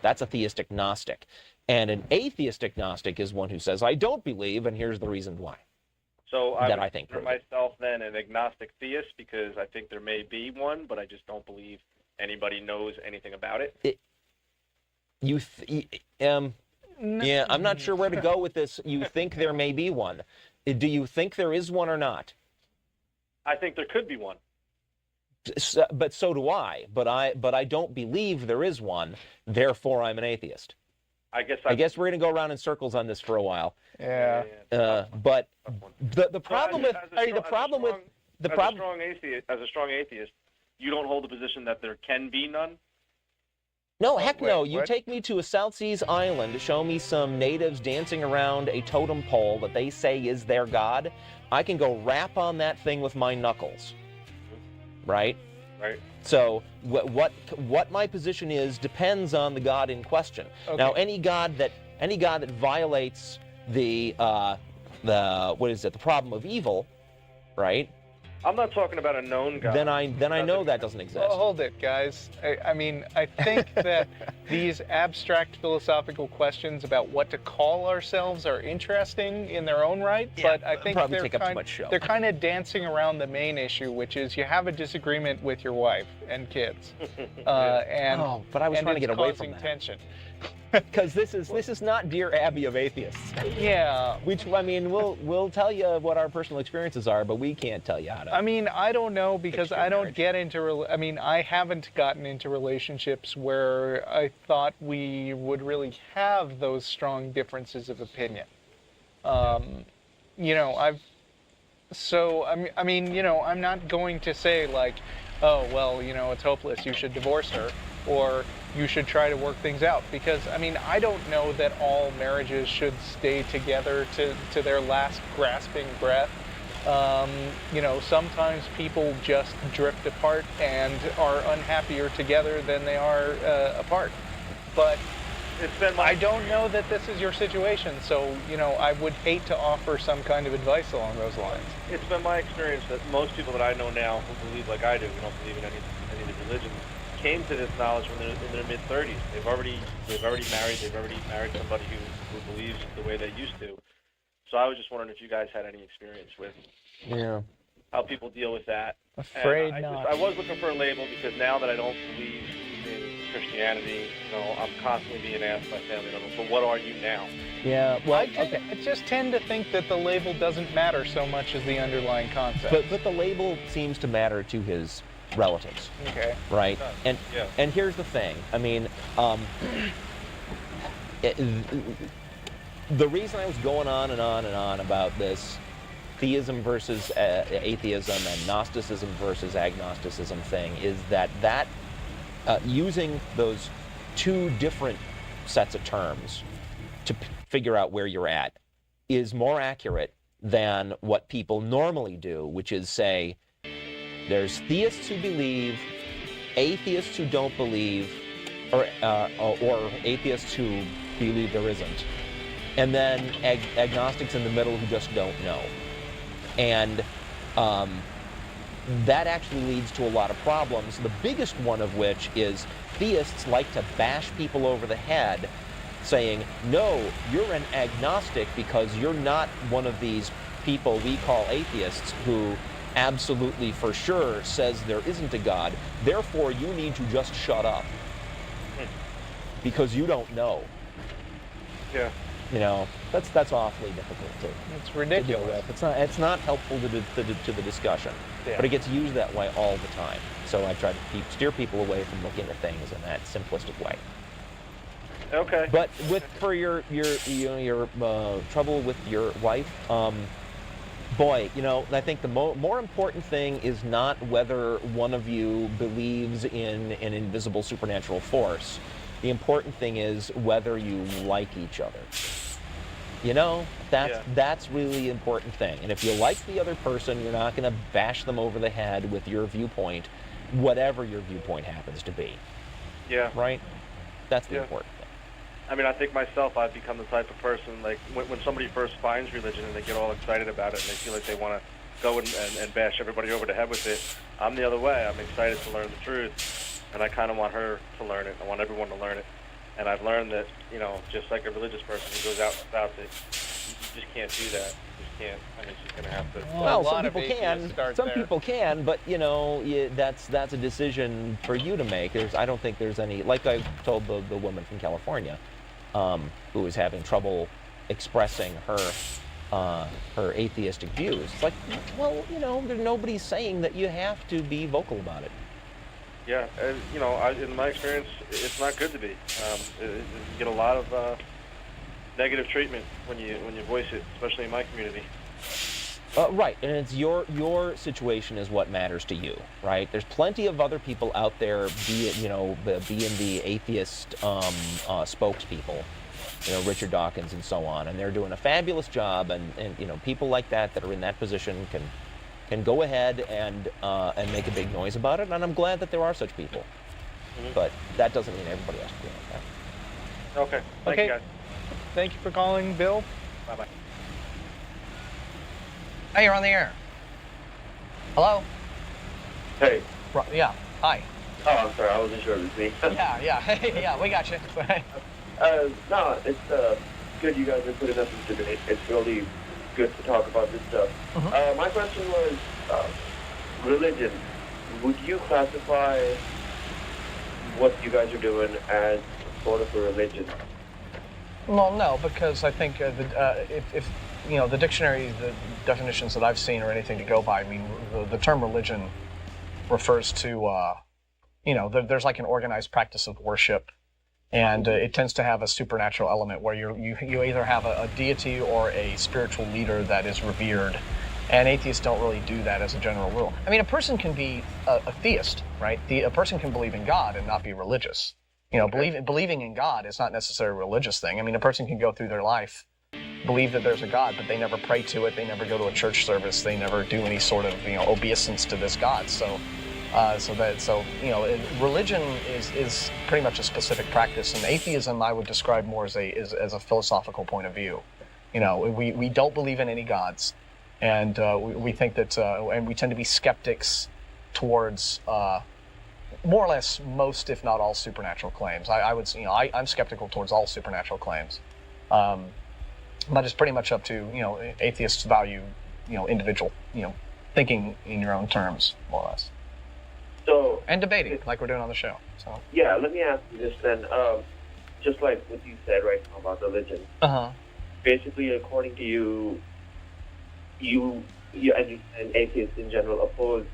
That's a theistic Gnostic. And an atheistic Gnostic is one who says, I don't believe, and here's the reason why. So I think for myself then an agnostic theist, because I think there may be one, but I just don't believe anybody knows anything about it. Yeah, I'm not sure where to go with this. You think there may be one. Do you think there is one or not? I think there could be one. But so do I. But I don't believe there is one. Therefore, I'm an atheist. I guess we're going to go around in circles on this for a while. Yeah. But the problem as a strong atheist, you don't hold the position that there can be none. No, heck wait, no. You what? take me to a South Seas island to show me some natives dancing around a totem pole that they say is their god. I can go rap on that thing with my knuckles. Right? Right. So what my position is depends on the god in question. Okay. Now, any god that violates the problem of evil, right? I'm not talking about a known god. Then I know that doesn't exist. Well, hold it, guys. I mean, I think that these abstract philosophical questions about what to call ourselves are interesting in their own right, but I think probably take up too much show. they're kind of dancing around the main issue, which is you have a disagreement with your wife and kids, but I was trying to get away from that. Tension. Because this is not Dear Abbey of Atheists. Yeah. Which, I mean, we'll tell you what our personal experiences are, but we can't tell you how to. I mean, I don't know, because I don't get into, I haven't gotten into relationships where I thought we would really have those strong differences of opinion. I'm not going to say like, oh, well, it's hopeless, you should divorce her, or you should try to work things out, because I don't know that all marriages should stay together to their last grasping breath. Sometimes people just drift apart and are unhappier together than they are apart. But I don't know that this is your situation, so I would hate to offer some kind of advice along those lines. It's been my experience that most people that I know now who believe like I do, who don't believe in any of the religions, came to this knowledge when they're in their mid-30s. They've already married somebody who believes the way they used to. So I was just wondering if you guys had any experience with how people deal with that. Afraid not. I was looking for a label, because now that I don't believe in Christianity, I'm constantly being asked by family members, so what are you now? Yeah, well, I just tend to think that the label doesn't matter so much as the underlying concept. But the label seems to matter to his relatives. Okay. Right? And here's the thing. The reason I was going on and on and on about this theism versus atheism and Gnosticism versus agnosticism thing is that using those two different sets of terms to figure out where you're at is more accurate than what people normally do, which is say, there's theists who believe, atheists who don't believe, or atheists who believe there isn't, and then agnostics in the middle who just don't know. And that actually leads to a lot of problems, the biggest one of which is theists like to bash people over the head saying, no, you're an agnostic because you're not one of these people we call atheists who absolutely for sure says there isn't a God, therefore you need to just shut up because you don't know. Yeah. That's awfully difficult It's ridiculous. to deal with. It's not helpful to the discussion, but it gets used that way all the time. So I try to steer people away from looking at things in that simplistic way. Okay. But for your trouble with your wife, boy, I think the more important thing is not whether one of you believes in an invisible supernatural force. The important thing is whether you like each other. That's really the important thing. And if you like the other person, you're not going to bash them over the head with your viewpoint, whatever your viewpoint happens to be. Yeah. Right? That's the important thing. I think myself, I've become the type of person, like, when somebody first finds religion and they get all excited about it and they feel like they want to go and bash everybody over the head with it, I'm the other way. I'm excited to learn the truth, and I kind of want her to learn it. I want everyone to learn it. And I've learned that, just like a religious person who goes out and spouts it, you just can't do that. You just can't. I mean, she's going to have to. Well, a Well, some lot of people atheists can. start Some there. people can, but that's a decision for you to make. I don't think there's any. Like I told the woman from California, who was having trouble expressing her atheistic views. It's like, well, nobody's saying that you have to be vocal about it. Yeah, in my experience, it's not good to be. You get a lot of negative treatment when you voice it, especially in my community. Right, and it's your situation is what matters to you, right? There's plenty of other people out there, being the atheist spokespeople, Richard Dawkins and so on, and they're doing a fabulous job, and people like that are in that position can go ahead and make a big noise about it, and I'm glad that there are such people. Mm-hmm. But that doesn't mean everybody has to be like that. Okay. Thank you, guys. Thank you for calling, Bill. Bye-bye. Hey, you're on the air. Hello? Hey. Yeah, hi. Oh, I'm sorry. I wasn't sure it was me. Yeah. Hey, yeah, we got you. No, it's good you guys are putting us into debate. It's really good to talk about this stuff. Mm-hmm. My question was religion. Would you classify what you guys are doing as sort of a religion? Well, no, because I think if the dictionary, the definitions that I've seen or anything to go by, I mean, the term religion refers to, there's like an organized practice of worship, and it tends to have a supernatural element where you either have a deity or a spiritual leader that is revered, and atheists don't really do that as a general rule. I mean, a person can be a theist, right? A person can believe in God and not be religious. Believing in God is not necessarily a religious thing. I mean, a person can go through their life, believe that there's a God, but they never pray to it. They never go to a church service. They never do any sort of, obeisance to this God. Religion is pretty much a specific practice, and atheism I would describe more as a philosophical point of view. We don't believe in any gods, and we think that, and we tend to be skeptics towards more or less most, if not all, supernatural claims. I would say, I'm skeptical towards all supernatural claims, but it's pretty much up to atheists value individual thinking in your own terms, more or less. So and debating like we're doing on the show. So yeah, let me ask you this then. Just like what you said right now about religion. Basically, according to you and atheists in general oppose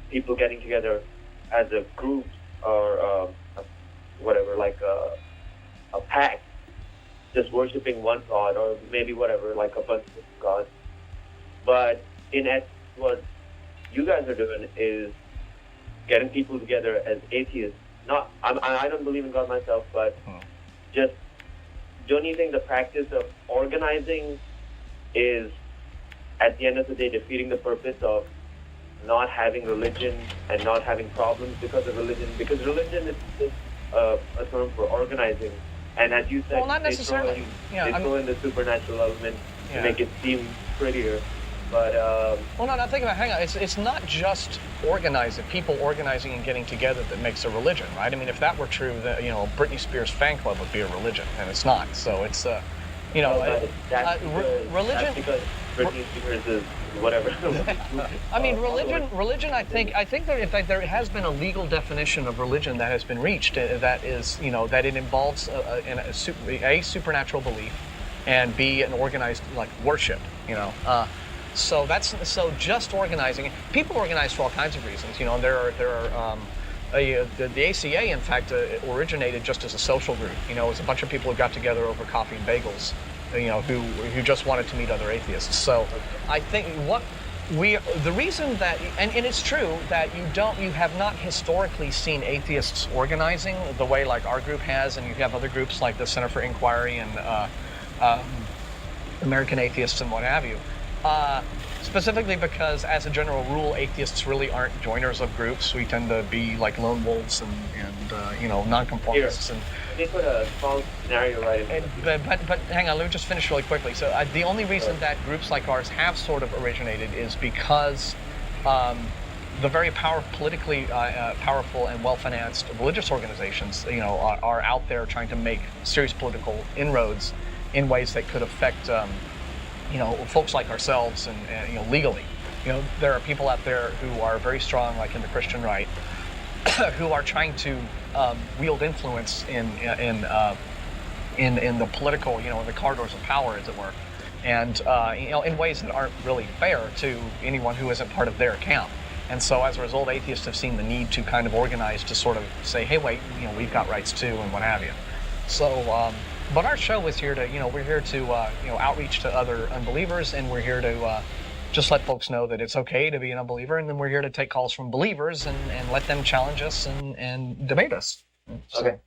people getting together as a group or whatever, like a pact, just worshiping one god or maybe whatever, like a bunch of gods. But in essence, what you guys are doing is getting people together as atheists. I don't believe in God myself, but just don't you think the practice of organizing is, at the end of the day, defeating the purpose of not having religion and not having problems because of religion? Because religion is just a term for organizing, and as you said, well, not necessarily. They throw in the supernatural element to make it seem prettier. But well, no, think about. Hang on, it's not just organizing, people organizing and getting together that makes a religion, right? I mean, if that were true, then Britney Spears fan club would be a religion, and it's not. So it's religion. That's because Britney Spears is whatever. I mean, religion. I think that in fact there has been a legal definition of religion that has been reached. That is, that it involves a supernatural belief, and B, an organized worship. So just organizing. People organize for all kinds of reasons. And there are the ACA, in fact, originated just as a social group. It was a bunch of people who got together over coffee and bagels. Who just wanted to meet other atheists. So I think the reason that, and it's true that you have not historically seen atheists organizing the way like our group has, and you have other groups like the Center for Inquiry and American Atheists and what have you. Specifically because, as a general rule, atheists really aren't joiners of groups. We tend to be like lone wolves and nonconformists. Here, let me put a small scenario right in. But hang on, let me just finish really quickly. So the only reason that groups like ours have sort of originated is because the very politically powerful and well-financed religious organizations, are out there trying to make serious political inroads in ways that could affect, folks like ourselves and legally. There are people out there who are very strong, like in the Christian right, who are trying to wield influence in the political, in the corridors of power, as it were, and in ways that aren't really fair to anyone who isn't part of their camp. And so, as a result, atheists have seen the need to kind of organize to sort of say, hey, wait, we've got rights too, and what have you. So, but our show is here to, we're here to, outreach to other unbelievers, and we're here to just let folks know that it's okay to be an unbeliever, and then we're here to take calls from believers and let them challenge us and debate us. So, okay.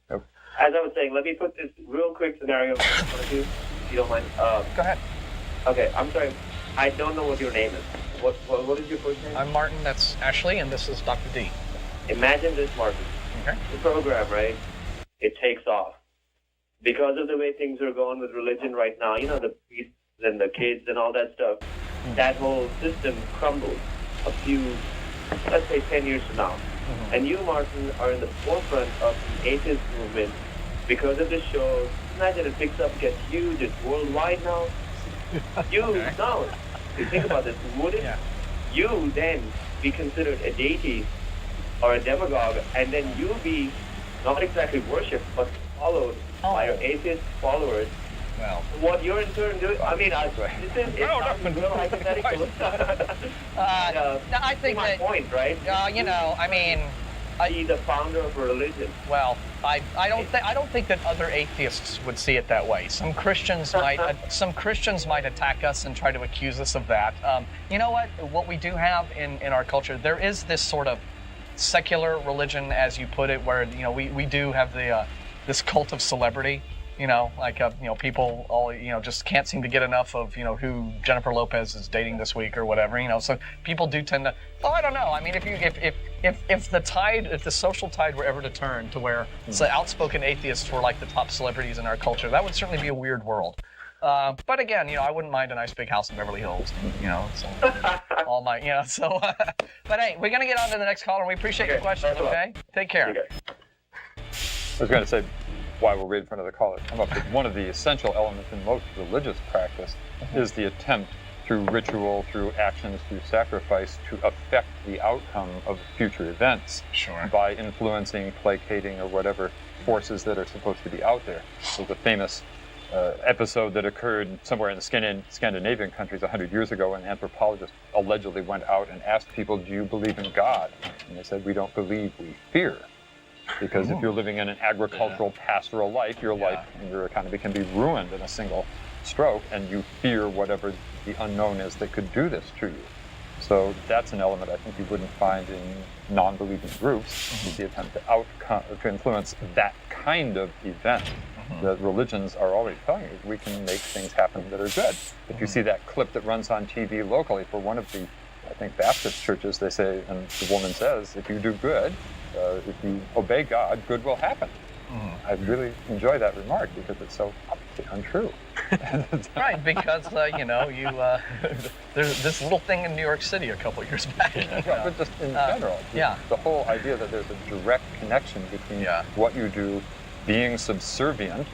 As I was saying, let me put this real quick scenario in front of you, if you don't mind. Go ahead. Okay, I'm sorry. I don't know what your name is. What is your first name? I'm Martin, that's Ashley, and this is Dr. D. Imagine this, Martin. Okay. The program, right? It takes off. Because of the way things are going with religion right now, the priests and the kids and all that stuff, that whole system crumbles a few, let's say 10 years from now. Mm-hmm. And you, Martin, are in the forefront of the atheist movement because of this show. Imagine it picks up, gets huge, it's worldwide now. No, you think about this, wouldn't you then be considered a deity or a demagogue, and then you be not exactly worshipped, but followed by your atheist followers? Well, what you're in turn doing, this is real hypothetical. I think my point, right? Be the founder of a religion. Well, I don't think that other atheists would see it that way. Some Christians might attack us and try to accuse us of that. You know what? What we do have in our culture, there is this sort of secular religion, as you put it, where we do have the this cult of celebrity. People all just can't seem to get enough of who Jennifer Lopez is dating this week or whatever. So people do tend to. Oh, I don't know. I mean, if the social tide were ever to turn to where say outspoken atheists were like the top celebrities in our culture, that would certainly be a weird world. But again, I wouldn't mind a nice big house in Beverly Hills. So all my, so. But hey, we're gonna get on to the next caller. We appreciate your questions. Okay, take care. Okay. I was going to say, while we're waiting for another caller to come up, that one of the essential elements in most religious practice is the attempt through ritual, through actions, through sacrifice, to affect the outcome of future events by influencing, placating, or whatever forces that are supposed to be out there. There's a famous episode that occurred somewhere in the Scandinavian countries 100 years ago when an anthropologist allegedly went out and asked people, do you believe in God? And they said, we don't believe, we fear. Because if you're living in an agricultural, pastoral life, your life and your economy can be ruined in a single stroke, and you fear whatever the unknown is that could do this to you. So that's an element I think you wouldn't find in non-believing groups, is the attempt to influence that kind of event. The religions are already telling you we can make things happen that are good. If you see that clip that runs on TV locally for one of the, I think, Baptist churches, they say, and the woman says, if you do good, if you obey God, good will happen. I really enjoy that remark because it's so obviously untrue. Right, because there's this little thing in New York City a couple of years back. But just in general, the whole idea that there's a direct connection between what you do being subservient.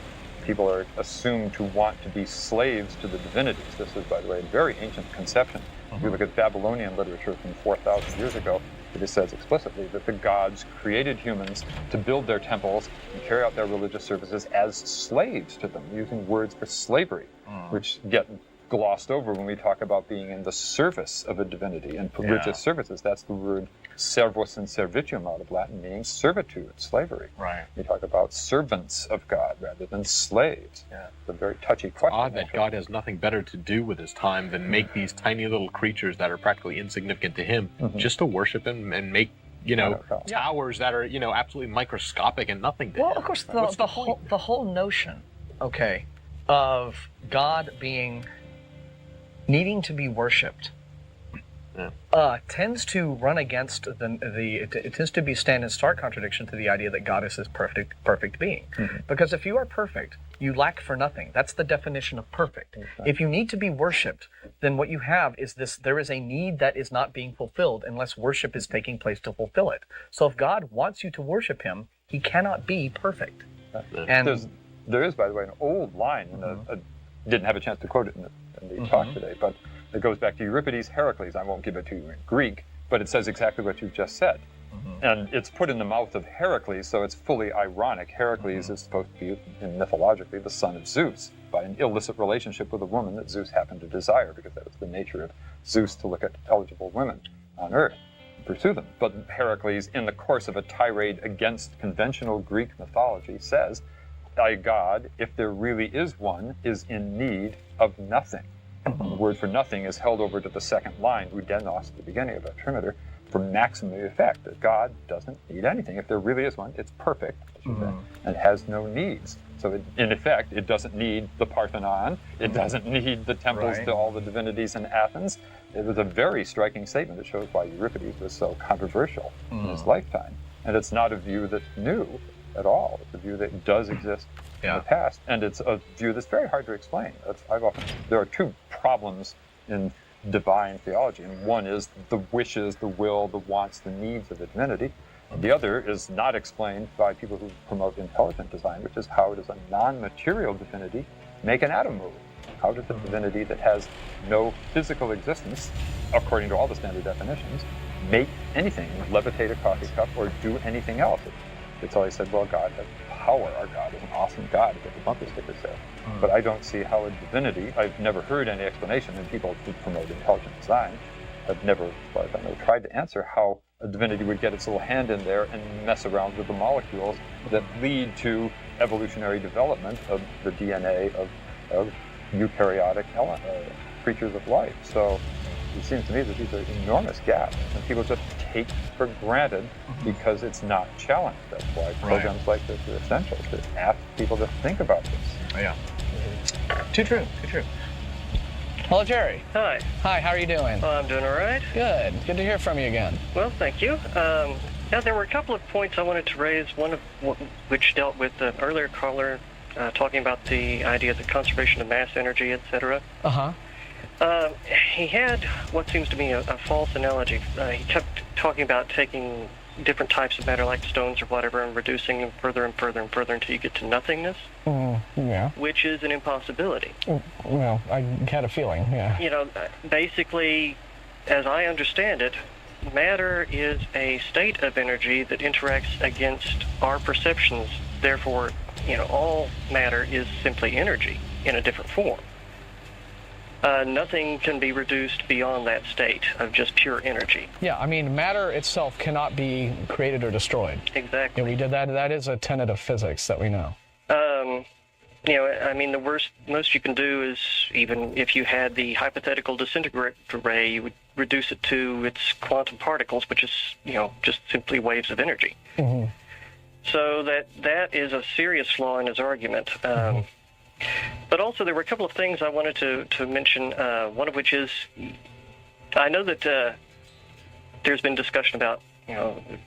People are assumed to want to be slaves to the divinities. This is, by the way, a very ancient conception. If you look at Babylonian literature from 4,000 years ago, it says explicitly that the gods created humans to build their temples and carry out their religious services as slaves to them, using words for slavery, which get glossed over when we talk about being in the service of a divinity. And for religious services, that's the word servus and servitium out of Latin, meaning servitude, slavery. Right. We talk about servants of God rather than slaves. It's a very touchy question. Odd that God has nothing better to do with his time than make these tiny little creatures that are practically insignificant to him, just to worship him and make towers that are absolutely microscopic and nothing to him. Well, of course, the whole notion, of God needing to be worshipped, tends to run against it tends to stand in stark contradiction to the idea that God is this perfect being. Because if you are perfect, you lack for nothing. That's the definition of perfect. If you need to be worshipped, then what you have is this: there is a need that is not being fulfilled unless worship is taking place to fulfill it. So if God wants you to worship him, he cannot be perfect. And there is, by the way, an old line, and didn't have a chance to quote it in the talk today, but it goes back to Euripides' Heracles. I won't give it to you in Greek, but it says exactly what you've just said. And it's put in the mouth of Heracles, so it's fully ironic. Heracles is supposed to be, mythologically, the son of Zeus, by an illicit relationship with a woman that Zeus happened to desire, because that was the nature of Zeus, to look at eligible women on earth and pursue them. But Heracles, in the course of a tirade against conventional Greek mythology, says, "Thy God, if there really is one, is in need of nothing." The word for nothing is held over to the second line, oudenos, at the beginning of a trimeter, for maximum effect, that God doesn't need anything. If there really is one, it's perfect, and has no needs. So in effect, it doesn't need the Parthenon, it doesn't need the temples to all the divinities in Athens. It was a very striking statement that shows why Euripides was so controversial in his lifetime. And it's not a view that's new at all. It's a view that does exist in the past, and it's a view that's very hard to explain. There are two problems in divine theology, and one is the wishes, the will, the wants, the needs of a divinity. And the other is not explained by people who promote intelligent design, which is how does a non-material divinity make an atom move? How does a divinity that has no physical existence, according to all the standard definitions, make anything, levitate a coffee cup, or do anything else? It's always said, well, God has power. Our God is an awesome God, to get the bumper stickers there. But I don't see how a divinity, I've never heard any explanation, and people who promote intelligent design have never, as far as I know, tried to answer how a divinity would get its little hand in there and mess around with the molecules that lead to evolutionary development of the DNA of eukaryotic creatures of life. So it seems to me that these are enormous gaps, and people just take for granted because it's not challenged. That's why programs like this are essential, to ask people to think about this. Too true. Hello, Jerry. Hi. Hi, how are you doing? I'm doing all right. Good to hear from you again. Well, thank you. Now, there were a couple of points I wanted to raise, one of which dealt with the earlier caller talking about the idea of the conservation of mass energy, etc. He had what seems to me a false analogy. He kept talking about taking different types of matter, like stones or whatever, and reducing them further and further and further until you get to nothingness. Which is an impossibility. Well, I had a feeling, You know, basically, as I understand it, matter is a state of energy that interacts against our perceptions. Therefore, all matter is simply energy in a different form. Nothing can be reduced beyond that state of just pure energy. Yeah, I mean, matter itself cannot be created or destroyed. Exactly. And we did that. That is a tenet of physics that we know. I mean, the most you can do is, even if you had the hypothetical disintegrator ray, you would reduce it to its quantum particles, which is, just simply waves of energy. So that is a serious flaw in his argument. But also, there were a couple of things I wanted to mention, one of which is, I know that there's been discussion about,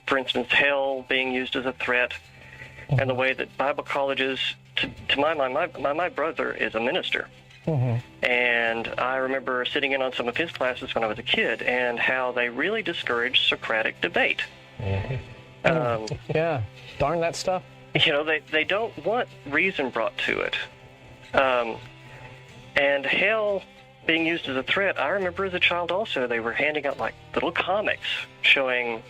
for instance, hell being used as a threat, and the way that Bible colleges, to my mind, my brother is a minister. And I remember sitting in on some of his classes when I was a kid, and how they really discourage Socratic debate. Yeah, darn that stuff. They don't want reason brought to it. And hell being used as a threat, I remember as a child also, they were handing out like little comics showing,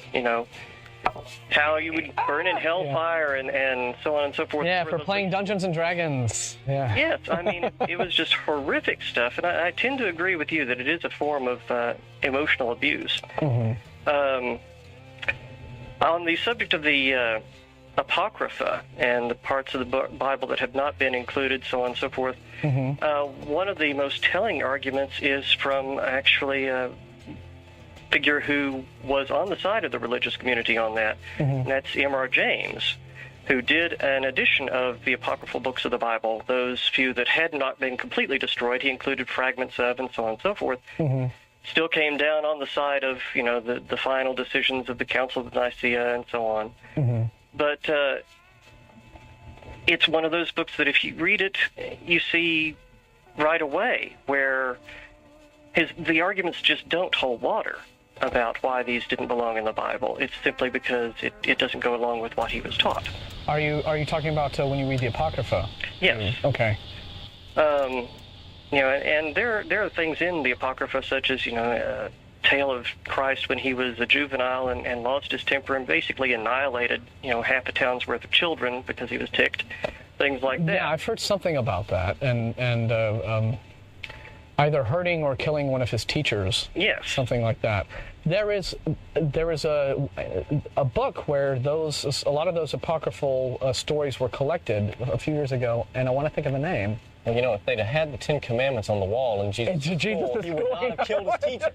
how you would burn in hellfire and so on and so forth. Yeah, for playing Dungeons and Dragons. Yeah. Yes, I mean, it was just horrific stuff, and I tend to agree with you that it is a form of emotional abuse. On the subject of the Apocrypha and the parts of the Bible that have not been included, so on and so forth, one of the most telling arguments is from actually a figure who was on the side of the religious community on that, and that's M.R. James, who did an edition of the apocryphal books of the Bible, those few that had not been completely destroyed. He included fragments of and so on and so forth. still came down on the side of, the final decisions of the Council of Nicaea and so on. Mm-hmm. But it's one of those books that if you read it, you see right away where the arguments just don't hold water about why these didn't belong in the Bible. It's simply because it doesn't go along with what he was taught. Are you talking about when you read the Apocrypha? Yes. Okay. And there are things in the Apocrypha such as, a tale of Christ when he was a juvenile and lost his temper and basically annihilated, half a town's worth of children because he was ticked. Things like that. Yeah, I've heard something about that, and either hurting or killing one of his teachers. Yes. Something like that. There is a book where a lot of those apocryphal stories were collected a few years ago, and I want to think of the name. Well, if they'd have had the Ten Commandments on the wall in Jesus' school, he would not have killed his teacher.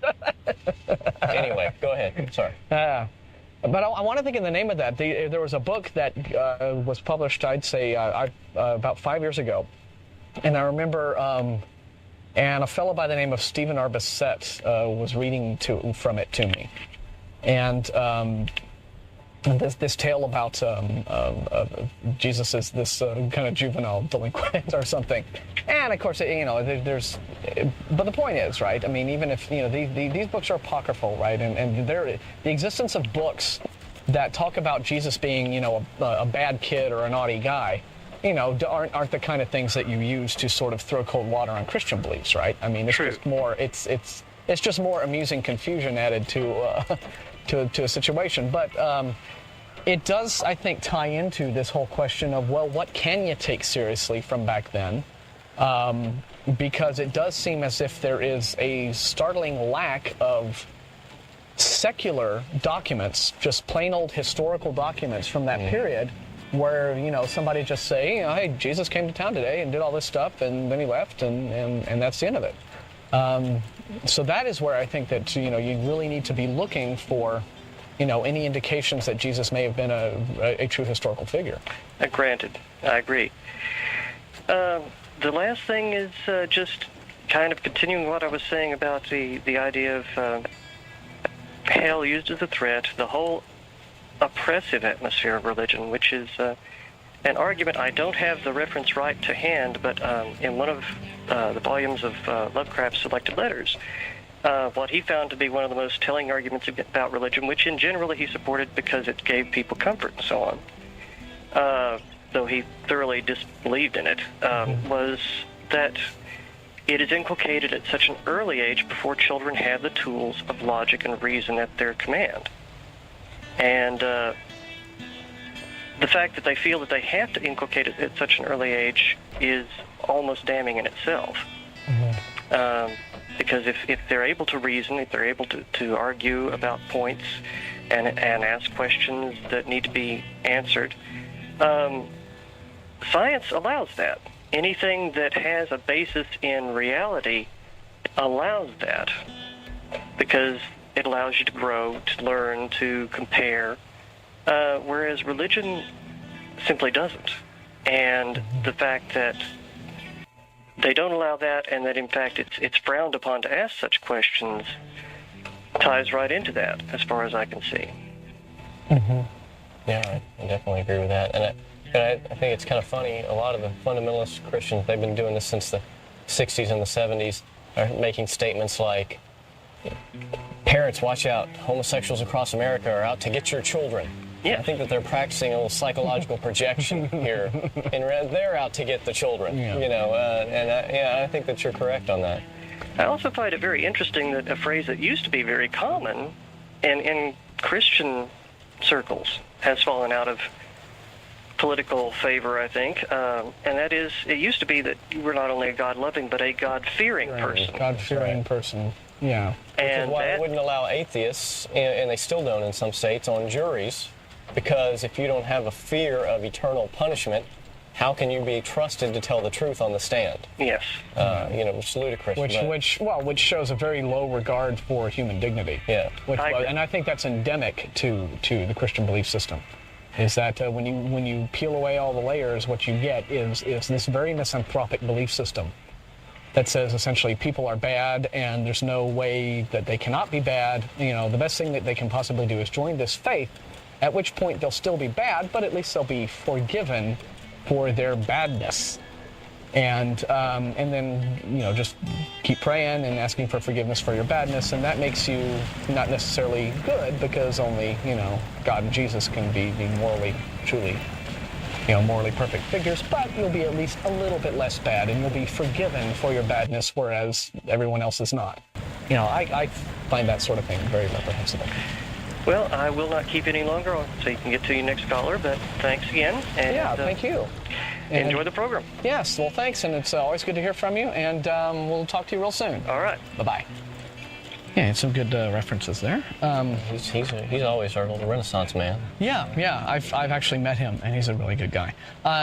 Anyway, go ahead. Sorry. But I want to think of the name of that. There was a book that was published, I'd say, about 5 years ago. And I remember, and a fellow by the name of Stephen Arbisette was reading from it to me. And this tale about Jesus is this kind of juvenile delinquent or something. And of course, there's, but the point is, right? I mean, even if, these books are apocryphal, right? And the existence of books that talk about Jesus being, a bad kid or a naughty guy, aren't the kind of things that you use to sort of throw cold water on Christian beliefs, right? I mean, it's just more, it's just more amusing confusion added to a situation. But it does, I think, tie into this whole question of, well, what can you take seriously from back then? Because it does seem as if there is a startling lack of secular documents, just plain old historical documents from that period, where, somebody just say, hey, Jesus came to town today and did all this stuff, and then he left, and that's the end of it. So that is where I think that, you really need to be looking for, any indications that Jesus may have been a true historical figure. Granted, I agree. The last thing is just kind of continuing what I was saying about the idea of hell used as a threat, the whole oppressive atmosphere of religion, which is an argument I don't have the reference right to hand, but in one of the volumes of Lovecraft's Selected Letters, what he found to be one of the most telling arguments about religion, which in general he supported because it gave people comfort and so on, though he thoroughly disbelieved in it, was that it is inculcated at such an early age before children have the tools of logic and reason at their command. And the fact that they feel that they have to inculcate it at such an early age is almost damning in itself. Because if they're able to reason, if they're able to argue about points and ask questions that need to be answered, science allows that. Anything that has a basis in reality allows that, because it allows you to grow, to learn, to compare, whereas religion simply doesn't. And the fact that they don't allow that, and that in fact it's frowned upon to ask such questions, ties right into that, as far as I can see. Yeah, I definitely agree with that. And I think it's kind of funny, a lot of the fundamentalist Christians, they've been doing this since the 60s and the 70s, are making statements like, parents, watch out, homosexuals across America are out to get your children. Yeah. I think that they're practicing a little psychological projection here, and they're out to get the children, I think that you're correct on that. I also find it very interesting that a phrase that used to be very common in Christian circles has fallen out of political favor, I think, and that is, it used to be that you were not only a God-loving, but a God-fearing person. God-fearing person, yeah. Which is why they wouldn't allow atheists, and they still don't in some states, on juries, because if you don't have a fear of eternal punishment, how can you be trusted to tell the truth on the stand? Yes. Which is ludicrous. Which shows a very low regard for human dignity. Yeah. And I think that's endemic to the Christian belief system. Is that when you peel away all the layers, what you get is this very misanthropic belief system. that says essentially people are bad and there's no way that they cannot be bad. The best thing that they can possibly do is join this faith, at which point they'll still be bad, but at least they'll be forgiven for their badness. And then just keep praying and asking for forgiveness for your badness, and that makes you not necessarily good, because only God and Jesus can be the morally, truly morally perfect figures, but you'll be at least a little bit less bad, and you'll be forgiven for your badness, whereas everyone else is not. I find that sort of thing very reprehensible. Well, I will not keep any longer, so you can get to your next caller, but thanks again. And, yeah, thank you. And enjoy the program. Yes, well, thanks, and it's always good to hear from you, and we'll talk to you real soon. All right. Bye-bye. Yeah, some good references there. He's always our little Renaissance man. Yeah, I've actually met him, and he's a really good guy.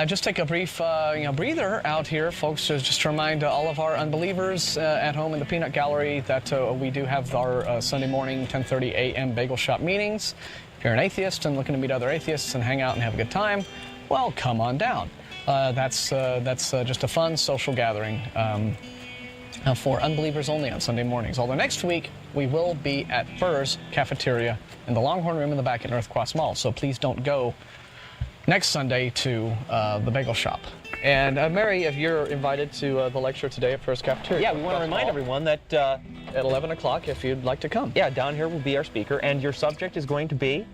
Just take a brief breather out here, folks, just to remind all of our unbelievers at home in the Peanut Gallery that we do have our Sunday morning 10:30 a.m. bagel shop meetings. If you're an atheist and looking to meet other atheists and hang out and have a good time, well, come on down. That's just a fun social gathering. For unbelievers only on Sunday mornings. Although next week we will be at Furr's Cafeteria in the Longhorn Room in the back at North Quas Mall. So please don't go next Sunday to the bagel shop. And Mary, if you're invited to the lecture today at Furr's Cafeteria. Yeah, we want to remind everyone that at 11 o'clock, if you'd like to come. Yeah, down here will be our speaker, and your subject is going to be?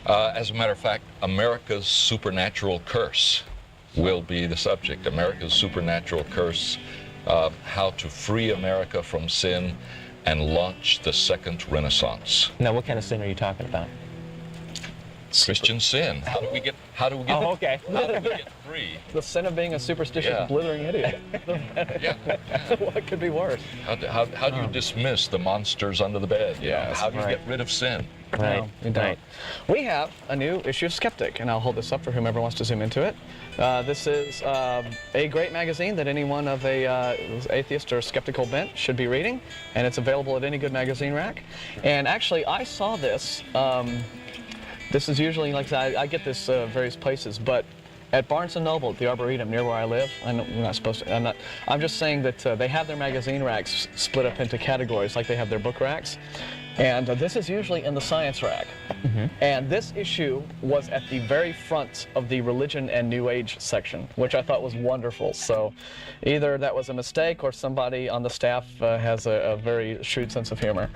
As a matter of fact, America's supernatural curse will be the subject. America's supernatural curse. How to free America from sin and launch the second Renaissance. Now, what kind of sin are you talking about? Christian sin. How do we get how do we get free? The sin of being a superstitious, blithering idiot. What could be worse? How do you dismiss the monsters under the bed? How do you get rid of sin? Right. Right. We have a new issue of Skeptic, and I'll hold this up for whomever wants to zoom into it. This is a great magazine that anyone of a atheist or skeptical bent should be reading, and it's available at any good magazine rack. And actually, I saw this. This is usually, like I get this various places, but at Barnes & Noble at the Arboretum near where I live, I'm not supposed to, I'm just saying that they have their magazine racks split up into categories like they have their book racks. And this is usually in the science rack. Mm-hmm. And this issue was at the very front of the religion and New Age section, which I thought was wonderful. So either that was a mistake or somebody on the staff has a very shrewd sense of humor.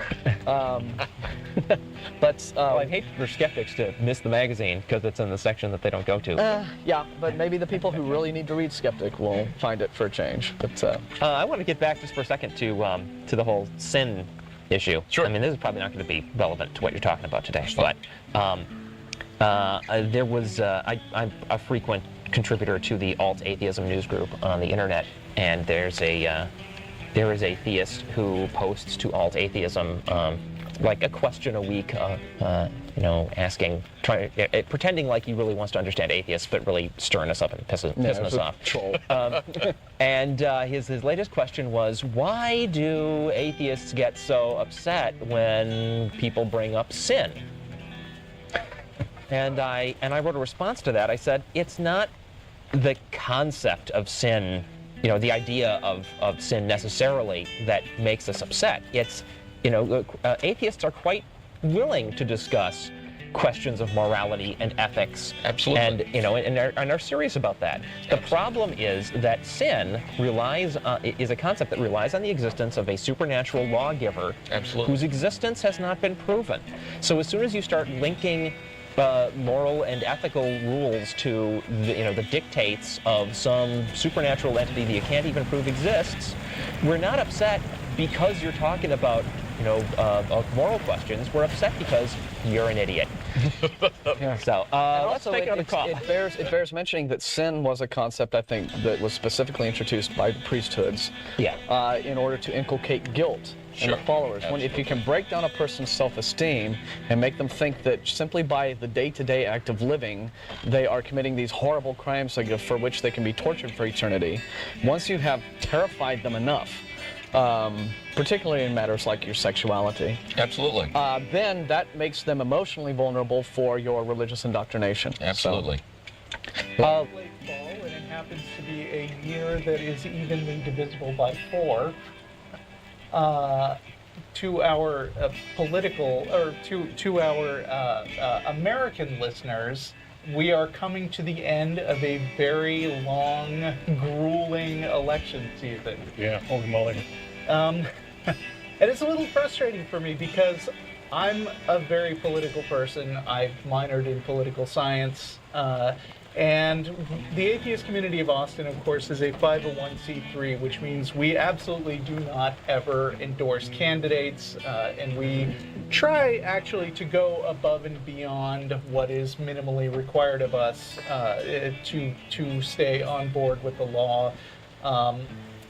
But I'd hate for skeptics to miss the magazine because it's in the section that they don't go to. Yeah, but maybe the people who really need to read Skeptic will find it for a change. But I want to get back just for a second to the whole sin issue. Sure. I mean, this is probably not going to be relevant to what you're talking about today, but there was I'm a frequent contributor to the Alt Atheism news group on the internet, and there is a theist who posts to Alt Atheism like a question a week, asking, pretending like he really wants to understand atheists, but really stirring us up and pissing us off. Troll. And his latest question was, why do atheists get so upset when people bring up sin? And I wrote a response to that. I said, it's not the concept of sin, the idea of sin necessarily that makes us upset. It's, atheists are quite willing to discuss questions of morality and ethics. Absolutely. And are serious about that. The problem is that sin is a concept that relies on the existence of a supernatural lawgiver whose existence has not been proven. So as soon as you start linking moral and ethical rules to the dictates of some supernatural entity that you can't even prove exists, we're not upset because you're talking about moral questions. We're upset because you're an idiot. So let's take another call. It bears mentioning that sin was a concept, I think, that was specifically introduced by the priesthoods in order to inculcate guilt in the followers. If you can break down a person's self-esteem and make them think that simply by the day-to-day act of living, they are committing these horrible crimes for which they can be tortured for eternity, once you have terrified them enough, particularly in matters like your sexuality. Absolutely. Then that makes them emotionally vulnerable for your religious indoctrination. Absolutely. And it happens to be a year that is evenly divisible by 4, to our political, or to our American listeners, we are coming to the end of a very long, grueling election season. Yeah, holy moly. And it's a little frustrating for me because I'm a very political person. I've minored in political science. And the Atheist Community of Austin, of course, is a 501c3, which means we absolutely do not ever endorse candidates, and we try actually to go above and beyond what is minimally required of us to stay on board with the law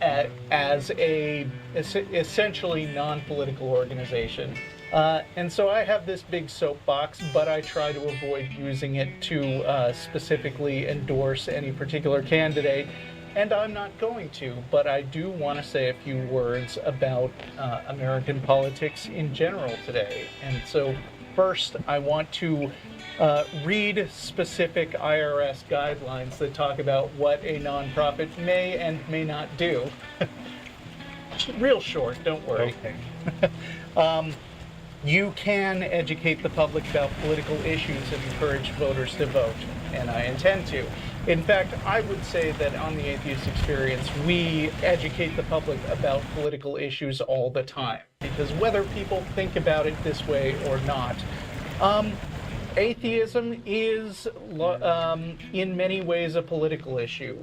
as a essentially non-political organization. And so I have this big soapbox, but I try to avoid using it to specifically endorse any particular candidate, and I'm not going to, but I do want to say a few words about American politics in general today. And so first, I want to read specific IRS guidelines that talk about what a nonprofit may and may not do. Real short, don't worry. Okay. You can educate the public about political issues and encourage voters to vote, and I intend to. In fact, I would say that on the Atheist Experience, we educate the public about political issues all the time, because whether people think about it this way or not, atheism is in many ways a political issue,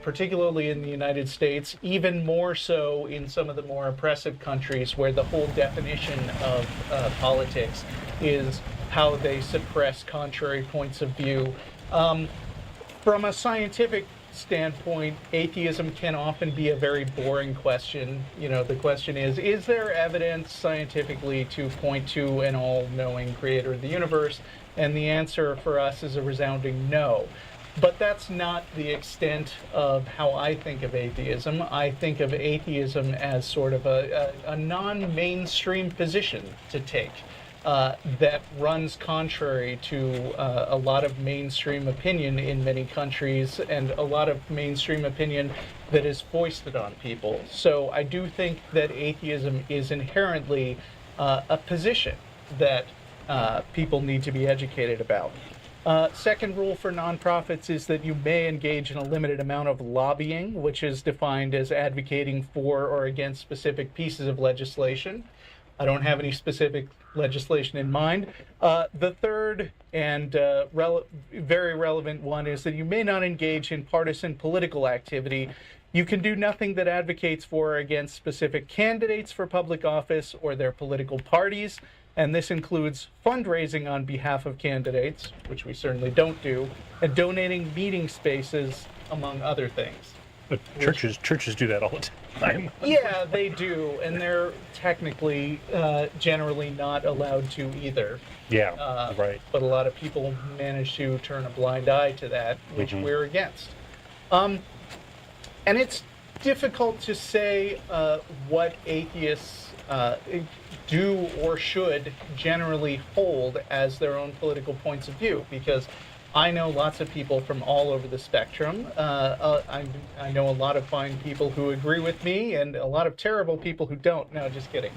particularly in the United States, even more so in some of the more oppressive countries where the whole definition of politics is how they suppress contrary points of view. From a scientific standpoint, atheism can often be a very boring question. You know, the question is there evidence scientifically to point to an all-knowing creator of the universe? And the answer for us is a resounding no. But that's not the extent of how I think of atheism. I think of atheism as sort of a non-mainstream position to take that runs contrary to a lot of mainstream opinion in many countries and a lot of mainstream opinion that is foisted on people. So I do think that atheism is inherently a position that people need to be educated about. Second rule for nonprofits is that you may engage in a limited amount of lobbying, which is defined as advocating for or against specific pieces of legislation. I don't have any specific legislation in mind. The third and very relevant one is that you may not engage in partisan political activity. You can do nothing that advocates for or against specific candidates for public office or their political parties, and this includes fundraising on behalf of candidates, which we certainly don't do, and donating meeting spaces, among other things. But churches do that all the time. Yeah, they do, and they're technically generally not allowed to either. Yeah, right. But a lot of people manage to turn a blind eye to that, which we're against. And it's difficult to say what atheists do or should generally hold as their own political points of view, because I know lots of people from all over the spectrum. I know a lot of fine people who agree with me and a lot of terrible people who don't. No, just kidding.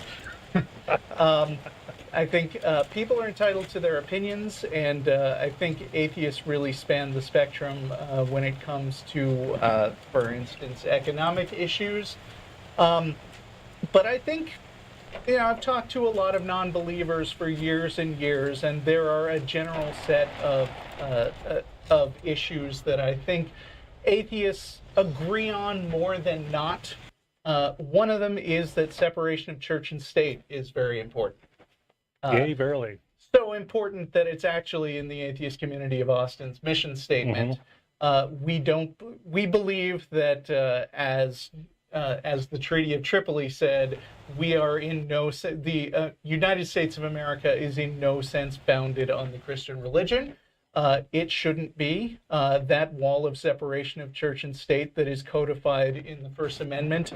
I think people are entitled to their opinions, and I think atheists really span the spectrum when it comes to, for instance, economic issues. But I think, you know, I've talked to a lot of non-believers for years and years, and there are a general set of issues that I think atheists agree on more than not. One of them is that separation of church and state is very important. Yea, verily. So important that it's actually in the Atheist Community of Austin's mission statement. We believe that as the Treaty of Tripoli said, we are in the United States of America is in no sense bounded on the Christian religion. It shouldn't be. That wall of separation of church and state that is codified in the First Amendment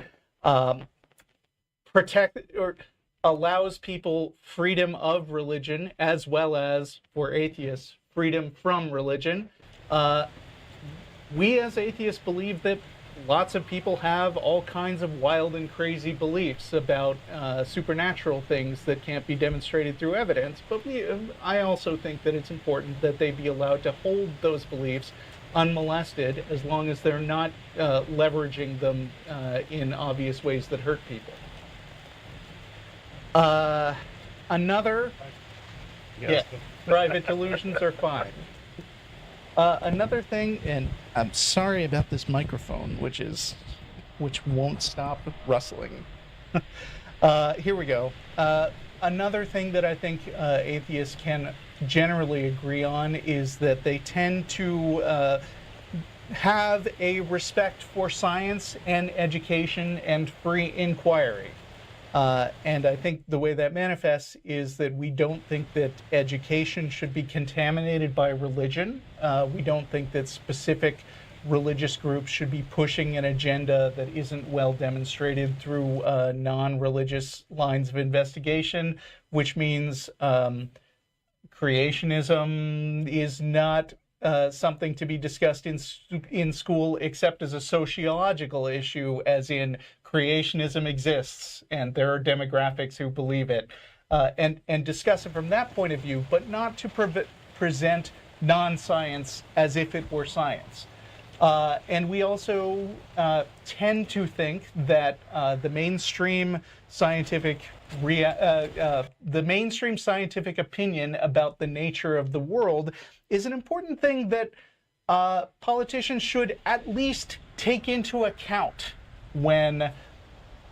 allows people freedom of religion, as well as, for atheists, freedom from religion. we as atheists believe that lots of people have all kinds of wild and crazy beliefs about supernatural things that can't be demonstrated through evidence, but I also think that it's important that they be allowed to hold those beliefs unmolested as long as they're not leveraging them in obvious ways that hurt people. Private delusions are fine. Another thing, and I'm sorry about this microphone, which won't stop rustling. Here we go. Another thing that I think atheists can generally agree on is that they tend to have a respect for science and education and free inquiry. And I think the way that manifests is that we don't think that education should be contaminated by religion. We don't think that specific religious groups should be pushing an agenda that isn't well demonstrated through non-religious lines of investigation, which means creationism is not something to be discussed in school except as a sociological issue, as in creationism exists and there are demographics who believe it, and discuss it from that point of view, but not to present non-science as if it were science. And we also tend to think that the mainstream scientific opinion about the nature of the world is an important thing that politicians should at least take into account when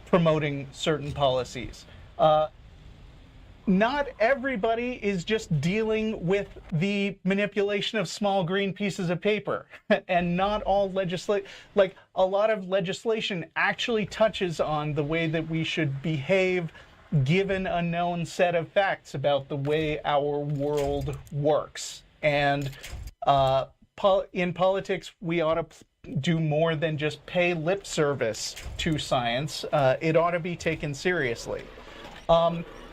promoting certain policies. Not everybody is just dealing with the manipulation of small green pieces of paper, and not all like a lot of legislation actually touches on the way that we should behave given a known set of facts about the way our world works. And in politics, we ought to do more than just pay lip service to science. It ought to be taken seriously.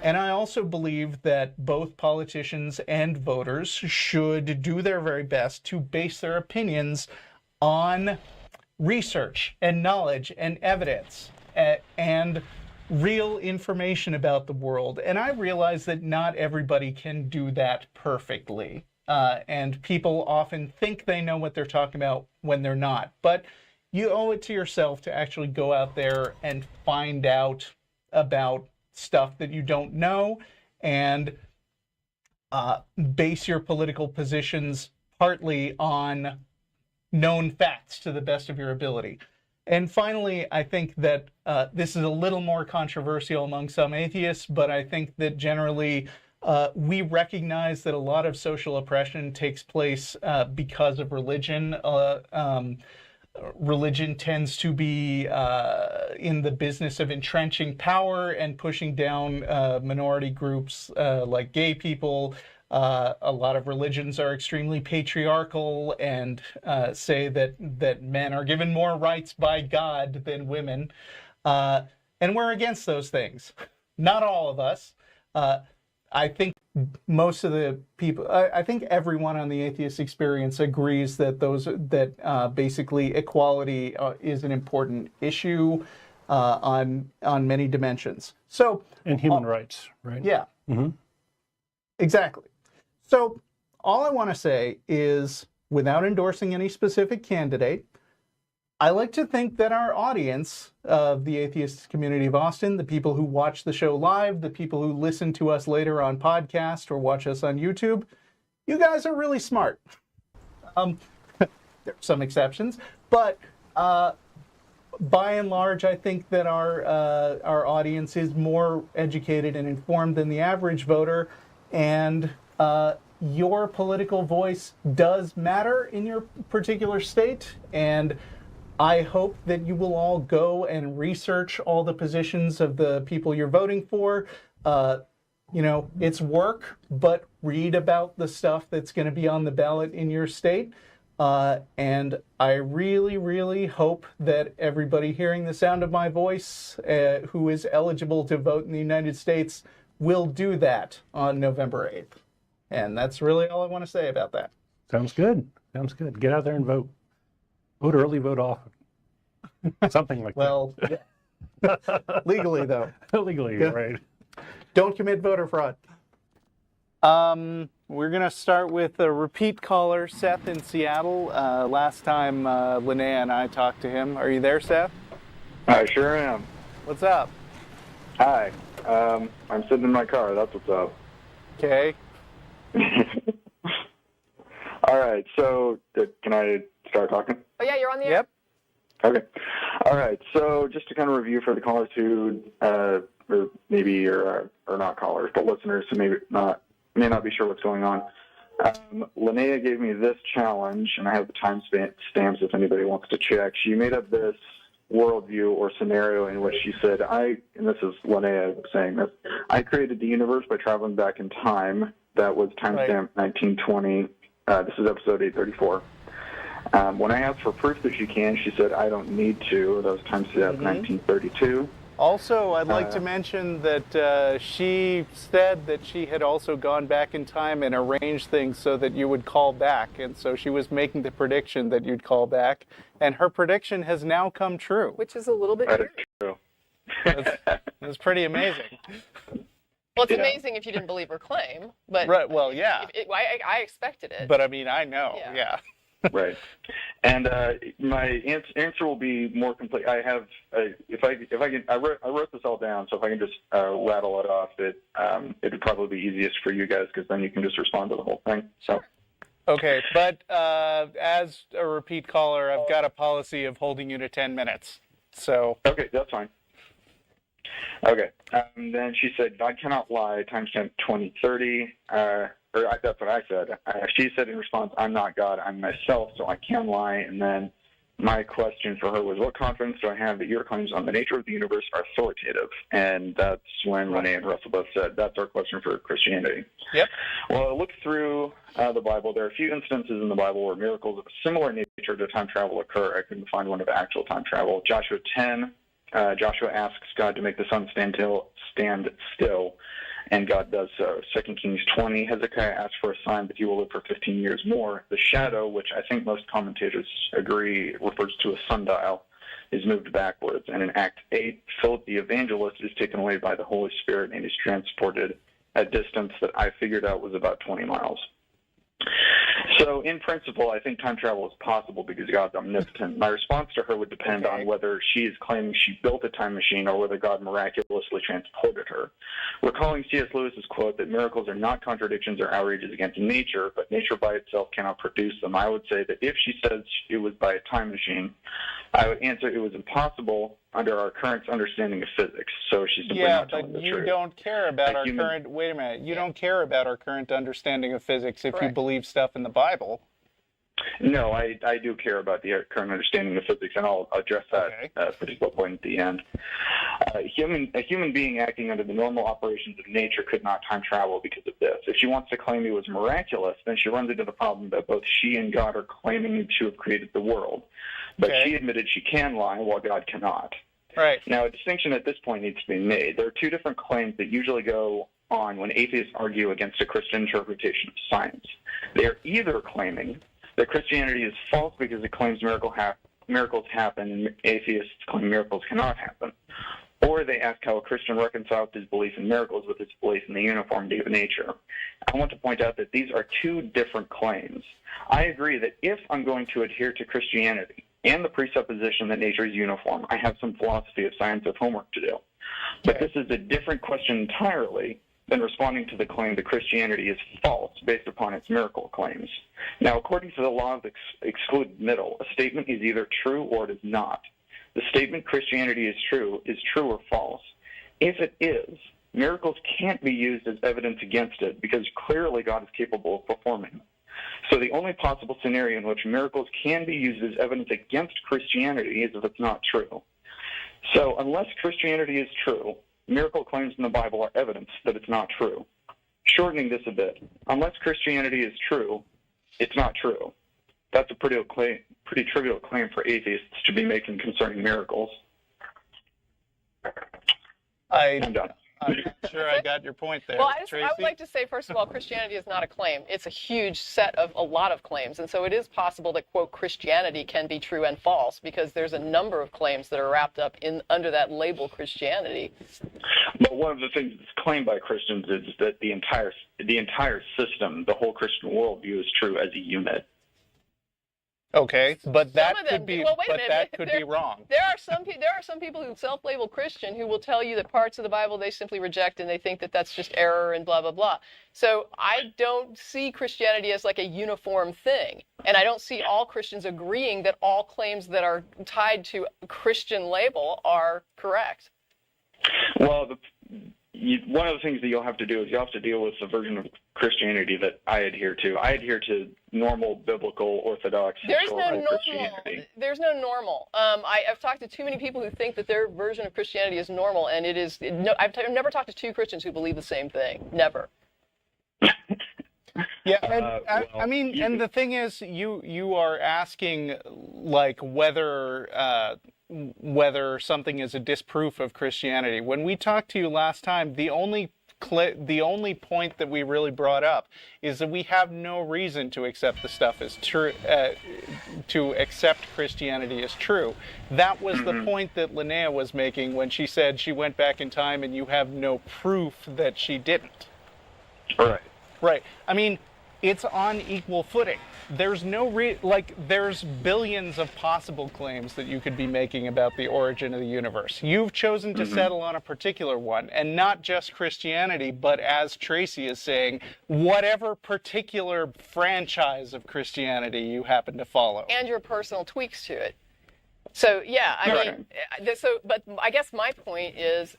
And I also believe that both politicians and voters should do their very best to base their opinions on research and knowledge and evidence and real information about the world. And I realize that not everybody can do that perfectly. And people often think they know what they're talking about when they're not. But you owe it to yourself to actually go out there and find out about stuff that you don't know, and base your political positions partly on known facts to the best of your ability. And finally, I think that this is a little more controversial among some atheists, but I think that generally we recognize that a lot of social oppression takes place because of religion. Religion tends to be in the business of entrenching power and pushing down minority groups like gay people. A lot of religions are extremely patriarchal and say that men are given more rights by God than women. And we're against those things. Not all of us. I think most of the people, I think everyone on the atheist experience agrees that basically equality is an important issue on many dimensions. So and human rights, right? Yeah. Mm-hmm. Exactly. So all I want to say is, without endorsing any specific candidate, I like to think that our audience of the atheist community of Austin, the people who watch the show live, the people who listen to us later on podcast or watch us on YouTube, you guys are really smart. There are some exceptions, but by and large, I think that our audience is more educated and informed than the average voter, and your political voice does matter in your particular state, and I hope that you will all go and research all the positions of the people you're voting for. It's work, but read about the stuff that's going to be on the ballot in your state. And I really, really hope that everybody hearing the sound of my voice who is eligible to vote in the United States will do that on November 8th. And that's really all I want to say about that. Sounds good. Sounds good. Get out there and vote. Vote early, vote often. Something like Well, legally though. that. Legally, Yeah. right. Don't commit voter fraud. We're going to start with a repeat caller, Seth in Seattle. Last time Linnea and I talked to him. Are you there, Seth? I sure am. What's up? Hi. I'm sitting in my car. That's what's up. Okay. All right. So, can I start talking? Oh, yeah, you're on the air. Yep. Okay. All right. So, just to kind of review for the callers who, or maybe are not callers, but listeners who may not be sure what's going on. Linnea gave me this challenge, and I have the time stamps if anybody wants to check. She made up this worldview or scenario in which she said, and this is Linnea saying this, I created the universe by traveling back in time. That was timestamp 1920. This is episode 834. When I asked for proof that she can, she said, I don't need to. That was timestamp 1932. Also, I'd like to mention that she said that she had also gone back in time and arranged things so that you would call back. And so she was making the prediction that you'd call back. And her prediction has now come true. Which is a little bit weird. True. That's pretty amazing. Well, it's amazing if you didn't believe her claim. But right, well, yeah. I expected it. But I mean, I know, yeah. Right, and my answer will be more complete. I have, if I can, I wrote this all down. So if I can just rattle it off, it would probably be easiest for you guys because then you can just respond to the whole thing. So. Okay, but as a repeat caller, I've got a policy of holding you to 10 minutes. So. Okay, that's fine. Okay, then she said, God cannot lie. Timestamp 2030. That's what I said. She said in response, I'm not God, I'm myself, so I can lie. And then my question for her was, what confidence do I have that your claims on the nature of the universe are authoritative? And that's when Renee and Russell both said, that's our question for Christianity. Yep. Well, I looked through the Bible. There are a few instances in the Bible where miracles of a similar nature to time travel occur. I couldn't find one of actual time travel. Joshua 10, Joshua asks God to make the sun stand still. And God does so. 2 Kings 20, Hezekiah asks for a sign that he will live for 15 years more. The shadow, which I think most commentators agree refers to a sundial, is moved backwards. And in Act 8, Philip the evangelist is taken away by the Holy Spirit and is transported at a distance that I figured out was about 20 miles. So, in principle, I think time travel is possible because God's omnipotent. My response to her would depend on whether she is claiming she built a time machine or whether God miraculously transported her. Recalling C.S. Lewis's quote that miracles are not contradictions or outrages against nature, but nature by itself cannot produce them, I would say that if she says it was by a time machine, I would answer it was impossible under our current understanding of physics. So she's simply not telling the truth. Yeah, but you don't care about our current. Wait a minute. You don't care about our current understanding of physics if you believe stuff in the Bible. No, I do care about the current understanding of physics, and I'll address that particular point at the end. A human being acting under the normal operations of nature could not time travel because of this. If she wants to claim it was miraculous, then she runs into the problem that both she and God are claiming to have created the world. But she admitted she can lie while God cannot. Right. Now, a distinction at this point needs to be made. There are two different claims that usually go on when atheists argue against a Christian interpretation of science. They are either claiming that Christianity is false because it claims miracles happen and atheists claim miracles cannot happen. Or they ask how a Christian reconciles his belief in miracles with his belief in the uniformity of nature. I want to point out that these are two different claims. I agree that if I'm going to adhere to Christianity and the presupposition that nature is uniform, I have some philosophy of science of homework to do. But this is a different question entirely than responding to the claim that Christianity is false based upon its miracle claims. Now, according to the law of excluded middle, a statement is either true or it is not. The statement Christianity is true or false. If it is, miracles can't be used as evidence against it because clearly God is capable of performing them. So the only possible scenario in which miracles can be used as evidence against Christianity is if it's not true. So unless Christianity is true, miracle claims in the Bible are evidence that it's not true. Shortening this a bit, unless Christianity is true, it's not true. That's a pretty trivial claim for atheists to be making concerning miracles. I'm done. I'm not sure I got your point there. Well, I would Tracy? like to say, first of all, Christianity is not a claim. It's a huge set of a lot of claims. And so it is possible that, quote, Christianity can be true and false, because there's a number of claims that are wrapped up in under that label Christianity. But one of the things that's claimed by Christians is that the entire system, the whole Christian worldview, is true as a unit. Okay, but that Some of them, could be, well, wait a but minute, that could be wrong. There are some people who self-label Christian who will tell you that parts of the Bible they simply reject, and they think that that's just error and blah blah blah. So I don't see Christianity as like a uniform thing, and I don't see all Christians agreeing that all claims that are tied to a Christian label are correct. Well, one of the things that you'll have to do is you'll have to deal with the version of Christianity that I adhere to. I adhere to normal, biblical, orthodox, historical Christianity. There's no normal. I've talked to too many people who think that their version of Christianity is normal, and it is. No, I've never talked to two Christians who believe the same thing. Never. Yeah, and, I mean, and the thing is, you are asking like whether something is a disproof of Christianity. When we talked to you last time, the only point that we really brought up is that we have no reason to accept the stuff as true, to accept Christianity as true. That was the point that Linnea was making when she said she went back in time and you have no proof that she didn't. Right. Right. I mean, it's on equal footing. There's no there's billions of possible claims that you could be making about the origin of the universe. You've chosen to settle on a particular one, and not just Christianity, but as Tracy is saying, whatever particular franchise of Christianity you happen to follow. And your personal tweaks to it. So, yeah, I mean, but I guess my point is,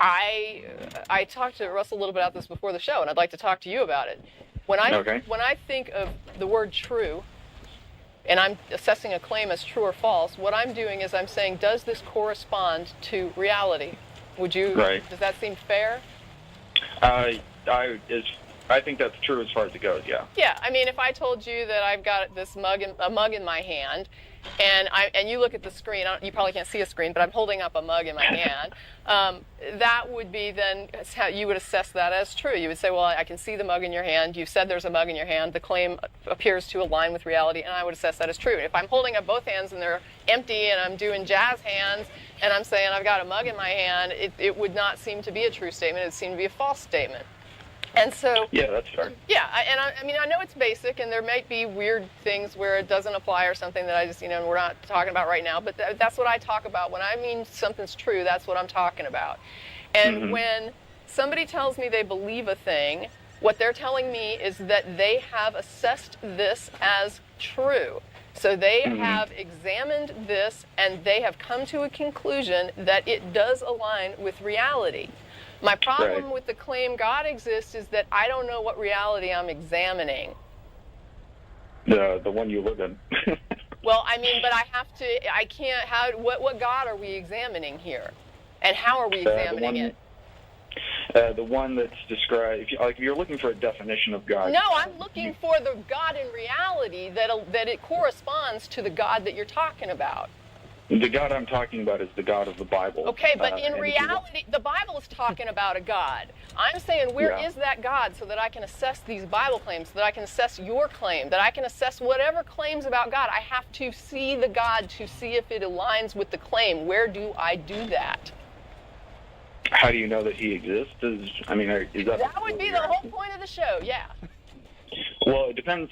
I talked to Russell a little bit about this before the show, and I'd like to talk to you about it. When I think of the word true, and I'm assessing a claim as true or false, what I'm doing is I'm saying, does this correspond to reality? Would you? Right. Does that seem fair? I think that's true as far as it goes. Yeah. Yeah. I mean, if I told you that I've got this mug in my hand, and you look at the screen, you probably can't see a screen, but I'm holding up a mug in my hand. That would be then how you would assess that as true. You would say, well, I can see the mug in your hand. You said there's a mug in your hand. The claim appears to align with reality, and I would assess that as true. If I'm holding up both hands and they're empty, and I'm doing jazz hands, and I'm saying I've got a mug in my hand, it would not seem to be a true statement. It would seem to be a false statement. And so, yeah, that's fair. Yeah, I mean, I know it's basic, and there might be weird things where it doesn't apply or something that I just, we're not talking about right now, but that's what I talk about. When I mean something's true, that's what I'm talking about. And when somebody tells me they believe a thing, what they're telling me is that they have assessed this as true. So they have examined this, and they have come to a conclusion that it does align with reality. My problem with the claim God exists is that I don't know what reality I'm examining. The one you live in. Well, I mean, but I can't, what God are we examining here? And how are we examining it? The one that's described, if you're looking for a definition of God. No, I'm looking for the God in reality that it corresponds to the God that you're talking about. The God I'm talking about is the God of the Bible. Okay, but in reality, the Bible is talking about a God. I'm saying, where is that God so that I can assess these Bible claims, so that I can assess your claim, that I can assess whatever claims about God. I have to see the God to see if it aligns with the claim. Where do I do that? How do you know that he exists? Is that would be the whole point of the show, yeah. Well, it depends.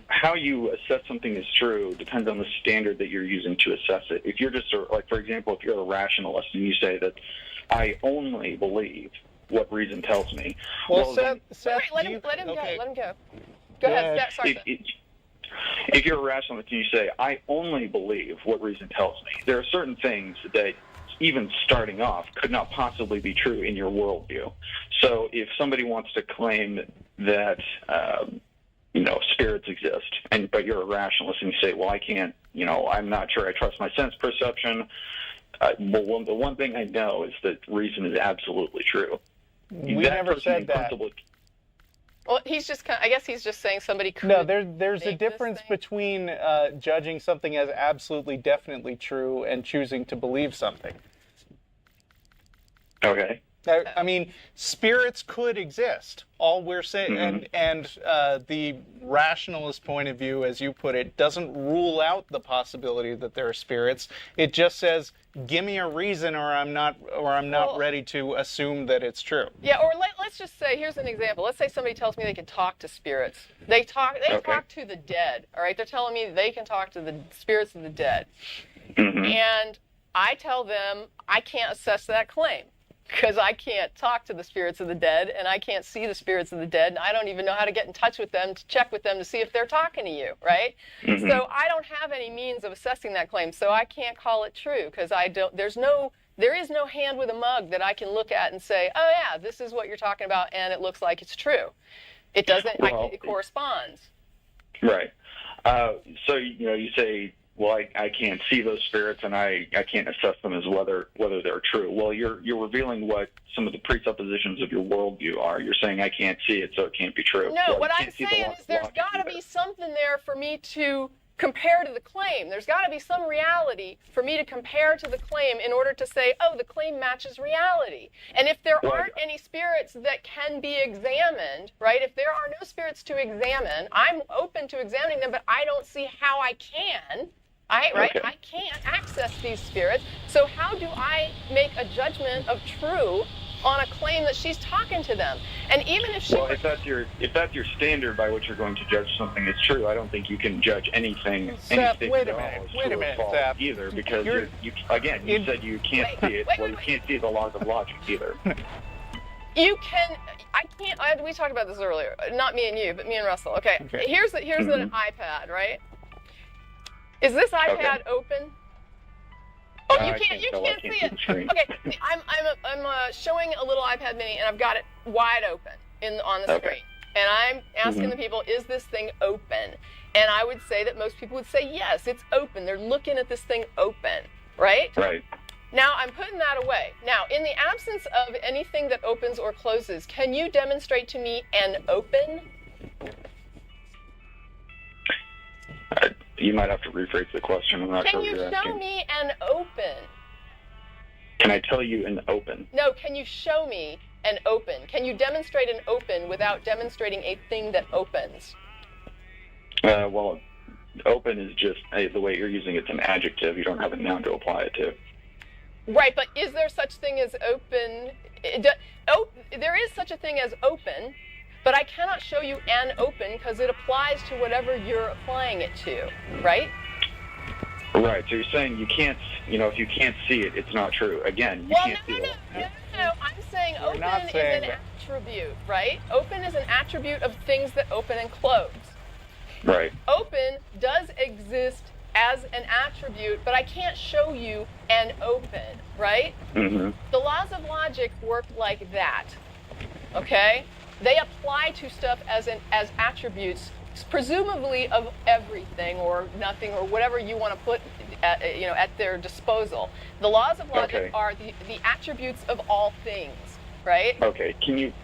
How you assess something as true depends on the standard that you're using to assess it. If you're just, for example, if you're a rationalist and you say that I only believe what reason tells me. Well, Seth, let him go. Go ahead, Seth. If you're a rationalist and you say, I only believe what reason tells me, there are certain things that even starting off could not possibly be true in your worldview. So if somebody wants to claim that spirits exist, but you're a rationalist and you say, well, I can't, I'm not sure I trust my sense perception. The one thing I know is that reason is absolutely true. We never said that. Well, I guess he's just saying somebody could. No, there's a difference between judging something as absolutely definitely true and choosing to believe something. Okay. I mean, spirits could exist. All we're saying, and the rationalist point of view, as you put it, doesn't rule out the possibility that there are spirits. It just says, "Give me a reason, or I'm not ready to assume that it's true." Yeah, or let's just say, here's an example. Let's say somebody tells me they can talk to spirits. They talk to the dead. All right, they're telling me they can talk to the spirits of the dead, and I tell them I can't assess that claim. Because I can't talk to the spirits of the dead, and I can't see the spirits of the dead, and I don't even know how to get in touch with them to check with them to see if they're talking to you, right? So I don't have any means of assessing that claim, so I can't call it true because there is no hand with a mug that I can look at and say, oh yeah, this is what you're talking about, and it looks like it's true. It doesn't. It corresponds. Right. So you say, well, I can't see those spirits, and I can't assess them as whether they're true. Well, you're revealing what some of the presuppositions of your worldview are. You're saying I can't see it, so it can't be true. No, well, what I'm saying is there's got to be something there for me to compare to the claim. There's got to be some reality for me to compare to the claim in order to say, oh, the claim matches reality. And if there aren't any spirits that can be examined, right, if there are no spirits to examine, I'm open to examining them, but I don't see how I can. I can't access these spirits, so how do I make a judgment of true on a claim that she's talking to them? And even if she... Well, if that's your standard by which you're going to judge something as true, I don't think you can judge anything. Seth, wait a minute, Seth. Either, because you said you can't see it. You can't see the laws of logic either. You can... we talked about this earlier. Not me and you, but me and Russell. Okay. Here's an iPad, right? Is this iPad open? Oh, you can't see it. Okay, I'm showing a little iPad mini, and I've got it wide open on the screen. And I'm asking the people, is this thing open? And I would say that most people would say, yes, it's open. They're looking at this thing open, right? Right. Now, I'm putting that away. Now, in the absence of anything that opens or closes, can you demonstrate to me an open? You might have to rephrase the question. I'm not sure what you're asking. Can you show me an open? Can I tell you an open? No, can you show me an open? Can you demonstrate an open without demonstrating a thing that opens? Well, open is just the way you're using it's an adjective. You don't have a noun to apply it to. Right, but is there such thing as open? There is such a thing as open. But I cannot show you an open because it applies to whatever you're applying it to, right? Right. So you're saying you can't, if you can't see it, it's not true. Again, you can't see it. No. I'm saying open is an attribute, right? Open is an attribute of things that open and close. Right. Open does exist as an attribute, but I can't show you an open, right? The laws of logic work like that, okay? They apply to stuff as attributes, presumably of everything or nothing or whatever you want to put, at their disposal. The laws of logic are the attributes of all things, right? Okay.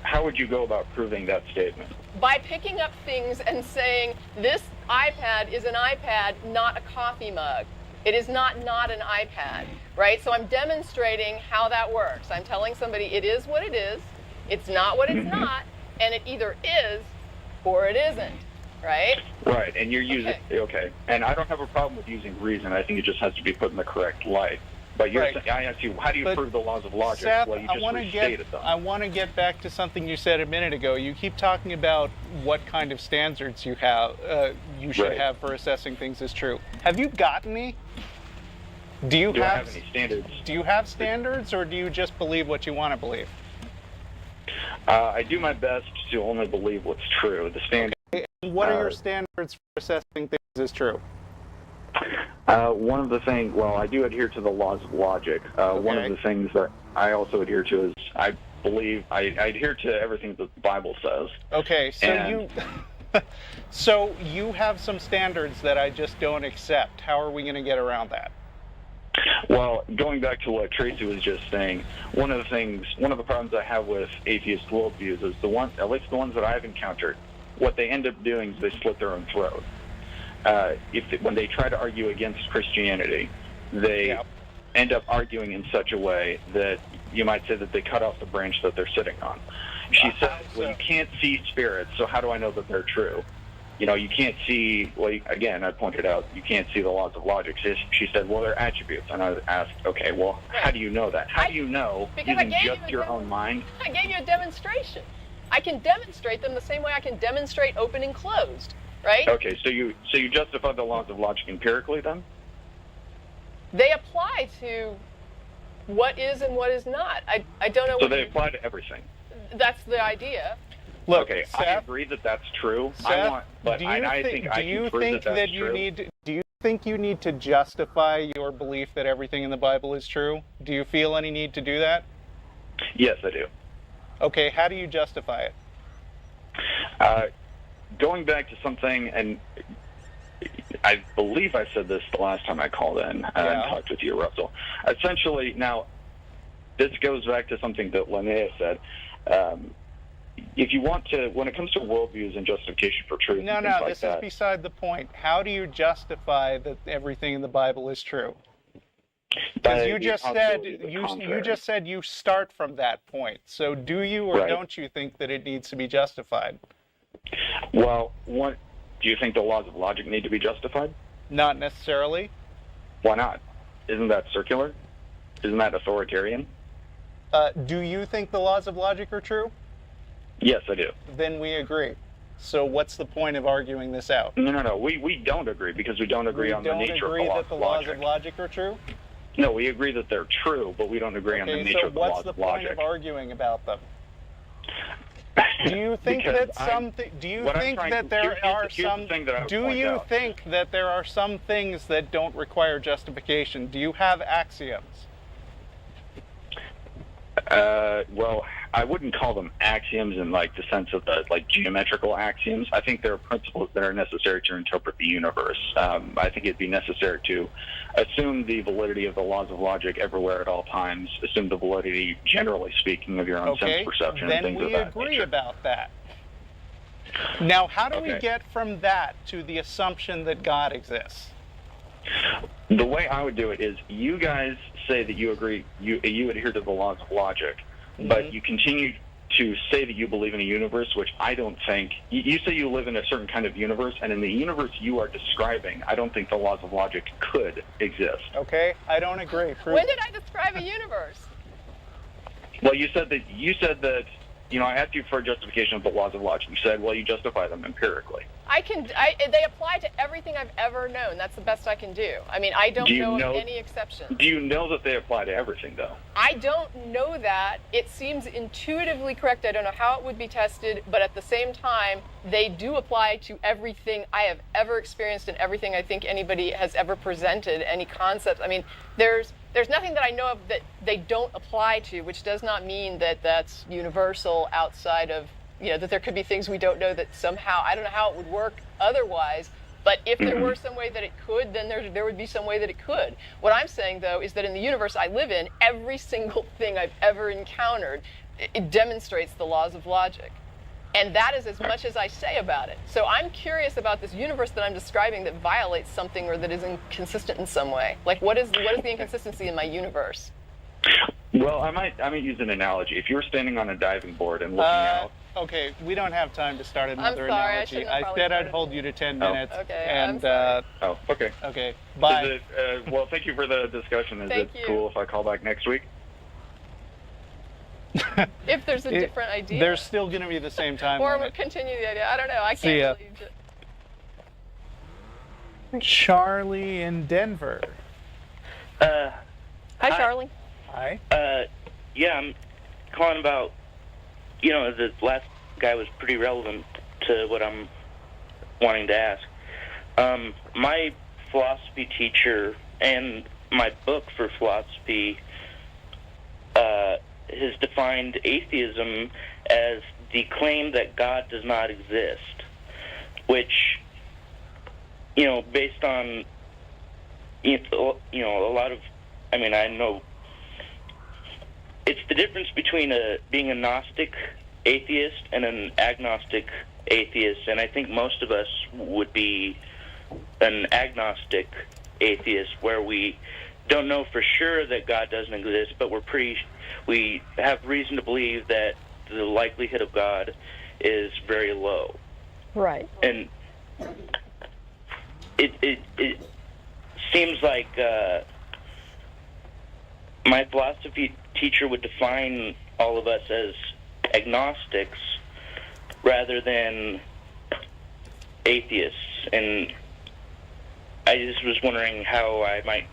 How would you go about proving that statement? By picking up things and saying this iPad is an iPad, not a coffee mug. It is not an iPad, right? So I'm demonstrating how that works. I'm telling somebody it is what it is. It's not what it's not. And it either is or it isn't, right? Right, and you're using, and I don't have a problem with using reason. I think it just has to be put in the correct light. But I ask you, how do you prove the laws of logic? Seth, well, you just restated them. I want to get back to something you said a minute ago. You keep talking about what kind of standards you have, you should have for assessing things as true. Have you got any? Do you have any standards? Do you have standards, or do you just believe what you want to believe? I do my best to only believe what's true. The standard. What are your standards for assessing things as true? One of the things, I do adhere to the laws of logic. One of the things that I also adhere to is I adhere to everything that the Bible says. Okay, so you have some standards that I just don't accept. How are we going to get around that? Well, going back to what Tracy was just saying, one of the problems I have with atheist worldviews is at least the ones that I've encountered, what they end up doing is they slit their own throat. When they try to argue against Christianity, they end up arguing in such a way that you might say that they cut off the branch that they're sitting on. She said, well, you can't see spirits, so how do I know that they're true? You know, you can't see, well, again, I pointed out, you can't see the laws of logic. She said, well, they're attributes. And I asked, okay, well, how do you know that? How do you know, using just your own mind? I gave you a demonstration. I can demonstrate them the same way I can demonstrate open and closed, right? Okay, so you justify the laws of logic empirically then? They apply to what is and what is not. I don't know. So they apply to everything. That's the idea. Look, okay, Seth, I agree that that's true. Seth, I think do you think you need to justify your belief that everything in the Bible is true? Do you feel any need to do that? Yes, I do. Okay, how do you justify it? Going back to something, and I believe I said this the last time I called in and talked with you, Russell. Essentially, now, this goes back to something that Linnea said. If you want to, when it comes to worldviews and justification for truth, this is beside the point. How do you justify that everything in the Bible is true? Because you just said you start from that point. So do you or don't you think that it needs to be justified? Well, do you think the laws of logic need to be justified? Not necessarily. Why not? Isn't that circular? Isn't that authoritarian? Do you think the laws of logic are true? Yes, I do. Then we agree. So what's the point of arguing this out? No. We don't agree because we don't agree on the nature of the laws of logic. We don't agree that the laws of logic are true? No, we agree that they're true, but we don't agree on the nature of the laws of logic. So what's the point of arguing about them? Do you think that there are some things that don't require justification? Do you have axioms? Well, I wouldn't call them axioms in like the sense of the geometrical axioms. I think there are principles that are necessary to interpret the universe. I think it'd be necessary to assume the validity of the laws of logic everywhere at all times, assume the validity, generally speaking, of your own sense perception and things of that nature. Then we agree about that. Now, how do we get from that to the assumption that God exists? The way I would do it is you guys say that you agree, you adhere to the laws of logic, but you continue to say that you believe in a universe, which I don't think. You say you live in a certain kind of universe, and in the universe you are describing, I don't think the laws of logic could exist. Okay, I don't agree. When did I describe a universe? Well, you said that, I asked you for a justification of the laws of logic. You said, well, you justify them empirically. They apply to everything I've ever known. That's the best I can do. I mean, I don't know of any exceptions. Do you know that they apply to everything, though? I don't know that. It seems intuitively correct. I don't know how it would be tested, but at the same time, they do apply to everything I have ever experienced and everything I think anybody has ever presented, any concepts. I mean, there's nothing that I know of that they don't apply to, which does not mean that that's universal outside of, that there could be things we don't know that somehow, I don't know how it would work otherwise, but if there were some way that it could, then there would be some way that it could. What I'm saying, though, is that in the universe I live in, every single thing I've ever encountered, it demonstrates the laws of logic. And that is as much as I say about it. So I'm curious about this universe that I'm describing that violates something or that is inconsistent in some way. Like, what is the inconsistency in my universe? Well, I might use an analogy. If you were standing on a diving board and looking out. Okay, we don't have time to start another analogy. I said I'd hold you to 10 minutes. Okay, and, okay. Okay, bye. Well, thank you for the discussion. Is it cool if I call back next week? If there's a different idea. There's still going to be the same time Or limit. we'll continue the idea. I don't know. I can't believe it. Charlie in Denver. Hi, Charlie. Hi. Yeah, I'm calling about, the last guy was pretty relevant to what I'm wanting to ask. My philosophy teacher and my book for philosophy has defined atheism as the claim that God does not exist, which, based on, a lot of, I know it's the difference between being a Gnostic atheist and an agnostic atheist, and I think most of us would be an agnostic atheist, where we don't know for sure that God doesn't exist, but we have reason to believe that the likelihood of God is very low. Right. And it seems like my philosophy teacher would define all of us as agnostics rather than atheists, and I just was wondering how I might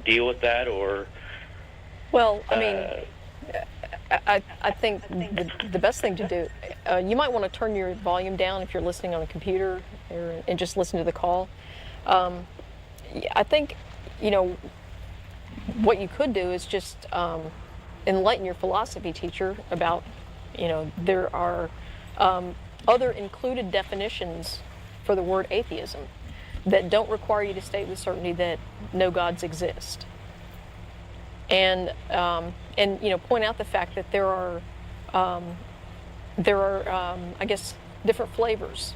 deal with that, or well, I mean, I think the best thing to do, you might want to turn your volume down if you're listening on a computer and just listen to the call. I think, what you could do is just enlighten your philosophy teacher about, there are other included definitions for the word atheism that don't require you to state with certainty that no gods exist. And point out the fact that there are I guess different flavors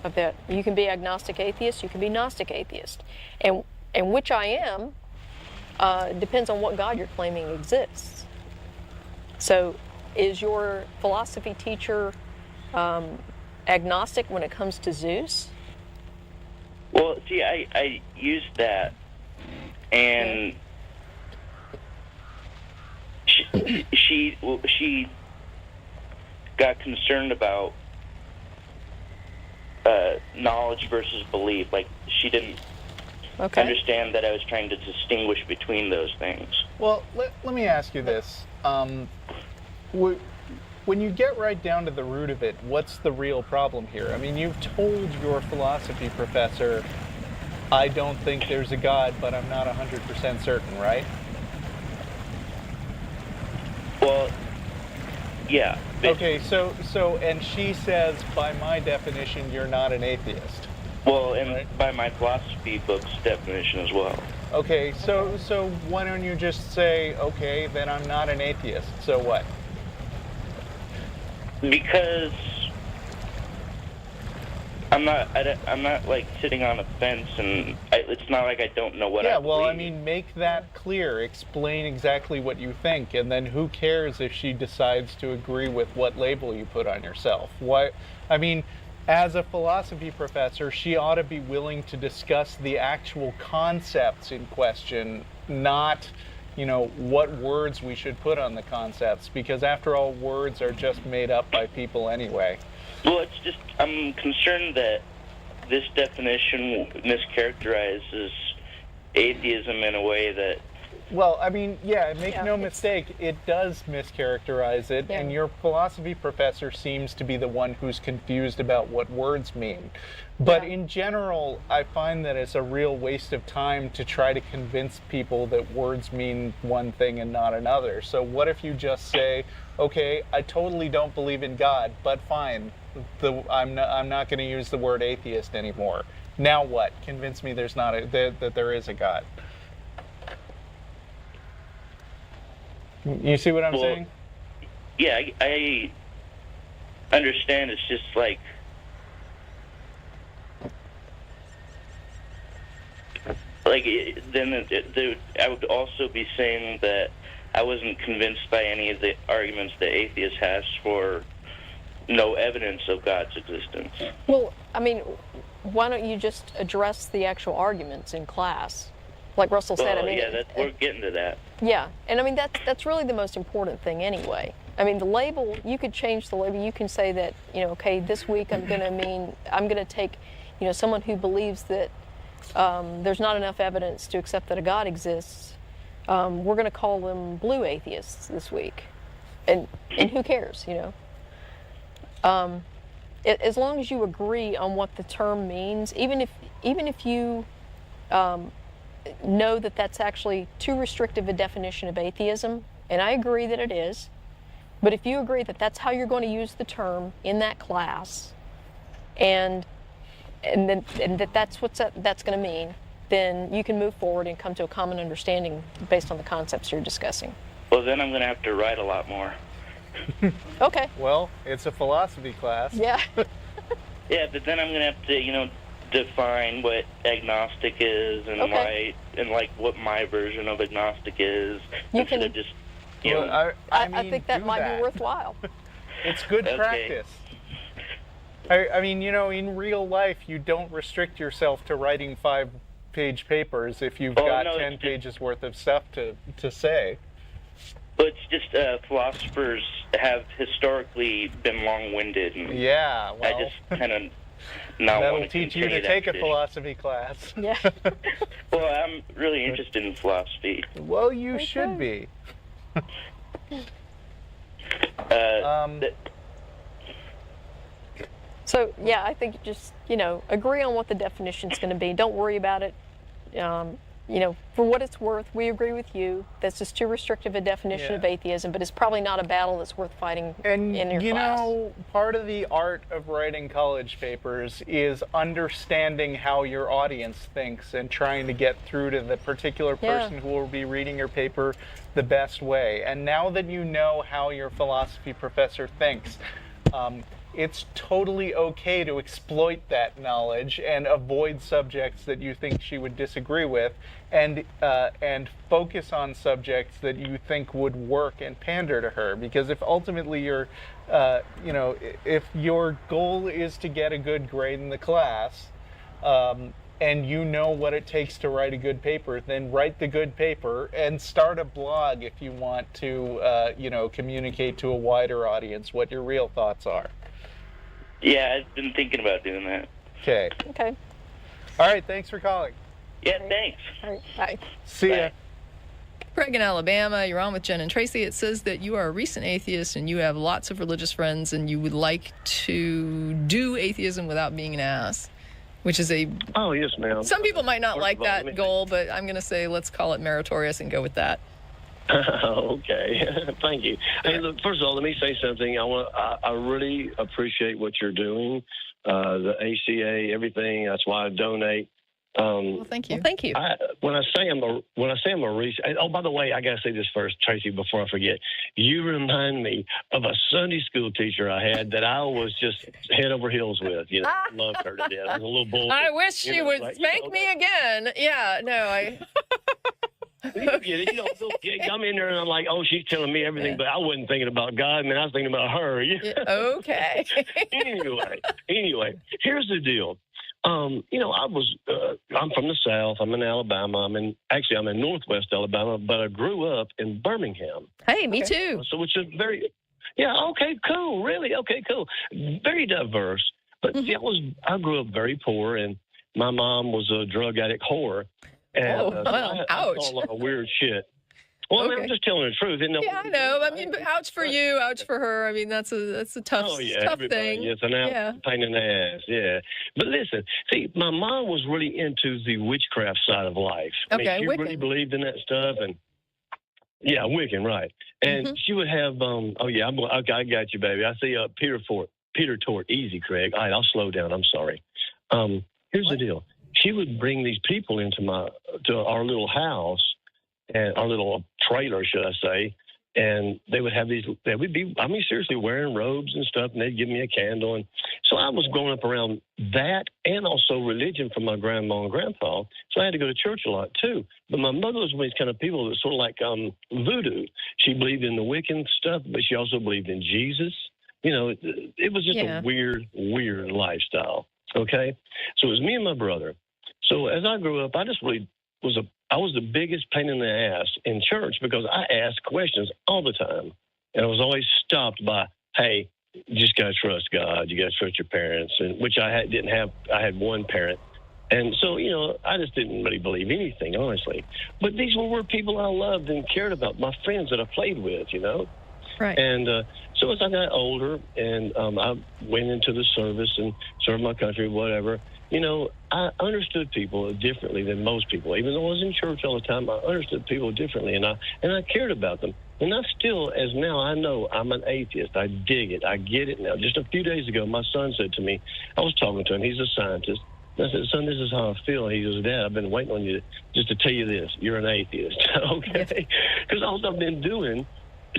of that. You can be agnostic atheist, you can be Gnostic atheist, and which I am depends on what God you're claiming exists. So, is your philosophy teacher agnostic when it comes to Zeus? Well, see, I used that, and she got concerned about knowledge versus belief. Like, she didn't understand that I was trying to distinguish between those things. Well, let me ask you this. When you get right down to the root of it, what's the real problem here? I mean, you've told your philosophy professor, I don't think there's a God, but I'm not 100% certain, right? Well, yeah. Okay, so and she says, by my definition, you're not an atheist. Well, and by my philosophy book's definition as well. Okay, so why don't you just say, okay, then I'm not an atheist, so what? Because I'm not like sitting on a fence, and it's not like I don't know what I believe. Yeah, well, I mean, make that clear. Explain exactly what you think, and then who cares if she decides to agree with what label you put on yourself? I mean, as a philosophy professor, she ought to be willing to discuss the actual concepts in question, not, what words we should put on the concepts, because after all, words are just made up by people anyway. Well, it's just, I'm concerned that this definition mischaracterizes atheism in a way that... Well, I mean, make no mistake, it does mischaracterize it, and your philosophy professor seems to be the one who's confused about what words mean. But in general, I find that it's a real waste of time to try to convince people that words mean one thing and not another. So what if you just say, okay, I totally don't believe in God, but fine, I'm not going to use the word atheist anymore. Now what? Convince me that there is a God. You see what I'm saying? Yeah, I understand. It's just like, I would also be saying that I wasn't convinced by any of the arguments that atheists has for no evidence of God's existence. Well, I mean, why don't you just address the actual arguments in class? Like Russell said, I mean... yeah, we're getting to that. Yeah, and I mean, that's really the most important thing anyway. I mean, the label, you could change the label. You can say that, okay, this week I'm going to take, someone who believes that there's not enough evidence to accept that a God exists. We're going to call them blue atheists this week. And who cares, as long as you agree on what the term means, even if you know that that's actually too restrictive a definition of atheism, and I agree that it is, but if you agree that that's how you're going to use the term in that class, and that's what that's going to mean, then you can move forward and come to a common understanding based on the concepts you're discussing. Well, then I'm going to have to write a lot more. Okay. Well, it's a philosophy class. Yeah. Yeah, but then I'm going to have to, define what agnostic is and why and like what my version of agnostic is, You instead can- of just, you know. I think that might be worthwhile. It's good Okay. practice. I mean, you know, in real life, you don't restrict yourself to writing 5-page papers if you've Oh, got no, 10 it's pages worth of stuff to say. But it's just philosophers have historically been long-winded, and Yeah, well, I just kind of not that'll want to teach you to continue that take a tradition. philosophy class. Yeah. Well, I'm really interested in philosophy. Well, you should be. So, yeah, I think just, you know, agree on what the definition's going to be. Don't worry about it. You know, for what it's worth, we agree with you. That's just too restrictive a definition of atheism, but it's probably not a battle that's worth fighting And in your you class. know, part of the art of writing college papers is understanding how your audience thinks and trying to get through to the particular person who will be reading your paper the best way. And now that you know how your philosophy professor thinks, it's totally okay to exploit that knowledge and avoid subjects that you think she would disagree with, and focus on subjects that you think would work and pander to her. Because if ultimately you're, you know, if your goal is to get a good grade in the class, and you know what it takes to write a good paper, then write the good paper and start a blog if you want to, you know, communicate to a wider audience what your real thoughts are. Yeah, I've been thinking about doing that. Okay. Okay. All right, thanks for calling. Yeah, thanks. All right, bye. See ya. Greg in Alabama, you're on with Jen and Tracy. It says that you are a recent atheist and you have lots of religious friends and you would like to do atheism without being an ass, which is a... Oh, yes, ma'am. Some people might not like First of all, let that me- goal, but I'm going to say let's call it meritorious and go with that. Okay, thank you. Hey, look, first of all, let me say something. I really appreciate what you're doing, the ACA, everything. That's why I donate. Well, thank you. Well, thank you. When I say I'm a recent. Oh, by the way, I gotta say this first, Tracy, before I forget. You remind me of a Sunday school teacher I had that I was just head over heels with. You know, loved her to death. I was a little bull. I wish she would spank me again. Yeah, no, I... You know, I'm in there and I'm like, oh, she's telling me everything, but I wasn't thinking about God, man. I was thinking about her. Okay. Anyway, here's the deal. You know, I'm from the South. I'm in Alabama. I'm in Northwest Alabama, but I grew up in Birmingham. Hey, me too. So it's a okay, cool. Really? Okay, cool. Very diverse. But see, I grew up very poor, and my mom was a drug addict whore. And I ouch. saw a lot of weird shit. Well, I mean, I'm just telling the truth. Isn't it? Yeah, I know. I mean, but ouch for you, ouch for her. I mean, that's a tough, tough thing. It's an pain in the ass, yeah. But listen, see, my mom was really into the witchcraft side of life. I mean, she really believed in that stuff, and Wiccan, right? And she would have, I got you, baby. I see Peter Tort. Easy, Craig. All right, I'll slow down. I'm sorry. Here's the deal. She would bring these people to our little house, and our little trailer, should I say, and they would be, I mean, seriously, wearing robes and stuff, and they'd give me a candle. And so I was growing up around that and also religion from my grandma and grandpa, so I had to go to church a lot, too. But my mother was one of these kind of people that was sort of like voodoo. She believed in the Wiccan stuff, but she also believed in Jesus. You know, it was just a weird lifestyle, okay? So it was me and my brother. So as I grew up, I just really I was the biggest pain in the ass in church because I asked questions all the time. And I was always stopped by, hey, you just got to trust God. You got to trust your parents, which I didn't have. I had one parent. And so, you know, I just didn't really believe anything, honestly. But these were people I loved and cared about, my friends that I played with, you know. Right. And so as I got older and I went into the service and served my country, whatever, you know, I understood people differently than most people. Even though I was in church all the time, I understood people differently, and I cared about them. And I still, as now I know, I'm an atheist. I dig it. I get it now. Just a few days ago, my son said to me, I was talking to him. He's a scientist. And I said, son, this is how I feel. He goes, Dad, I've been waiting on you just to tell you this. You're an atheist, okay? Because all I've been doing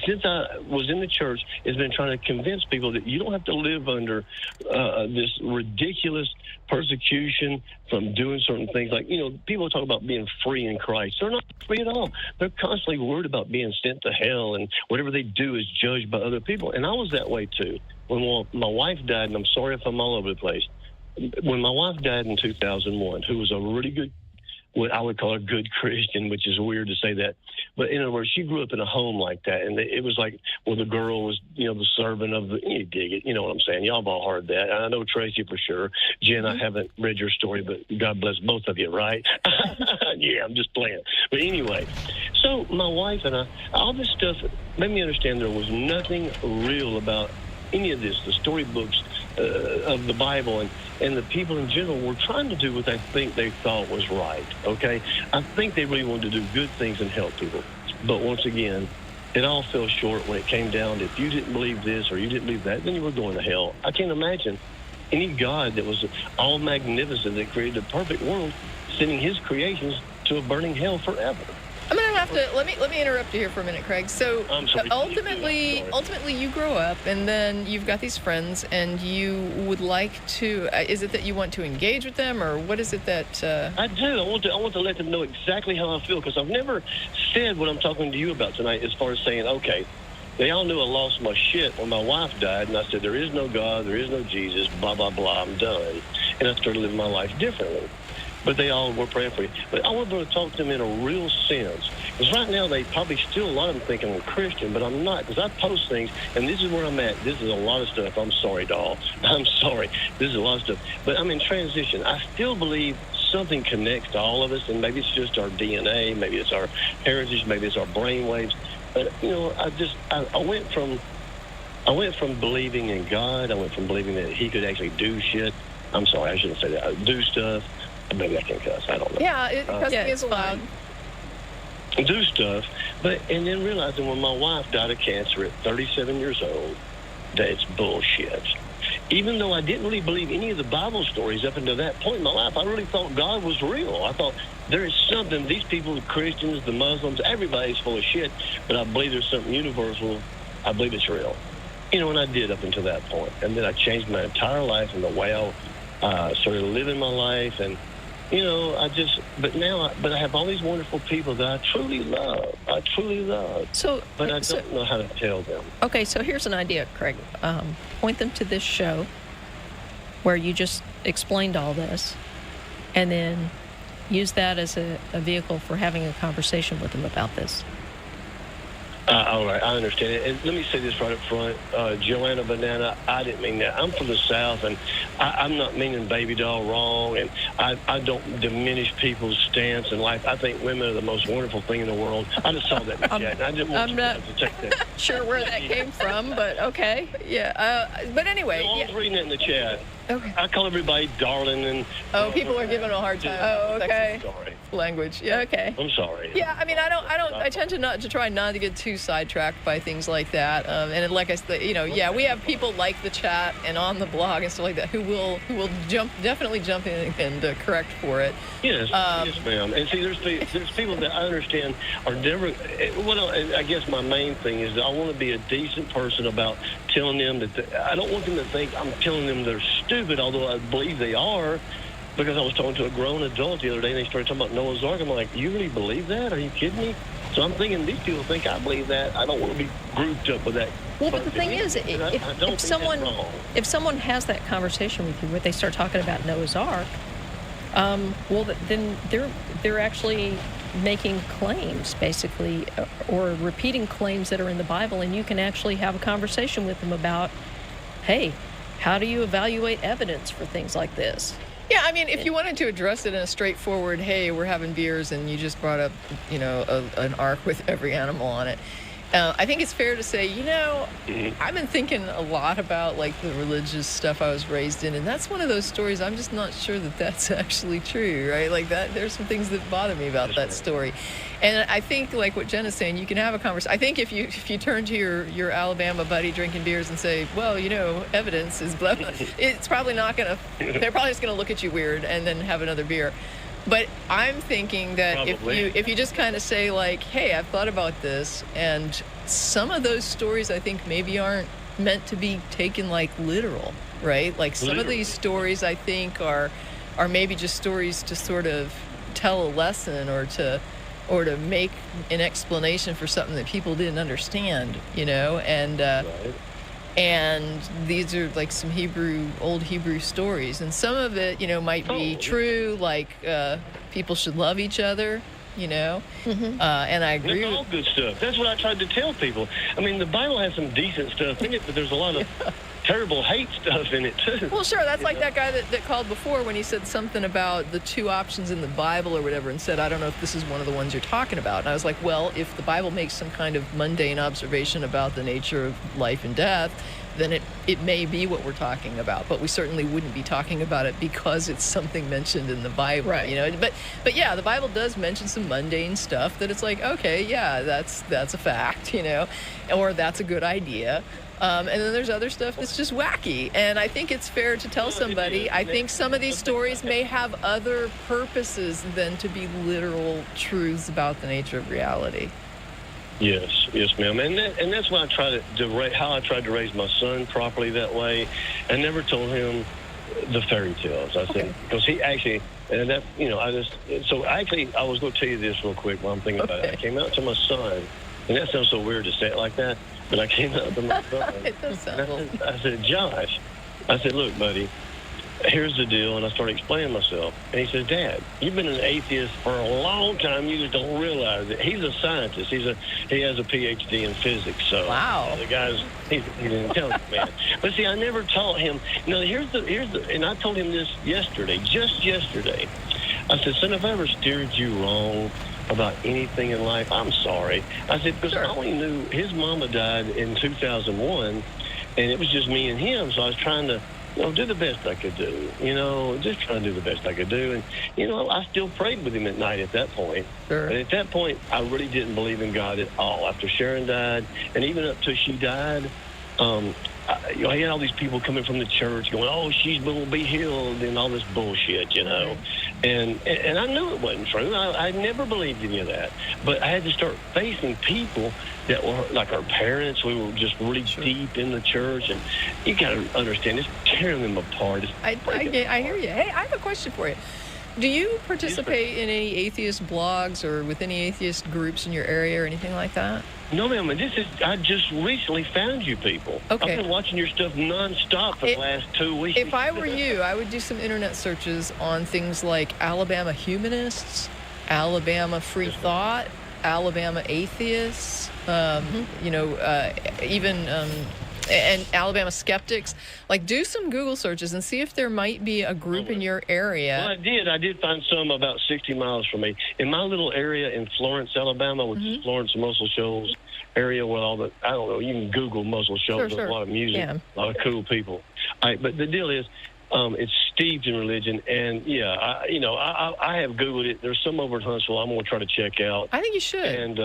since I was in the church, has been trying to convince people that you don't have to live under this ridiculous persecution from doing certain things. Like, people talk about being free in Christ. They're not free at all. They're constantly worried about being sent to hell, and whatever they do is judged by other people. And I was that way too. When my wife died, and I'm sorry if I'm all over the place, when my wife died in 2001, who was a really good, what I would call a good Christian, which is weird to say that. But in other words, she grew up in a home like that. And it was like, well, the girl was, the servant of the, you dig it. You know what I'm saying? Y'all have all heard that. I know Tracy for sure. Jen, I haven't read your story, but God bless both of you, right? Yeah, I'm just playing. But anyway, so my wife and I, all this stuff made me understand there was nothing real about any of this, the storybooks of the Bible, and the people in general were trying to do what I think they thought was right, okay? I think they really wanted to do good things and help people. But once again, it all fell short when it came down to if you didn't believe this or you didn't believe that, then you were going to hell. I can't imagine any God that was all magnificent, that created a perfect world, sending his creations to a burning hell forever. I'm gonna have to let me interrupt you here for a minute, Craig. So ultimately, you grow up, and then you've got these friends, and you would like to. Is it that you want to engage with them, or what is it that? I do. I want to let them know exactly how I feel, because I've never said what I'm talking to you about tonight, as far as saying, okay, they all knew I lost my shit when my wife died, and I said there is no God, there is no Jesus, blah blah blah. I'm done, and I started living my life differently. But they all were praying for you. But I want to talk to them in a real sense. Because right now, they probably still, a lot of them think I'm a Christian, but I'm not. Because I post things, and this is where I'm at. This is a lot of stuff. I'm sorry, doll. I'm sorry. This is a lot of stuff. But I'm in transition. I still believe something connects to all of us, and maybe it's just our DNA, maybe it's our heritage, maybe it's our brain waves. But, I went from believing in God. I went from believing that he could actually do shit. I'm sorry, I shouldn't say that. Do stuff. Maybe I can cuss. I don't know. Yeah, cussing is allowed. Do stuff, and then realizing when my wife died of cancer at 37 years old, that it's bullshit. Even though I didn't really believe any of the Bible stories up until that point in my life, I really thought God was real. I thought there is something. These people, the Christians, the Muslims, everybody's full of shit. But I believe there's something universal. I believe it's real. And I did up until that point, and then I changed my entire life and the way I started living my life and. But I have all these wonderful people that I truly love. But I don't know how to tell them. Okay, so here's an idea, Craig. Point them to this show where you just explained all this, and then use that as a vehicle for having a conversation with them about this. All right, I understand it. And let me say this right up front. Joanna Banana, I didn't mean that. I'm from the South, and I'm not meaning baby doll wrong, and I don't diminish people's stance in life. I think women are the most wonderful thing in the world. I just saw that in the chat, and I didn't want you to take that. Sure where that came from, but okay. Yeah, but anyway. I was reading it in the chat. Okay. I call everybody darling and... Oh, people are giving a hard time. Oh, okay. Sorry. Language. Yeah, okay. I'm sorry. Yeah, I mean, I tend to try not to get too sidetracked by things like that. And like I said, we have people like the chat and on the blog and stuff like that who will definitely jump in and correct for it. Yes, yes, ma'am. And see, there's people that I understand are never... I guess my main thing is that I want to be a decent person about telling them that... I don't want them to think I'm telling them they're stupid, although I believe they are, because I was talking to a grown adult the other day, and they started talking about Noah's Ark. I'm like, you really believe that? Are you kidding me? So I'm thinking these people think I believe that. I don't want to be grouped up with that. Well, but the thing is, if someone has that conversation with you where they start talking about Noah's Ark, then they're actually making claims, basically, or repeating claims that are in the Bible, and you can actually have a conversation with them about, hey, how do you evaluate evidence for things like this? Yeah, I mean, if you wanted to address it in a straightforward, hey, we're having beers and you just brought up, an ark with every animal on it. I think it's fair to say, I've been thinking a lot about like the religious stuff I was raised in, and that's one of those stories I'm just not sure that that's actually true, right? Like that, there's some things that bother me about that story. And I think, like what Jen is saying, you can have a conversation. I think if you turn to your Alabama buddy drinking beers and say, well, evidence is blah, blah, it's probably not going to, they're probably just going to look at you weird and then have another beer. But I'm thinking that if you just kind of say like, hey, I've thought about this, and some of those stories I think maybe aren't meant to be taken like literal, right? Like some of these stories I think are maybe just stories to sort of tell a lesson or to make an explanation for something that people didn't understand, you know, and these are like some old Hebrew stories, and some of it, you know, might be true, like people should love each other, you know, and I agree. That's all good stuff. That's what I tried to tell people. I mean, the Bible has some decent stuff in it, but there's a lot of terrible hate stuff in it too. Well, sure, that's like that guy that called before when he said something about the two options in the Bible or whatever, and said, I don't know if this is one of the ones you're talking about. And I was like, well, if the Bible makes some kind of mundane observation about the nature of life and death, then it may be what we're talking about, but we certainly wouldn't be talking about it because it's something mentioned in the Bible, right? You know, but yeah, the Bible does mention some mundane stuff that it's like, okay, yeah, that's a fact, you know, or that's a good idea. And then there's other stuff that's just wacky. And I think it's fair to tell somebody, I think some of these stories may have other purposes than to be literal truths about the nature of reality. Yes, ma'am, and that's why I tried how I tried to raise my son properly that way. I never told him the fairy tales. I said because he actually, and that I was going to tell you this real quick while I'm thinking about it. I came out to my son, and that sounds so weird to say it like that, but I came out to my son. It does sound. I said, Josh, I said, look, buddy, here's the deal, and I started explaining myself. And he says, Dad, you've been an atheist for a long time. You just don't realize it. He's a scientist. He has a PhD in physics. So wow, the guy's he's an intelligent man. But see, I never taught him. Here's the, and I told him this just yesterday. I said, son, if I ever steered you wrong about anything in life, I'm sorry. I said, because I only knew his mama died in 2001, and it was just me and him. So I was trying to do the best I could do, just trying to do the best I could do. And, I still prayed with him at night at that point. Sure. And at that point, I really didn't believe in God at all. After Sharon died, and even up till she died, I had all these people coming from the church going, oh, she's going to be healed and all this bullshit, And I knew it wasn't true. I never believed any of that. But I had to start facing people that were like our parents. We were just really deep in the church. And you got to understand, it's tearing them apart. I hear you. Hey, I have a question for you. Do you participate in any atheist blogs or with any atheist groups in your area or anything like that? No, ma'am. I just recently found you people. Okay. I've been watching your stuff nonstop for the last 2 weeks. If I were you, I would do some internet searches on things like Alabama humanists, Alabama free thought, Alabama atheists, and Alabama skeptics. Like, do some Google searches and see if there might be a group in your area. Well, I did find some about 60 miles from me. In my little area in Florence, Alabama, which is Florence Muscle Shoals area with all the, I don't know, you can Google Muscle Shoals. There's a lot of music, a lot of cool people. But the deal is, it's steeped in religion, and I have Googled it. There's some over in Huntsville I'm going to try to check out. I think you should. And,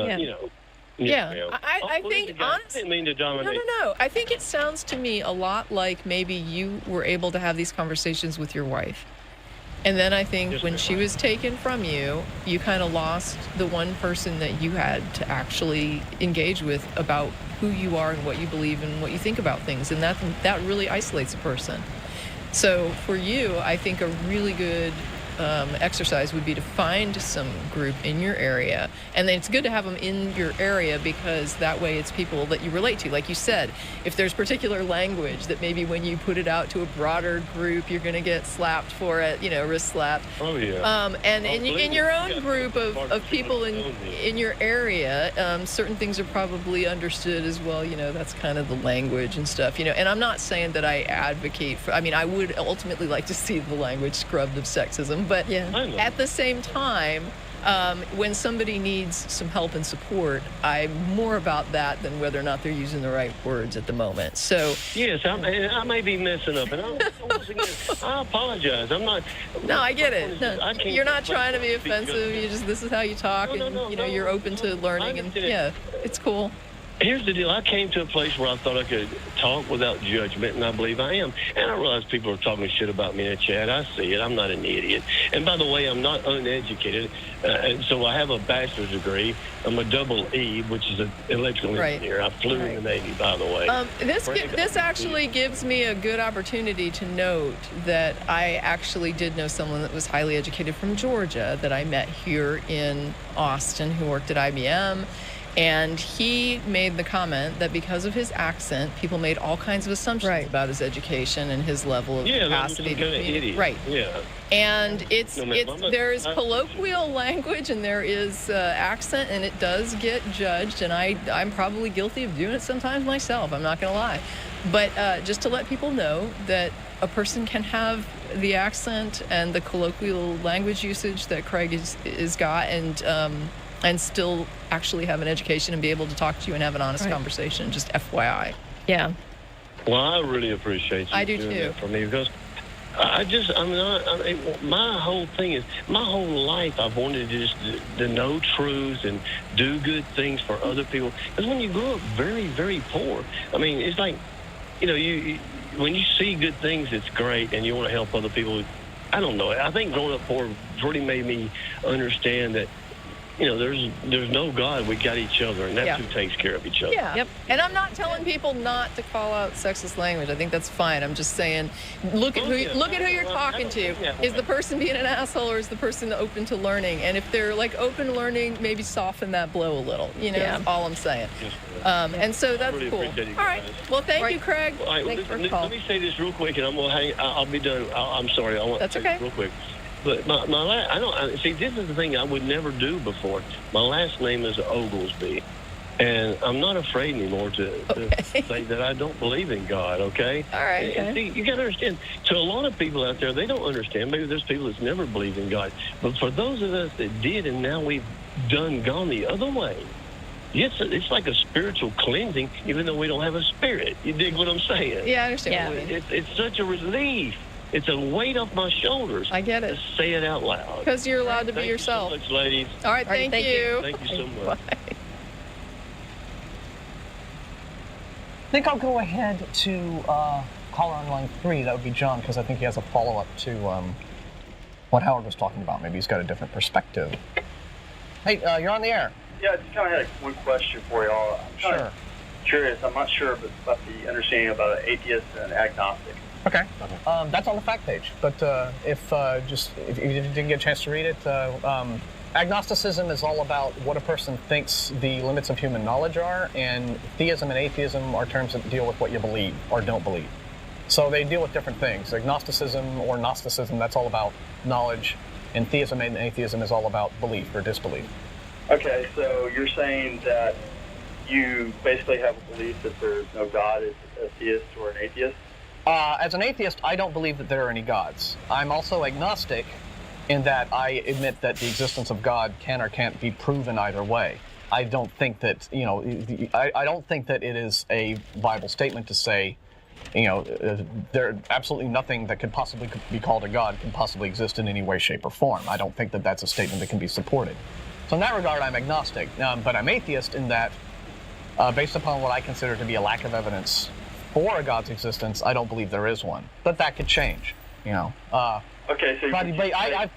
I think honestly, I didn't mean to dominate. No. I think it sounds to me a lot like maybe you were able to have these conversations with your wife. And then I think when she was taken from you, you kind of lost the one person that you had to actually engage with about who you are and what you believe and what you think about things. And that really isolates a person. So for you, I think a really good exercise would be to find some group in your area, and then it's good to have them in your area because that way it's people that you relate to. Like you said, if there's particular language that maybe when you put it out to a broader group you're going to get slapped for it, wrist slapped. Oh yeah. And in your own group of people in your area, certain things are probably understood as well. That's kind of the language and stuff. And I'm not saying that I advocate for. I mean, I would ultimately like to see the language scrubbed of sexism. But at the same time, when somebody needs some help and support, I'm more about that than whether or not they're using the right words at the moment. So yes, I may be messing up, and I apologize. I'm not. No, I get it. No, you're not trying to be offensive. This is how you talk, and you're open to learning, and it's cool. here's the deal. I came to a place where I thought I could talk without judgment, and I believe I am. And I realize people are talking shit about me in the chat. I see it. I'm not an idiot. And by the way, I'm not uneducated. And so I have a bachelor's degree. I'm a double E, which is an electrical engineer. I flew in the Navy, by the way. This actually gives me a good opportunity to note that I actually did know someone that was highly educated from Georgia that I met here in Austin who worked at IBM. And he made the comment that because of his accent, people made all kinds of assumptions about his education and his level of capacity to communicate. Right. Yeah. And there is colloquial language and there is accent, and it does get judged. And I'm probably guilty of doing it sometimes myself. I'm not going to lie. But just to let people know that a person can have the accent and the colloquial language usage that Craig is got, and still actually have an education and be able to talk to you and have an honest conversation. Just FYI. Yeah. Well, I really appreciate you doing that for me, because my whole thing is, my whole life I've wanted to just to know truth and do good things for other people. Because when you grow up very, very poor, I mean, it's like, you when you see good things, it's great, and you want to help other people. I don't know. I think growing up poor really made me understand that, there's no God. We got each other, and that's who takes care of each other. Yeah. Yep. And I'm not telling people not to call out sexist language. I think that's fine. I'm just saying, look at who you're talking to. Is the person being an asshole, or is the person open to learning? And if they're open to learning, maybe soften that blow a little. That's all I'm saying. And so that's really cool. Appreciate you all right. Well, thank you, Craig. All right. Thanks for the call. Let me say this real quick, and I'm gonna hang. I'll be done. I'm sorry. I want that's to say this real quick. But see, this is the thing I would never do before. My last name is Oglesby, and I'm not afraid anymore to say that I don't believe in God, okay? All right. And see, you got to understand, to a lot of people out there, they don't understand. Maybe there's people that never believed in God. But for those of us that did, and now we've gone the other way, it's like a spiritual cleansing, even though we don't have a spirit. You dig what I'm saying? Yeah, I understand what you mean. It's such a relief. It's a weight off my shoulders. I get it. To say it out loud. Because you're allowed to be yourself. Thank you so much, ladies. All right, thank you. Thank you so much. Bye. I think I'll go ahead to caller on line 3. That would be John, because I think he has a follow-up to what Howard was talking about. Maybe he's got a different perspective. Hey, you're on the air. Yeah, I just kind of had one question for y'all. I'm kind of curious. I'm not sure about the understanding about an atheist and an agnostic. Okay. That's on the fact page. But if you didn't get a chance to read it, agnosticism is all about what a person thinks the limits of human knowledge are, and theism and atheism are terms that deal with what you believe or don't believe. So they deal with different things. Agnosticism or Gnosticism, that's all about knowledge, and theism and atheism is all about belief or disbelief. Okay, so you're saying that you basically have a belief that there's no God as a theist or an atheist? As an atheist, I don't believe that there are any gods. I'm also agnostic in that I admit that the existence of God can or can't be proven either way. I don't think that, I don't think that it is a Bible statement to say, there absolutely nothing that could possibly be called a God can possibly exist in any way, shape, or form. I don't think that that's a statement that can be supported. So in that regard, I'm agnostic, but I'm atheist in that, based upon what I consider to be a lack of evidence for a God's existence, I don't believe there is one. But that could change, Okay, so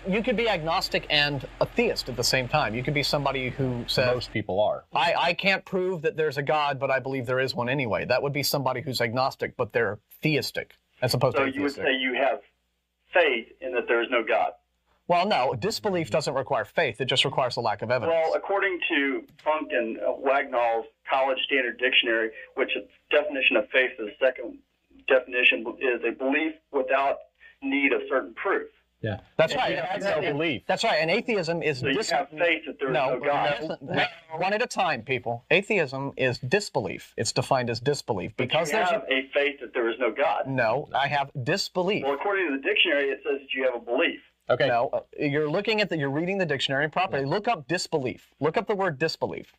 you could be agnostic and a theist at the same time. You could be somebody who says... Most people are. I can't prove that there's a God, but I believe there is one anyway. That would be somebody who's agnostic, but they're theistic, as opposed to atheistic. So you would say you have faith in that there is no God? Well, no. Disbelief doesn't require faith. It just requires a lack of evidence. Well, according to Funk and Wagnall's College Standard Dictionary, which the definition of faith, the second definition, is a belief without need of certain proof. Yeah, that's right. That's no belief. That's right. And atheism is... So you have faith that there is no God. One at a time, people. Atheism is disbelief. It's defined as disbelief. Because you have a faith that there is no God. No, I have disbelief. Well, according to the dictionary, it says that you have a belief. Okay. No, you're reading the dictionary properly. Look up disbelief. Look up the word disbelief.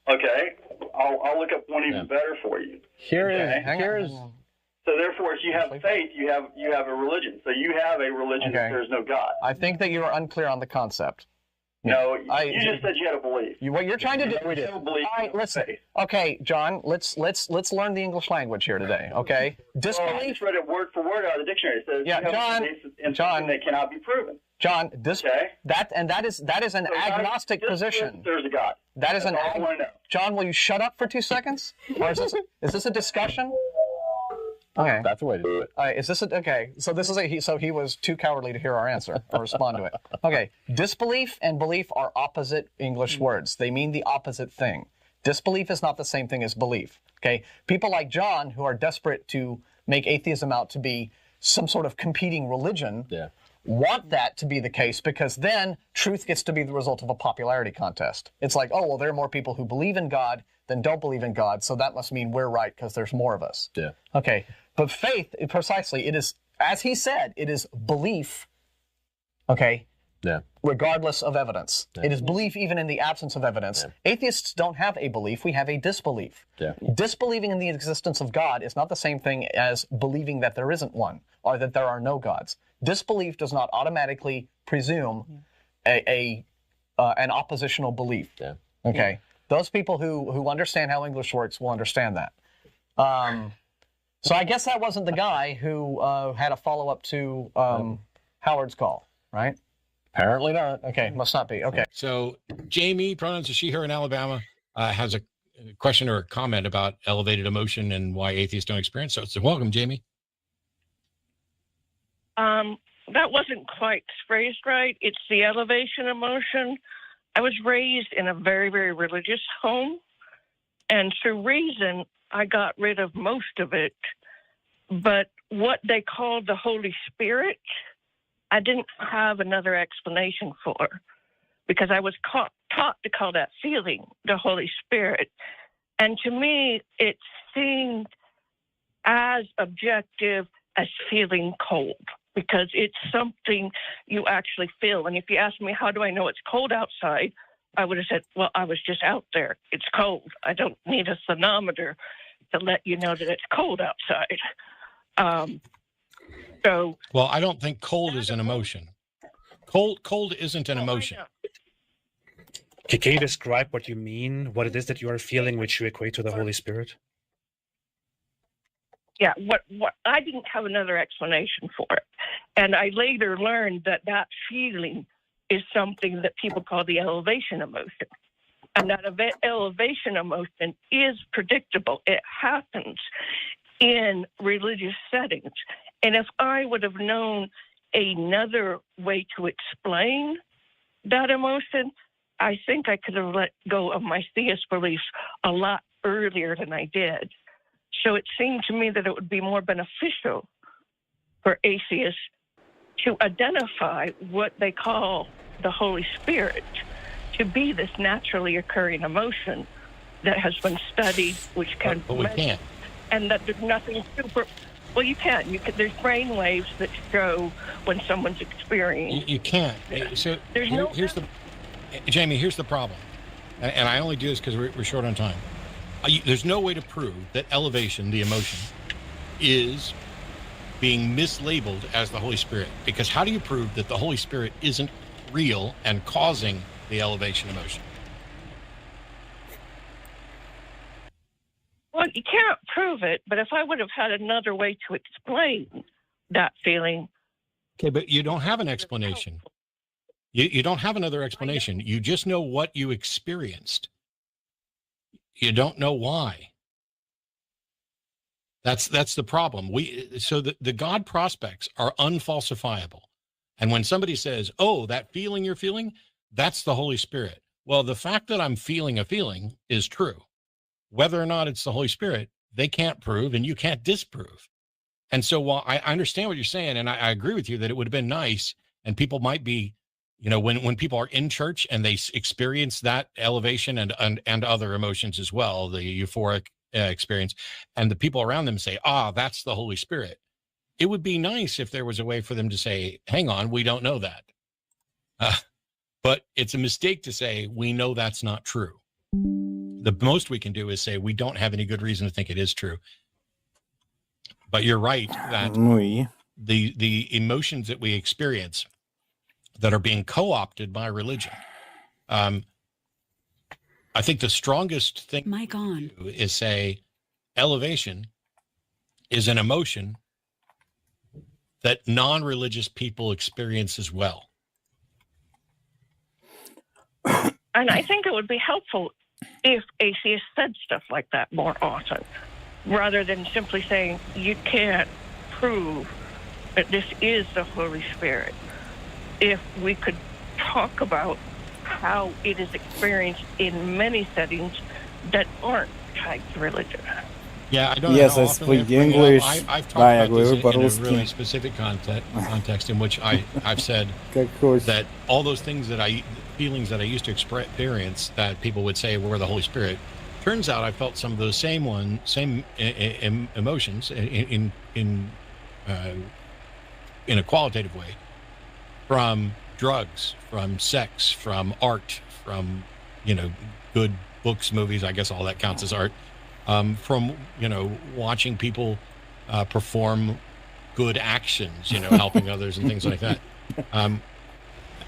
Okay. I'll look up one even better for you. So therefore, if you have faith, you have a religion. So you have a religion that there's no God. I think that you are unclear on the concept. No, you just said you had a belief. What you're trying to do. We did. All right, listen. Okay, John, let's learn the English language here today. Okay, disbelief. Well, I just read it word for word out of the dictionary. It says Yeah, you have a belief in something that cannot be proven. John, that is an agnostic position. There's a God. That is That's all I want to know. John, will you shut up for 2 seconds? Or is this a discussion? Okay, that's the way to do it. All right, okay? So this is he was too cowardly to hear our answer or respond to it. Okay, disbelief and belief are opposite English words. They mean the opposite thing. Disbelief is not the same thing as belief. Okay, people like John who are desperate to make atheism out to be some sort of competing religion. Want that to be the case because then truth gets to be the result of a popularity contest. It's like, oh, well, there are more people who believe in God than don't believe in God, so that must mean we're right because there's more of us. Yeah. Okay, but faith, precisely, it is, as he said, it is belief, okay, regardless of evidence. It is belief even in the absence of evidence. Atheists don't have a belief, we have a disbelief. Disbelieving in the existence of God is not the same thing as believing that there isn't one or that there are no gods. Disbelief does not automatically presume an oppositional belief. Okay, those people who understand how English works will understand that. So I guess that wasn't the guy who had a follow-up to Howard's call, right? Apparently not. Okay, must not be. Okay. So Jamie, pronouns are she, her in Alabama, has a question or a comment about elevated emotion and why atheists don't experience so welcome, Jamie. That wasn't quite phrased right. It's the elevation emotion. I was raised in a very, very religious home, and through reason, I got rid of most of it. But what they called the Holy Spirit, I didn't have another explanation for, because I was taught to call that feeling the Holy Spirit. And to me, it seemed as objective as feeling cold, because it's something you actually feel. And if you ask me, how do I know it's cold outside? I would have said, well, I was just out there. It's cold. I don't need a thermometer to let you know that it's cold outside. Well, I don't think cold is an emotion. Cold isn't an emotion. Can you describe what you mean, what it is that you are feeling, which you equate to the Holy Spirit? Yeah, what I didn't have another explanation for it. And I later learned that feeling is something that people call the elevation emotion. And that elevation emotion is predictable. It happens in religious settings. And if I would have known another way to explain that emotion, I think I could have let go of my theist beliefs a lot earlier than I did. So it seemed to me that it would be more beneficial for atheists to identify what they call the Holy Spirit to be this naturally occurring emotion that has been studied, which can but we can't. And that there's nothing super. Well, you can. There's brain waves that show when someone's experiencing. You can't. So Jamie, here's the problem, and I only do this because we're short on time. There's no way to prove that elevation, the emotion, is being mislabeled as the Holy Spirit. Because how do you prove that the Holy Spirit isn't real and causing the elevation emotion? Well, you can't prove it, but if I would have had another way to explain that feeling. Okay, but you don't have an explanation. You don't have another explanation. You just know what you experienced. You don't know why. That's the problem. So the God prospects are unfalsifiable. And when somebody says, oh, that feeling you're feeling, that's the Holy Spirit. Well, the fact that I'm feeling a feeling is true. Whether or not it's the Holy Spirit, they can't prove and you can't disprove. And so while I understand what you're saying, and I agree with you that it would have been nice, and people might be, when people are in church and they experience that elevation and other emotions as well, the euphoric experience, and the people around them say, that's the Holy Spirit. It would be nice if there was a way for them to say, hang on, we don't know that. But it's a mistake to say, we know that's not true. The most we can do is say, we don't have any good reason to think it is true. But you're right that the emotions that we experience that are being co-opted by religion I think the strongest thing Mic on. is say elevation is an emotion that non-religious people experience as well. And I think it would be helpful if atheists said stuff like that more often, rather than simply saying, you can't prove that this is the Holy Spirit. If we could talk about how it is experienced in many settings that aren't tied to religion. Yeah, I don't know Yes, how I often they speak bring it up. English, I've talked about this in a по-русски. really specific context in which I've said Какой? that all those things feelings that I used to experience that people would say were the Holy Spirit, turns out I felt some of those same emotions in a qualitative way from drugs, from sex, from art, from good books, movies. I guess all that counts as art. From watching people perform good actions, helping others and things like that.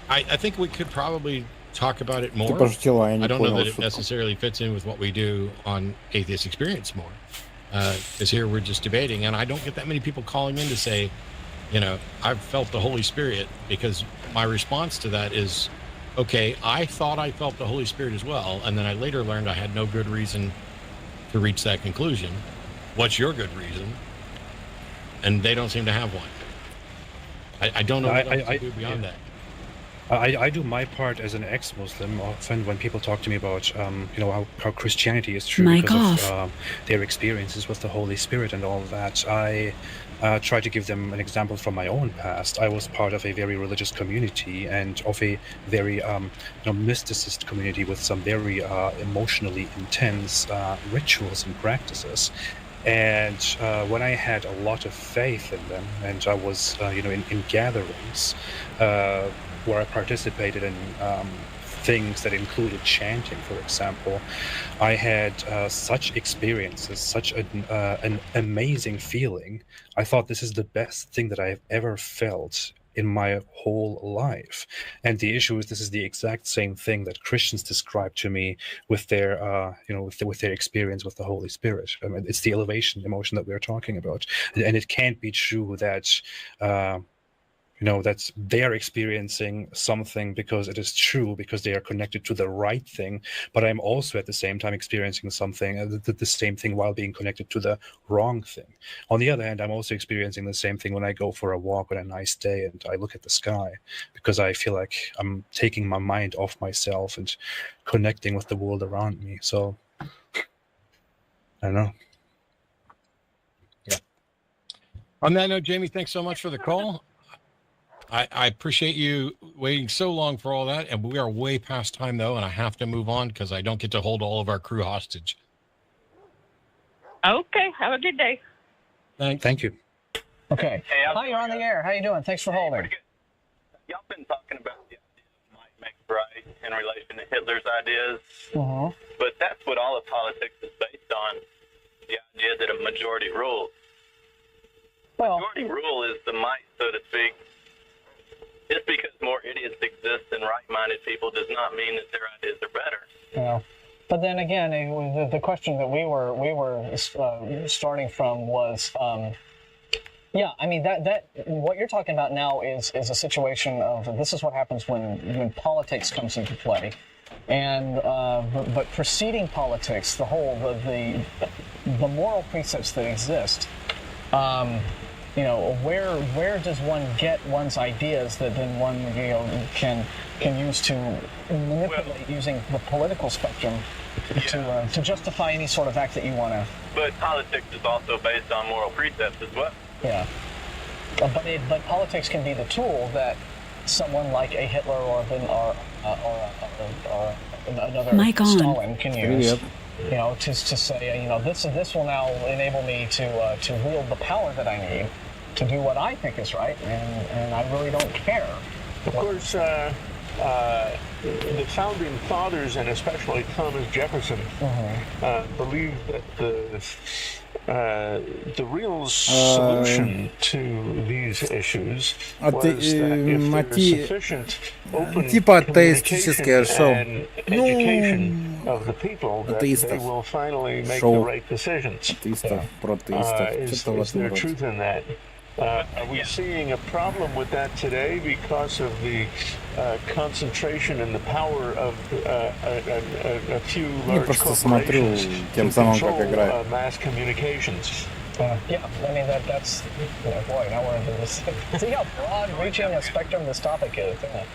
I think we could probably talk about it more. I don't know that it necessarily fits in with what we do on Atheist Experience more. Because here we're just debating, and I don't get that many people calling in to say, I've felt the Holy Spirit, because my response to that is, okay, I thought I felt the Holy Spirit as well, and then I later learned I had no good reason to reach that conclusion. What's your good reason? And they don't seem to have one. I don't know what else to do beyond that. I do my part as an ex-Muslim. Often when people talk to me about how Christianity is true because of their experiences with the Holy Spirit and all that, I try to give them an example from my own past. I was part of a very religious community and of a very mysticist community with some very emotionally intense rituals and practices. And when I had a lot of faith in them, and I was in gatherings where I participated in things that included chanting, for example, I had such experiences, such an amazing feeling. I thought this is the best thing that I've ever felt in my whole life. And the issue is, this is the exact same thing that Christians describe to me with their with their experience with the Holy Spirit. I mean, it's the elevation emotion that we're talking about, and it can't be true that that they're experiencing something because it is true, because they are connected to the right thing, but I'm also at the same time experiencing something, the same thing, while being connected to the wrong thing. On the other hand, I'm also experiencing the same thing when I go for a walk on a nice day and I look at the sky, because I feel like I'm taking my mind off myself and connecting with the world around me. So I don't know. Yeah. On that note, Jamie, thanks so much for the call. I appreciate you waiting so long for all that, and we are way past time, though, and I have to move on because I don't get to hold all of our crew hostage. Okay, have a good day. Thank you. Okay. Hi, you're on the air. How you doing? Thanks for holding. Y'all been talking about the idea of might makes right in relation to Hitler's ideas, but that's what all of politics is based on, the idea that a majority rules. Majority rule is the might, so to speak. Just because more idiots exist than right-minded people does not mean that their ideas are better. Yeah. But then again, the question that we were starting from was, yeah, I mean that what you're talking about now is a situation of, this is what happens when politics comes into play, and but preceding politics, the moral precepts that exist. Where does one get one's ideas that then one can use to manipulate using the political spectrum to justify any sort of act that you want to. But politics is also based on moral precepts as well. Yeah, but politics can be the tool that someone like a Hitler or another Stalin can use. To say, this will now enable me to wield the power that I need to do what I think is right, and I really don't care. Of course, the founding fathers, and especially Thomas Jefferson, believed that the real solution to these issues was that if there is sufficient open communication and education of the people, that they will finally make the right decisions. Is there truth in that? Are we seeing a problem with that today because of the concentration and the power of a few large corporations to control mass communications? Yeah, I mean, that's, boy, now we're into this. See how broad-reaching a spectrum this topic is, isn't it?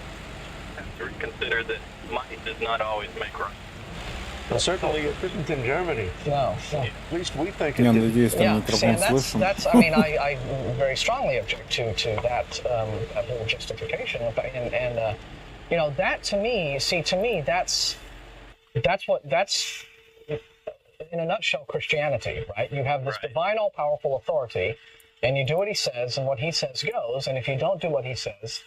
To consider that might does not always make right. Well, certainly it isn't in Germany. No. At least we think it is. Yeah, see, and that's, I mean, I very strongly object to that whole justification. And that to me, that's in a nutshell Christianity, right? You have this divine, all-powerful authority, and you do what he says, and what he says goes, and if you don't do what he says,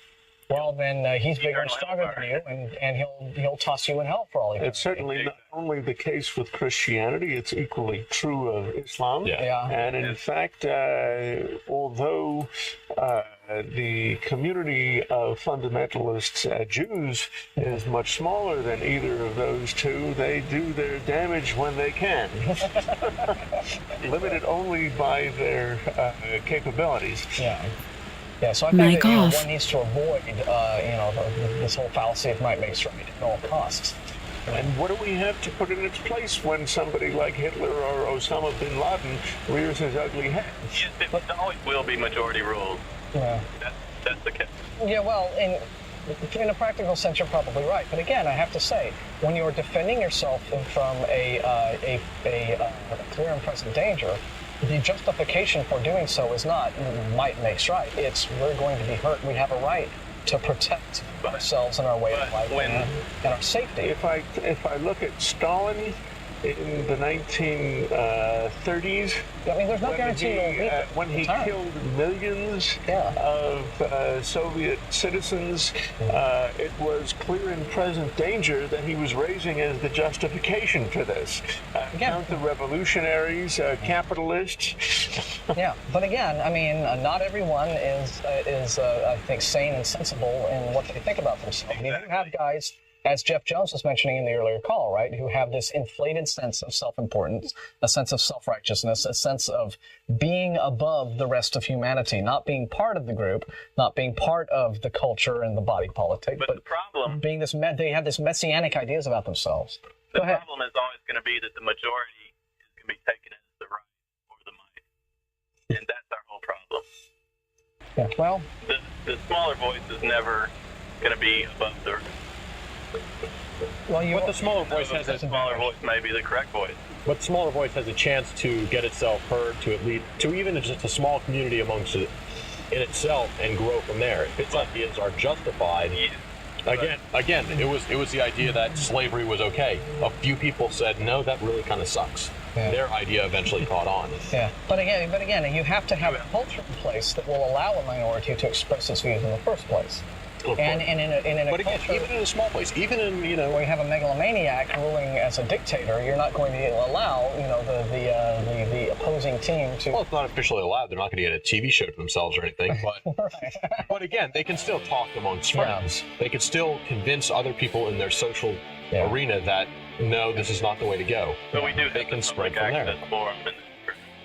well, then he's bigger and stronger than you, and he'll toss you in hell for all he can. It's certainly not only the case with Christianity, it's equally true of Islam. Yeah. And in fact, although the community of fundamentalist Jews is much smaller than either of those two, they do their damage when they can. Limited only by their capabilities. Yeah, so I think that one needs to avoid, this whole fallacy of might makes right at all costs. And what do we have to put in its place when somebody like Hitler or Osama bin Laden rears his ugly head? Yes, it always will be majority rule. Yeah. That's the case. Yeah, well, in a practical sense, you're probably right. But again, I have to say, when you're defending yourself from a clear and present danger, the justification for doing so is not might makes right. It's we're going to be hurt. We have a right to protect ourselves and our way of life and our safety. If I look at Stalin in the 1930s, I mean, there's no guarantee when he killed millions of Soviet citizens, it was clear and present danger that he was raising as the justification for this. Counter-revolutionaries, capitalists. Yeah, but again, I mean, not everyone is I think, sane and sensible in what they think about themselves. You do have guys, as Jeff Jones was mentioning in the earlier call, right, who have this inflated sense of self-importance, a sense of self-righteousness, a sense of being above the rest of humanity, not being part of the group, not being part of the culture and the body politic, but the problem, being they have this messianic ideas about themselves. The problem is always going to be that the majority is going to be taken as the right or the might, and that's our whole problem. Yeah, well, the smaller voice is never going to be above the rest. But the smaller voice has the smaller voice may be the correct voice. But the smaller voice has a chance to get itself heard, to even just a small community amongst it in itself, and grow from there. If its ideas are justified, again, it was the idea that slavery was okay. A few people said no, that really kind of sucks. Yeah. Their idea eventually caught on. Yeah, but again, you have to have a culture in place that will allow a minority to express its views in the first place. And in a but again, culture, even in a small place, even in where you have a megalomaniac ruling as a dictator, you're not going to allow the opposing team to. Well, it's not officially allowed. They're not going to get a TV show to themselves or anything. But but again, they can still talk amongst friends. They can still convince other people in their social arena that no, this is not the way to go. But we do. They can spread from there.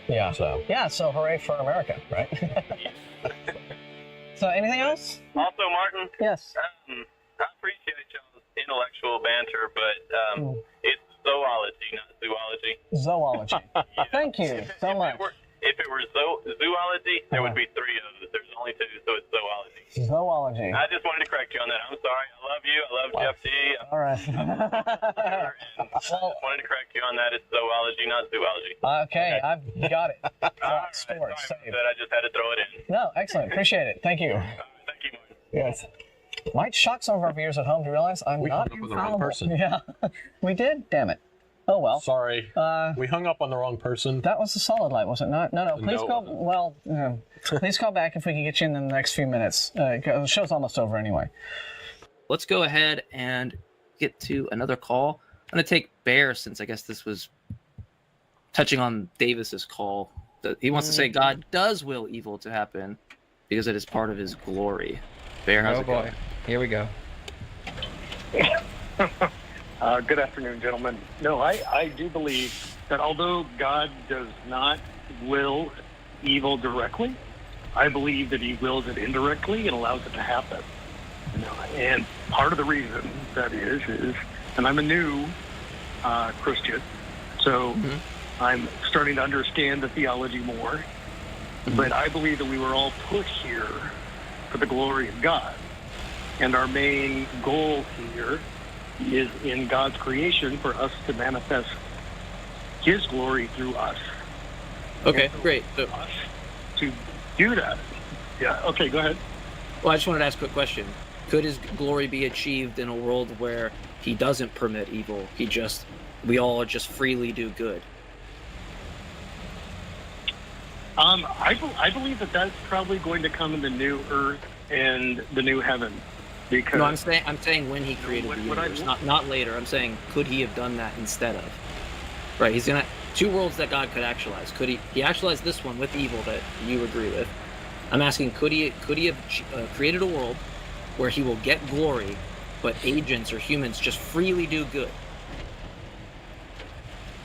Yeah. So So hooray for America, right? So anything else? Also, Martin. Yes. I appreciate y'all's intellectual banter, but it's zoology, not zoology. Zoology. Thank you so much. If it were zoology, there would be three of us. There's only two, so it's zoology. Zoology. I just wanted to correct you on that. I'm sorry. I love you. I love Jeff D. All right. I just wanted to correct you on that. It's zoology, not zoology. Okay, I've got it. Sorry about that. I just had to throw it in. No, excellent. Appreciate it. Thank you. Thank you, Martin. Yes. Might shock some of our viewers at home to realize I'm not hung up on the wrong person. Yeah, we did. Damn it. Oh well. Sorry. We hung up on the wrong person. That was the solid light, was it not? No. Please call. Well, please call back if we can get you in the next few minutes. The show's almost over anyway. let's go ahead and get to another call. I'm going to take Bear, since I guess this was touching on Davis's call. He wants to say God does will evil to happen because it is part of his glory. Bear, how's it going? Here we go. Good afternoon, gentlemen. No, I do believe that although God does not will evil directly, I believe that he wills it indirectly and allows it to happen. And part of the reason that is, and I'm a new Christian, so I'm starting to understand the theology more, but I believe that we were all put here for the glory of God. And our main goal here is in God's creation for us to manifest his glory through us. Okay, great. So, to do that. Yeah, okay, go ahead. Well, I just wanted to ask a quick question. Could his glory be achieved in a world where he doesn't permit evil? We all just freely do good? I believe that that's probably going to come in the new earth and the new heaven. Because no, I'm saying when he created the universe, not later. I'm saying, could he have done that instead of? Right, he's gonna two worlds that God could actualize. Could he actualize this one with evil that you agree with? I'm asking, could he have created a world where he will get glory, but agents or humans just freely do good?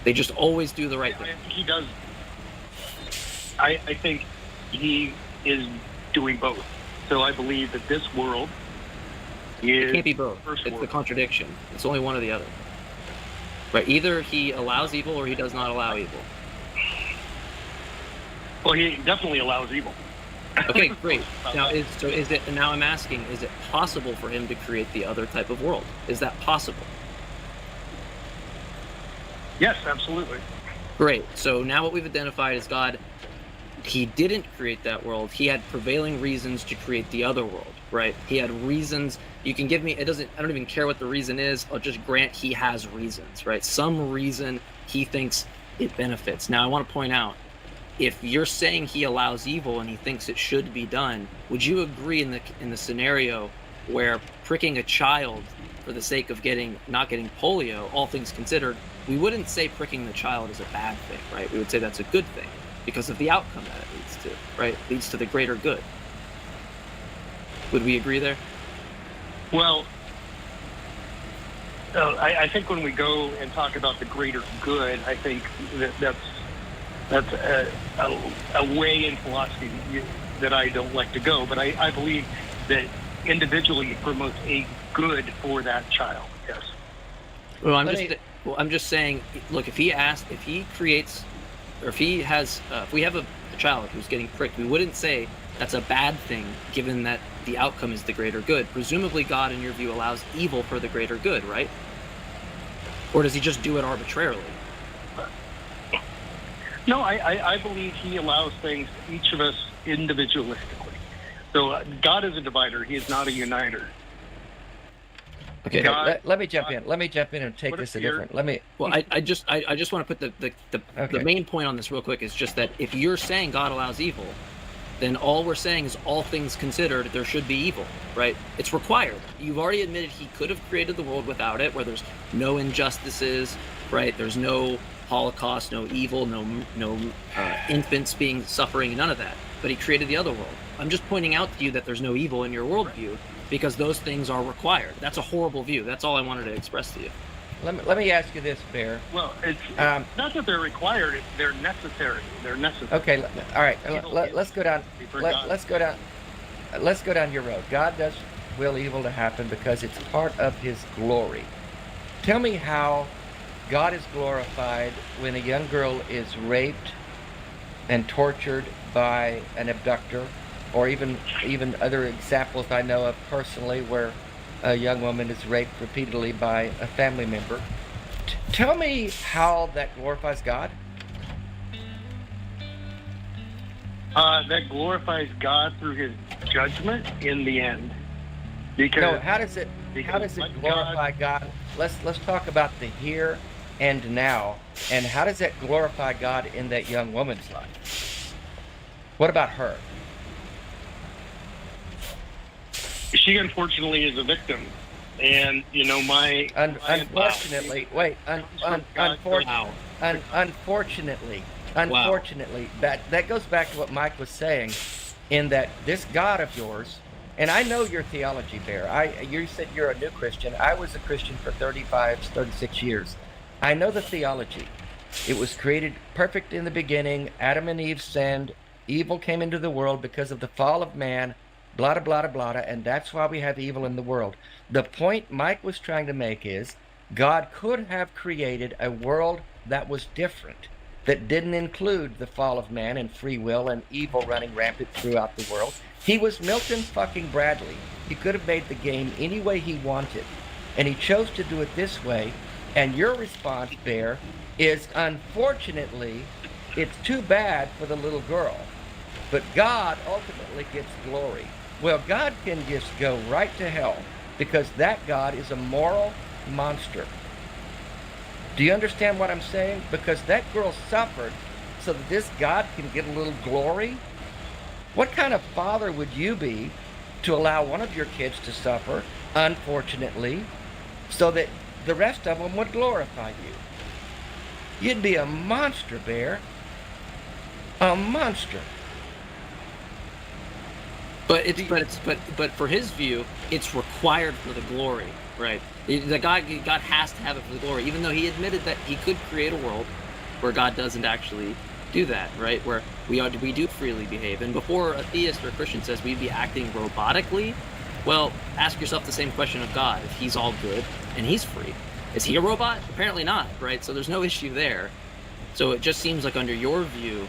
They just always do the right thing. I think he does. I think he is doing both. So I believe that this world is... It can't be both. It's the contradiction. It's only one or the other. Right? Either he allows evil or he does not allow evil. Well, he definitely allows evil. Okay, great. Now, now I'm asking, is it possible for him to create the other type of world? Is that possible? Yes, absolutely. Great. So now what we've identified is God, he didn't create that world. He had prevailing reasons to create the other world, right? He had reasons. You can give me, I don't even care what the reason is. I'll just grant he has reasons, right? Some reason he thinks it benefits. Now, I want to point out, if you're saying he allows evil and he thinks it should be done, would you agree in the scenario where pricking a child for the sake of not getting polio, all things considered, we wouldn't say pricking the child is a bad thing, right? We would say that's a good thing because of the outcome that it leads to, right? It leads to the greater good. Would we agree there? Well, I think when we go and talk about the greater good, I think that's a way in philosophy that I don't like to go, but I believe that individually it promotes a good for that child. Yes. Well, I'm just saying. Look, if we have a child who's getting pricked, we wouldn't say that's a bad thing, given that the outcome is the greater good. Presumably, God, in your view, allows evil for the greater good, right? Or does he just do it arbitrarily? No, I believe he allows things, each of us individualistically. So God is a divider. He is not a uniter. Okay, let me jump in. Let me jump in and take this a different. Well, I just want to put the main point on this real quick is just that if you're saying God allows evil, then all we're saying is all things considered, there should be evil, right? It's required. You've already admitted he could have created the world without it, where there's no injustices, right? There's no Holocaust, no evil, no infants suffering, none of that. But he created the other world. I'm just pointing out to you that there's no evil in your worldview because those things are required. That's a horrible view. That's all I wanted to express to you. Let me ask you this, Bear. Well, it's not that they're required; they're necessary. They're necessary. Okay, all right. Let's go down. Let's go down your road. God does will evil to happen because it's part of His glory. Tell me how God is glorified when a young girl is raped and tortured by an abductor, or even other examples I know of personally where a young woman is raped repeatedly by a family member. Tell me how that glorifies God. That glorifies God through His judgment in the end. Because no, how does it glorify God? Let's talk about the here and now, and how does that glorify God in that young woman's life? What about her? She unfortunately is a victim And my unfortunately, unfortunately, that goes back to what Mike was saying, in that this God of yours, and I know your theology, Bear. You said you're a new Christian. I was a Christian for 36 years. I know the theology. It was created perfect in the beginning. Adam and Eve sinned. Evil came into the world because of the fall of man. Blah, blah, blah, blah, and that's why we have evil in the world. The point Mike was trying to make is God could have created a world that was different, that didn't include the fall of man and free will and evil running rampant throughout the world. He was Milton fucking Bradley. He could have made the game any way he wanted, and he chose to do it this way. And your response, Bear, is unfortunately, it's too bad for the little girl, but God ultimately gets glory. Well, God can just go right to hell because that God is a moral monster. Do you understand what I'm saying? Because that girl suffered so that this God can get a little glory. What kind of father would you be to allow one of your kids to suffer, unfortunately, so that the rest of them would glorify you? You'd be a monster, Bear. A monster. But for his view, it's required for the glory, right? The God has to have it for the glory, even though he admitted that he could create a world where God doesn't actually do that, right? Where we do freely behave. And before a theist or a Christian says we'd be acting robotically, well, ask yourself the same question of God. If he's all good and he's free, is he a robot? Apparently not, right? So there's no issue there. So it just seems like under your view,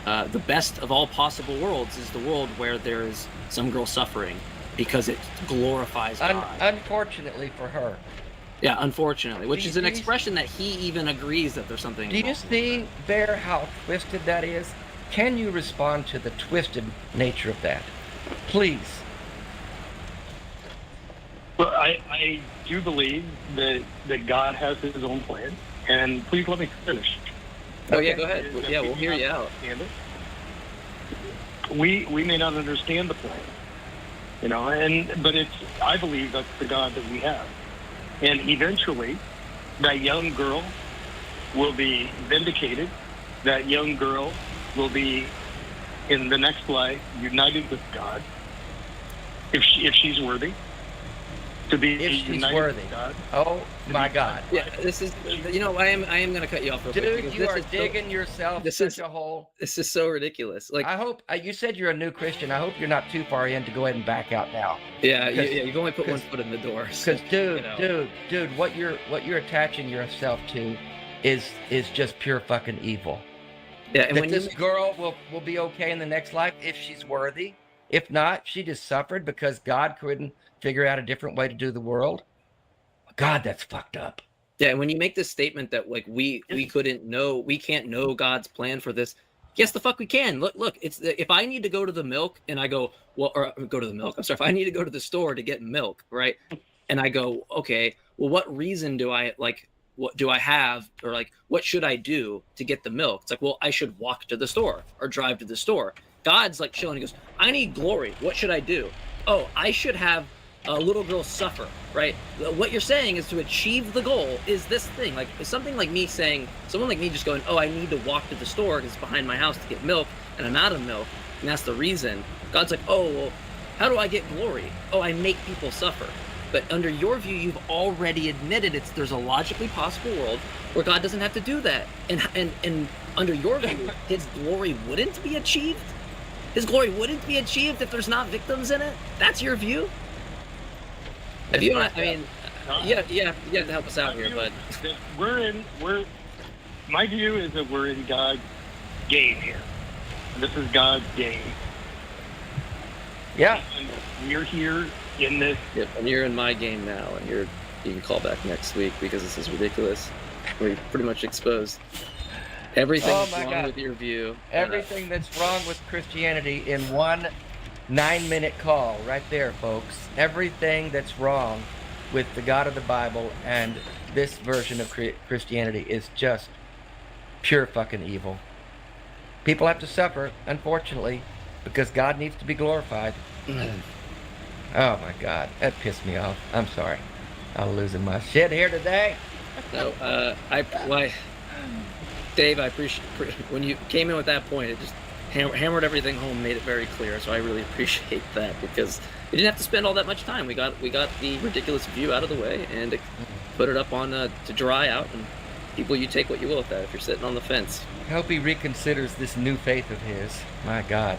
the best of all possible worlds is the world where there is some girl suffering because it glorifies God. Unfortunately for her. Yeah, unfortunately, which is an expression that he even agrees that there's something. Do you see, Bear, how twisted that is? Can you respond to the twisted nature of that? Please. Well, I do believe that God has his own plan, and please let me finish. Oh, yeah, go ahead. Yeah, we'll hear you out. We may not understand the plan, but I believe that's the God that we have. And eventually, that young girl will be vindicated. That young girl will be, in the next life, united with God, if she's worthy. To be if she's worthy. God. Oh my God! Yeah, this is. I am going to cut you off real quick. Dude, you are digging yourself such a hole. This is so ridiculous. Like, I hope you said you're a new Christian. I hope you're not too far in to go ahead and back out now. Yeah, you've only put one foot in the door. Because, dude, what you're attaching yourself to is just pure fucking evil. Yeah, and when this girl will be okay in the next life if she's worthy. If not, she just suffered because God couldn't figure out a different way to do the world. God, that's fucked up. Yeah, and when you make this statement that like we can't know God's plan for this. Yes, the fuck we can. Look, it's if I need to go to the milk and I go, if I need to go to the store to get milk, right? And I go, okay, well, what reason do I like? What do I have, or like, what should I do to get the milk? It's like, well, I should walk to the store or drive to the store. God's like chilling. He goes, I need glory. What should I do? Oh, I should have a little girl suffer, right? What you're saying is to achieve the goal is this thing. Like something like me saying, someone like me just going, oh, I need to walk to the store because it's behind my house to get milk and I'm out of milk. And that's the reason. God's like, oh, well, how do I get glory? Oh, I make people suffer. But under your view, you've already admitted there's a logically possible world where God doesn't have to do that. And under your view, his glory wouldn't be achieved? His glory wouldn't be achieved if there's not victims in it? That's your view? If you want, you have to help us out here, but my view is that we're in God's game here. This is God's game. Yeah. And we're here in this. Yep, and you're in my game now, and you can call back next week because this is ridiculous. We pretty much exposed everything that's wrong with your view. Everything that's wrong with Christianity in one 9-minute call right there, folks. Everything that's wrong with the God of the Bible and this version of Christianity is just pure fucking evil. People have to suffer, unfortunately, because God needs to be glorified. Oh my God, that pissed me off. I'm sorry. I'm losing my shit here today. No, Dave, I appreciate when you came in with that point. It just hammered everything home, made it very clear. So I really appreciate that, because we didn't have to spend all that much time. We got the ridiculous view out of the way and put it up on to dry out. And people, you take what you will with that if you're sitting on the fence. I hope he reconsiders this new faith of his. My God.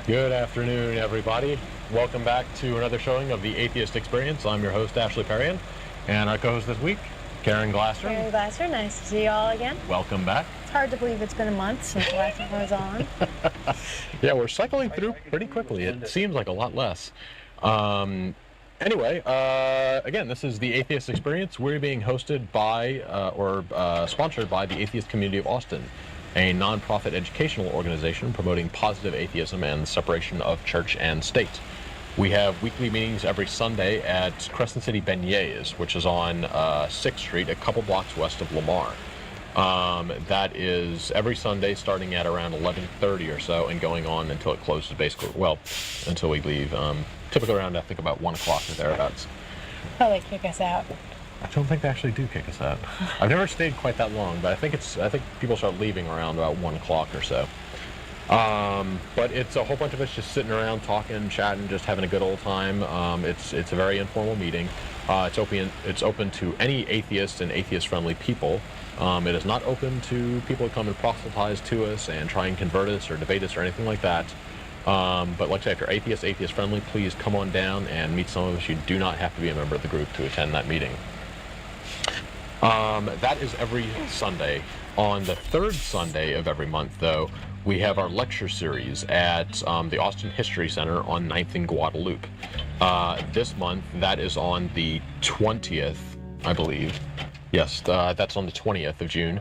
Good afternoon, everybody. Welcome back to another showing of the Atheist Experience. I'm your host, Ashley Perrian, and our co-host this week, Karen Glasser. Karen Glasser, nice to see you all again. Welcome back. It's hard to believe it's been a month since the last one was on. Yeah, we're cycling through pretty quickly. It seems like a lot less. Anyway, again, this is the Atheist Experience. We're being hosted by, or sponsored by the Atheist Community of Austin, a nonprofit educational organization promoting positive atheism and separation of church and state. We have weekly meetings every Sunday at Crescent City Beignets, which is on 6th Street, a couple blocks west of Lamar. That is every Sunday starting at around 11:30 or so and going on until it closes, basically, well, until we leave. Typically around, I think, about 1 o'clock or thereabouts. Oh, they kick us out. I don't think they actually do kick us out. I've never stayed quite that long, but I think people start leaving around about 1 o'clock or so. But it's a whole bunch of us just sitting around talking, chatting, just having a good old time. It's a very informal meeting. It's open to any atheists and atheist-friendly people. It is not open to people who come and proselytize to us and try and convert us or debate us or anything like that. But like I said, if you're atheist-friendly, please come on down and meet some of us. You do not have to be a member of the group to attend that meeting. That is every Sunday. On the third Sunday of every month, though, we have our lecture series at the Austin History Center on 9th and Guadalupe. This month, that is on the 20th, I believe. Yes, that's on the 20th of June.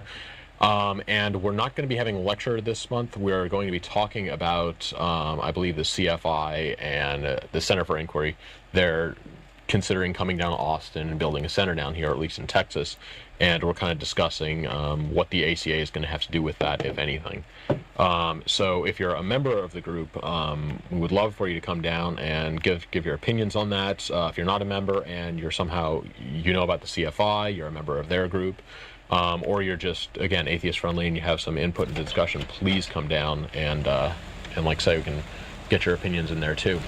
And we're not going to be having a lecture this month. We're going to be talking about, I believe, the CFI and the Center for Inquiry. They're considering coming down to Austin and building a center down here, or at least in Texas. And we're kind of discussing what the ACA is going to have to do with that, if anything. So if you're a member of the group, we would love for you to come down and give your opinions on that. If you're not a member and you're somehow, you know about the CFI, you're a member of their group, or you're just, again, atheist friendly and you have some input into discussion, please come down and like I say, we can get your opinions in there too.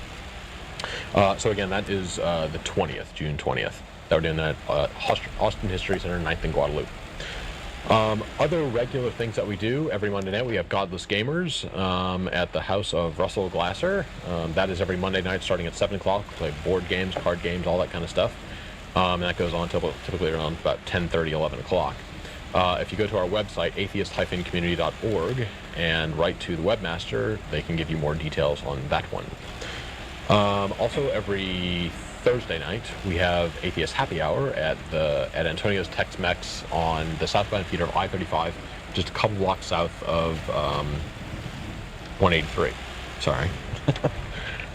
So again, that is the 20th, June 20th. That we're doing that at Austin History Center, 9th and Guadalupe. Other regular things that we do every Monday night, we have Godless Gamers at the house of Russell Glasser. That is every Monday night starting at 7 o'clock. We play board games, card games, all that kind of stuff. And that goes on typically around about 10:30, 11 o'clock. If you go to our website, atheist-community.org, and write to the webmaster, they can give you more details on that one. Also, every Thursday night, we have Atheist Happy Hour at Antonio's Tex-Mex on the southbound feeder of I-35, just a couple blocks south of 183. Sorry.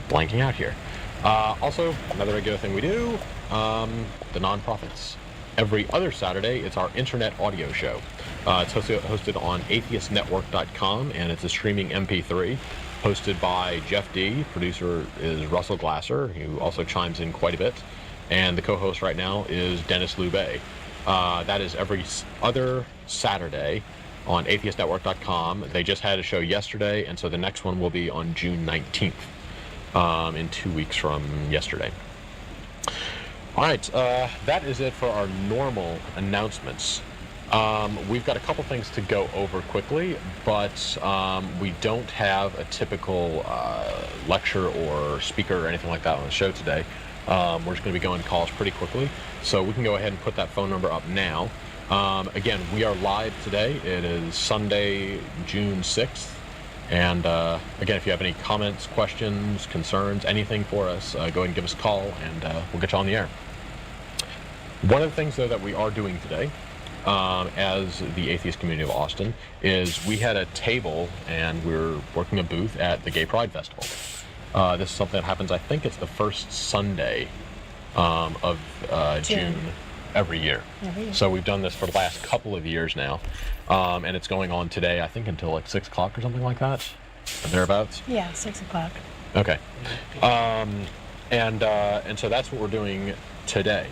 Blanking out here. Also, another regular thing we do, the nonprofits. Every other Saturday, it's our internet audio show. It's hosted on atheistnetwork.com, and it's a streaming MP3. Hosted by Jeff D. Producer is Russell Glasser, who also chimes in quite a bit. And the co-host right now is Dennis Loubet. That is every other Saturday on atheistnetwork.com. They just had a show yesterday, and so the next one will be on June 19th, in 2 weeks from yesterday. All right, that is it for our normal announcements. We've got a couple things to go over quickly, but we don't have a typical lecture or speaker or anything like that on the show today. We're just going to be going to calls pretty quickly, so we can go ahead and put that phone number up now. Again, we are live today. It is Sunday, June 6th. And again, if you have any comments, questions, concerns, anything for us, go ahead and give us a call, and we'll get you on the air. One of the things, though, that we are doing today, as the Atheist Community of Austin, is we had a table and we're working a booth at the Gay Pride Festival. This is something that happens, I think it's the first Sunday of June. every year. Every year. So we've done this for the last couple of years now, and it's going on today, I think, until like 6 o'clock or something like that, or thereabouts. Yeah, 6 o'clock. Okay, and so that's what we're doing today.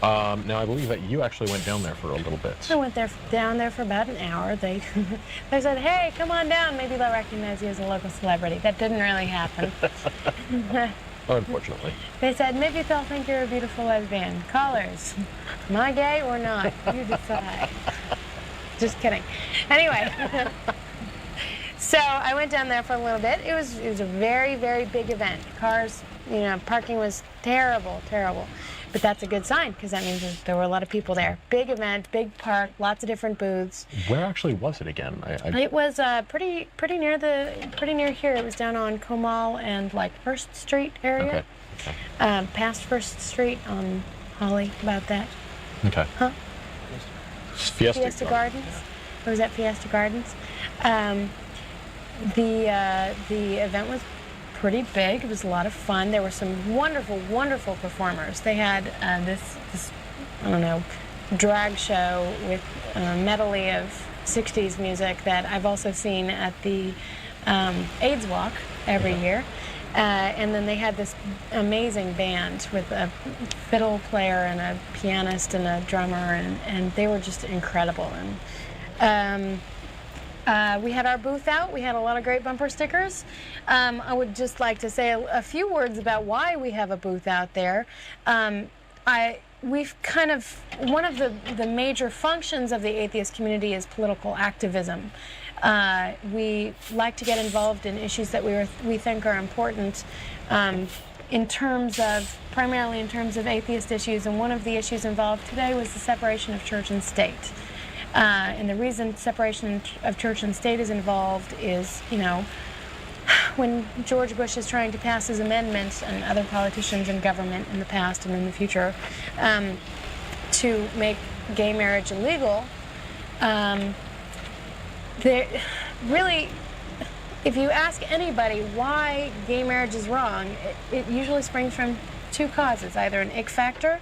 Now I believe that you actually went down there for a little bit. I went down there for about an hour. They said, "Hey, come on down. Maybe they'll recognize you as a local celebrity." That didn't really happen. Unfortunately. They said, "Maybe they'll think you're a beautiful lesbian. Callers, am I gay or not? You decide." Just kidding. Anyway, so I went down there for a little bit. It was a very, very big event. Cars, parking was terrible. But that's a good sign, because that means there were a lot of people there. Big event, big park, lots of different booths. Where actually was it again? It was pretty near here. It was down on Comal and like First Street area. Okay. Past First Street on Holly, about that. Okay. Huh? Fiesta Gardens. It was at Fiesta Gardens. The event was pretty big. It was a lot of fun. There were some wonderful, wonderful performers. They had this I don't know, drag show with a medley of 60s music that I've also seen at the AIDS Walk every year. And then they had this amazing band with a fiddle player and a pianist and a drummer, and they were just incredible. And we had our booth out. We had a lot of great bumper stickers. I would just like to say a few words about why we have a booth out there. We've kind of, one of the major functions of the atheist community is political activism. We like to get involved in issues that we think are important primarily in terms of atheist issues, and one of the issues involved today was the separation of church and state. And the reason separation of church and state is involved is, when George Bush is trying to pass his amendments, and other politicians in government in the past and in the future, to make gay marriage illegal, really, if you ask anybody why gay marriage is wrong, it usually springs from two causes, either an ick factor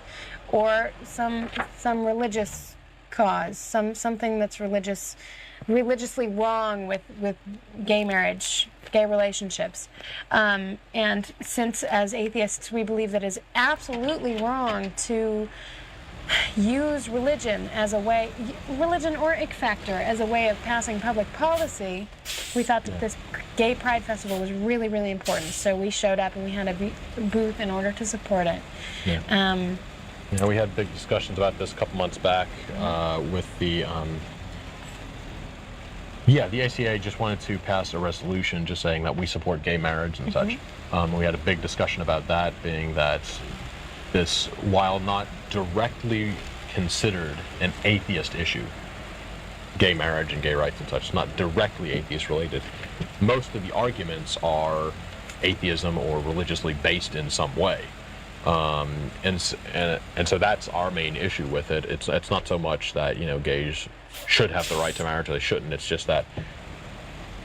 or some religious cause, something that's religiously wrong with gay marriage, gay relationships. And since as atheists we believe that it's absolutely wrong to use religion or ick factor as a way of passing public policy, we thought that this Gay Pride Festival was really, really important. So we showed up and we had a booth in order to support it. Yeah. We had big discussions about this a couple months back with the ACA just wanted to pass a resolution just saying that we support gay marriage and such. We had a big discussion about that, being that this, while not directly considered an atheist issue, gay marriage and gay rights and such, it's not directly atheist related. Most of the arguments are atheism or religiously based in some way. And so that's our main issue with it. It's not so much that, gays should have the right to marriage or they shouldn't. It's just that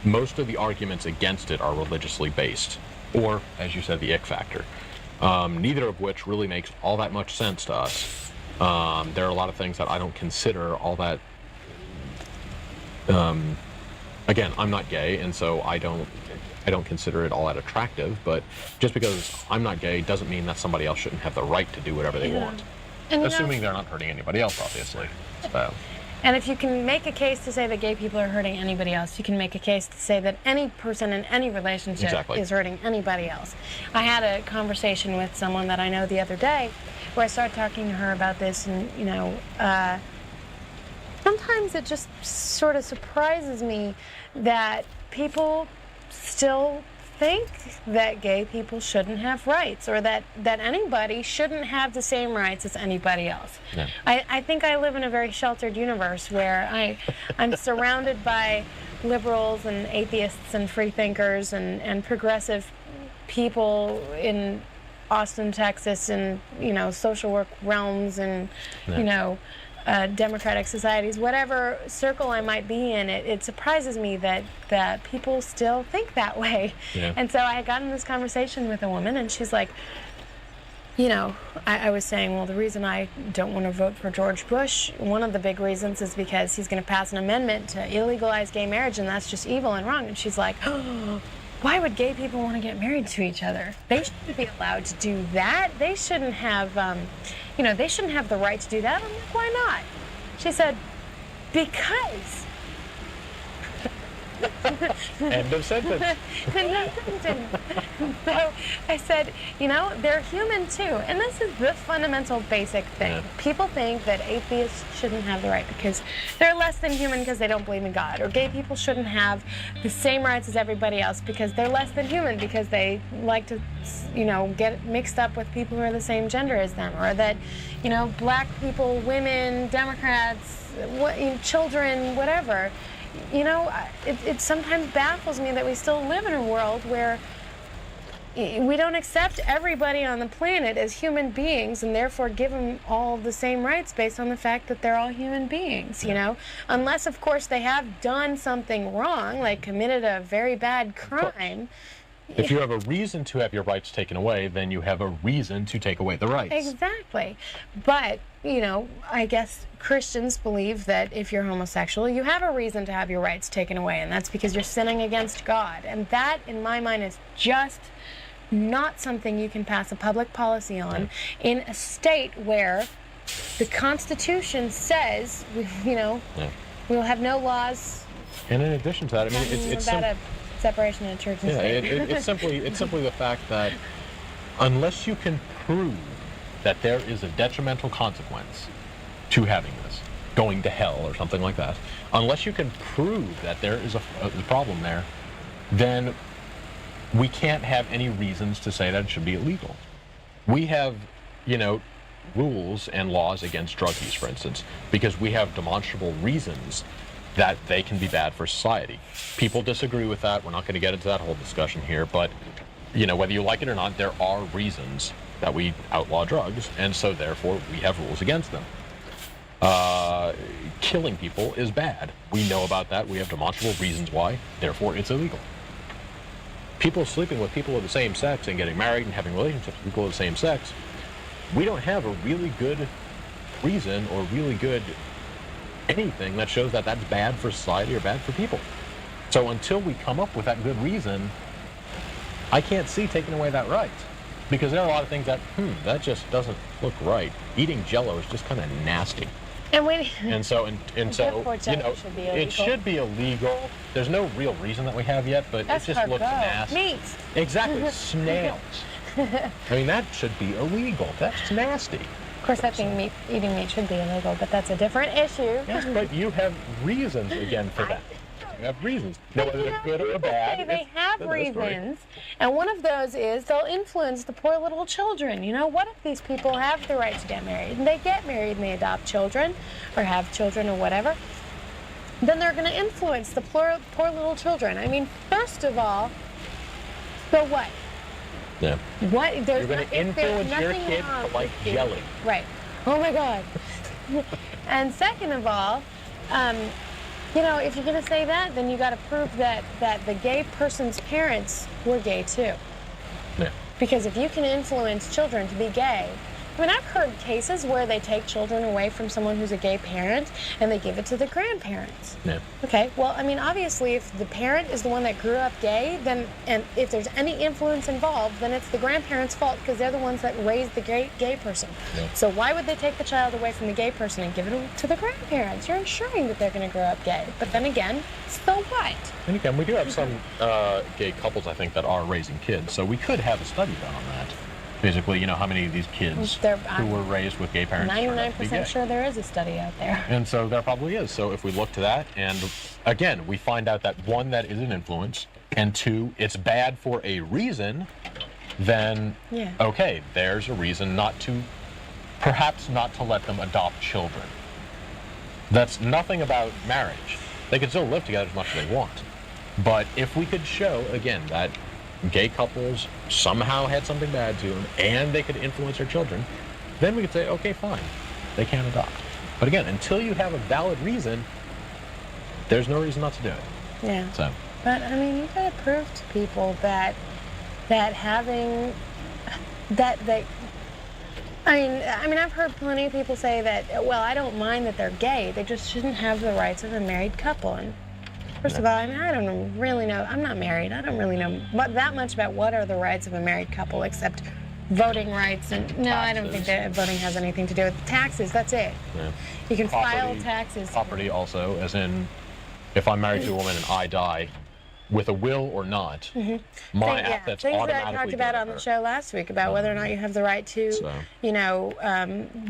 most of the arguments against it are religiously based, or, as you said, the ick factor. Neither of which really makes all that much sense to us. There are a lot of things that I don't consider all that. Again, I'm not gay, and so I don't consider it all that attractive. But just because I'm not gay doesn't mean that somebody else shouldn't have the right to do whatever they want, and assuming they're not hurting anybody else, obviously. So. And if you can make a case to say that gay people are hurting anybody else, you can make a case to say that any person in any relationship is hurting anybody else. I had a conversation with someone that I know the other day where I started talking to her about this, and, sometimes it just sort of surprises me that people still think that gay people shouldn't have rights, or that anybody shouldn't have the same rights as anybody else. Yeah. I think I live in a very sheltered universe where I'm surrounded by liberals and atheists and free thinkers and progressive people in Austin, Texas, and social work realms, and democratic societies, whatever circle I might be in, it surprises me that people still think that way. Yeah. And so I got in this conversation with a woman, and she's like, I was saying, well, the reason I don't want to vote for George Bush, one of the big reasons is because he's going to pass an amendment to illegalize gay marriage, and that's just evil and wrong. And she's like, oh, why would gay people want to get married to each other? They shouldn't be allowed to do that. They shouldn't have, they shouldn't have the right to do that. I'm like, why not? She said, because. End of sentence. So I said, they're human too. And this is the fundamental basic thing. Yeah. People think that atheists shouldn't have the right because they're less than human because they don't believe in God. Or gay people shouldn't have the same rights as everybody else because they're less than human because they like to, get mixed up with people who are the same gender as them. Or that, black people, women, Democrats, children, whatever. It sometimes baffles me that we still live in a world where we don't accept everybody on the planet as human beings and therefore give them all the same rights based on the fact that they're all human beings, Unless, of course, they have done something wrong, like committed a very bad crime. If you have a reason to have your rights taken away, then you have a reason to take away the rights. Exactly. But, I guess Christians believe that if you're homosexual, you have a reason to have your rights taken away, and that's because you're sinning against God. And that, in my mind, is just not something you can pass a public policy on in a state where the Constitution says, we'll have no laws. And in addition to that, I mean, it's about separation of church and state. It's simply the fact that unless you can prove that there is a detrimental consequence to having this, going to hell or something like that, unless you can prove that there is a problem there, then we can't have any reasons to say that it should be illegal. We have, rules and laws against drug use, for instance, because we have demonstrable reasons that they can be bad for society. People disagree with that. We're not going to get into that whole discussion here, but whether you like it or not, there are reasons that we outlaw drugs, and so therefore we have rules against them. Killing people is bad. We know about that. We have demonstrable reasons why, therefore it's illegal. People sleeping with people of the same sex and getting married and having relationships with people of the same sex, we don't have a really good reason or really good anything that shows that that's bad for society or bad for people. So until we come up with that good reason, I can't see taking away that right. Because there are a lot of things that, that just doesn't look right. Eating Jell-O is just kind of nasty. And so it should be illegal. There's no real reason that we have yet, but it just looks nasty. Meat. Exactly, snails. I mean, that should be illegal. That's nasty. Of course, eating meat should be illegal, but that's a different issue. Yes, but you have reasons again for that. You have reasons. No, whether they're good or bad. They have reasons, and one of those is they'll influence the poor little children. What if these people have the right to get married, and they get married and they adopt children, or have children or whatever? Then they're going to influence the poor little children. I mean, first of all, so what? Yeah. What? You're going to influence your kid to like jelly. Right. Oh my God. And second of all, if you're going to say that, then you got to prove that the gay person's parents were gay too. Yeah. Because if you can influence children to be gay, I've heard cases where they take children away from someone who's a gay parent and they give it to the grandparents. Yeah. Okay, well, obviously, if the parent is the one that grew up gay, then, and if there's any influence involved, then it's the grandparents' fault because they're the ones that raised the gay person. Yeah. So why would they take the child away from the gay person and give it to the grandparents? You're ensuring that they're going to grow up gay. But then again, so what? And again, we do have some gay couples, I think, that are raising kids, so we could have a study done on that. Basically, how many of these kids who were raised with gay parents 99% sure there is a study out there. And so there probably is. So if we look to that, and again, we find out that one, that is an influence, and two, it's bad for a reason, then, okay, there's a reason perhaps not to let them adopt children. That's nothing about marriage. They can still live together as much as they want. But if we could show, again, that gay couples somehow had something bad to them and they could influence their children, then we could say, okay, fine, they can adopt. But again, until you have a valid reason, there's no reason not to do it. Yeah. So. But you gotta prove to people that having that I mean, I've heard plenty of people say that, well, I don't mind that they're gay, they just shouldn't have the rights of a married couple. And first of all, I mean, I don't really know, I'm not married, I don't really know that much about what are the rights of a married couple except voting rights. And no, I don't think that voting has anything to do with taxes, that's it. Yeah. You can file taxes. Property also, as in, if I'm married to a woman and I die, with a will or not, my assets things automatically that I talked about on the show last week about whether or not you have the right to, you know,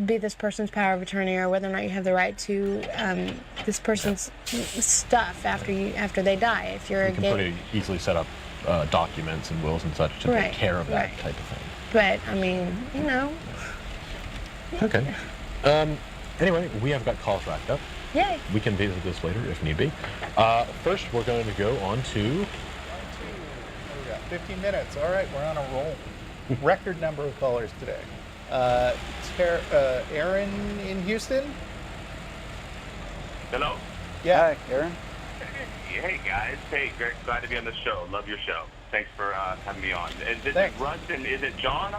be this person's power of attorney, or whether or not you have the right to this person's stuff after they die. If you're you can pretty easily set up documents and wills and such to take care of that type of thing. But I mean, you know. Okay. Anyway, we have got calls racked up. Yay. We can visit this later if need be. First, we're going to go on to... We got 15 minutes. All right, we're on a roll. Record number of callers today. Aaron in Houston? Hello? Yeah, hi, Aaron. Hey, guys. Hey, glad to be on the show. Love your show. Thanks for having me on. And this is Russ, and is it John?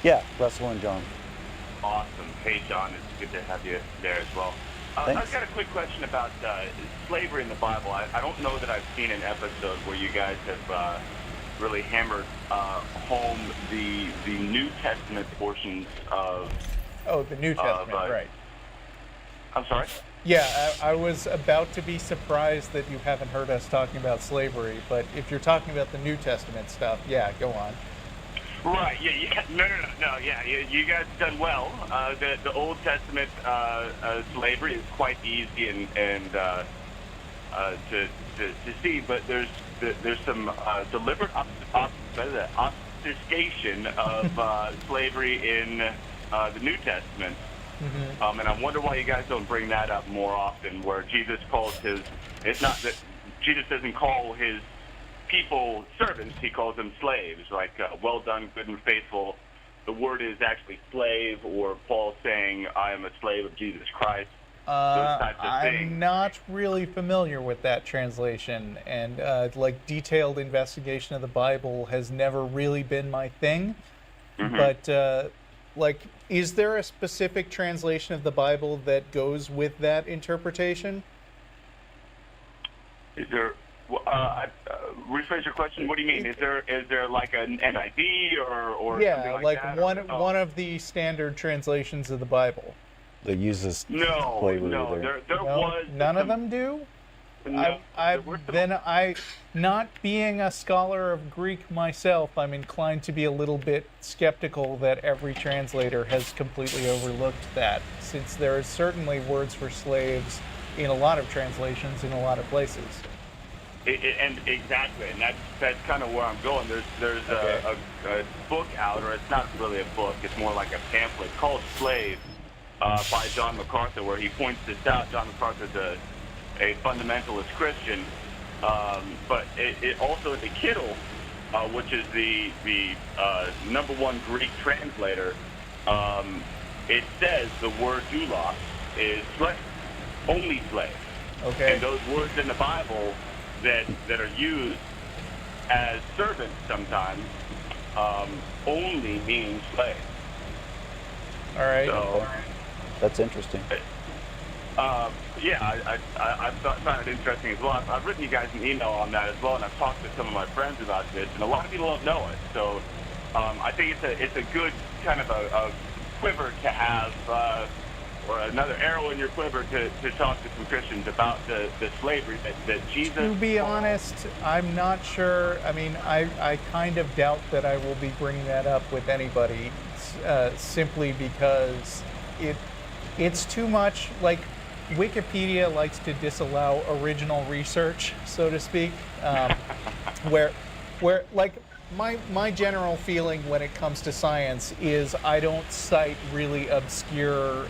Yeah, Russell and John. Awesome. Hey, John. It's good to have you there as well. I've got a quick question about slavery in the Bible. I don't know that I've seen an episode where you guys have really hammered home the New Testament portions of... Oh, the New Testament, right. I'm sorry? Yeah, I was about to be surprised that you haven't heard us talking about slavery, but if you're talking about the New Testament stuff, yeah, go on. Right. Yeah. No. Yeah. You guys have done well. The Old Testament slavery is quite easy and to see, but there's some deliberate obfuscation of slavery in the New Testament. And I wonder why you guys don't bring that up more often. Where Jesus calls his, it's not that Jesus doesn't call his people servants, he calls them slaves, like well done, good and faithful. The word is actually slave, or Paul saying, I am a slave of Jesus Christ. Those types of things. I'm not really familiar with that translation, and like detailed investigation of the Bible has never really been my thing. But like, is there a specific translation of the Bible that goes with that interpretation? Is there? Rephrase your question. What do you mean? Is there like an NIV or yeah, something like that? one of the standard translations of the Bible that uses slavery? No, there was none of them do. No, I not being a scholar of Greek myself, I'm inclined to be a little bit skeptical that every translator has completely overlooked that, since there is certainly words for slaves in a lot of translations in a lot of places. And exactly, and that's kind of where I'm going. There's a book out, or it's not really a book, it's more like a pamphlet called Slave by John MacArthur, where he points this out. John MacArthur's a fundamentalist Christian, but it also the Kittle, which is the #1 Greek translator, it says the word doulos is slave, only slave. Okay. And those words in the Bible that are used as servants sometimes only mean slave. All right. So, that's interesting. Yeah, I found it interesting as well. I've written you guys an email on that as well, and I've talked to some of my friends about this, and a lot of people don't know it. So I think it's a good kind of a quiver to have, or another arrow in your quiver to talk to some Christians about the slavery that Jesus... To be honest, I'm not sure. I mean, I kind of doubt that I will be bringing that up with anybody, simply because it's too much. Like, Wikipedia likes to disallow original research, so to speak, where like my general feeling when it comes to science is I don't cite really obscure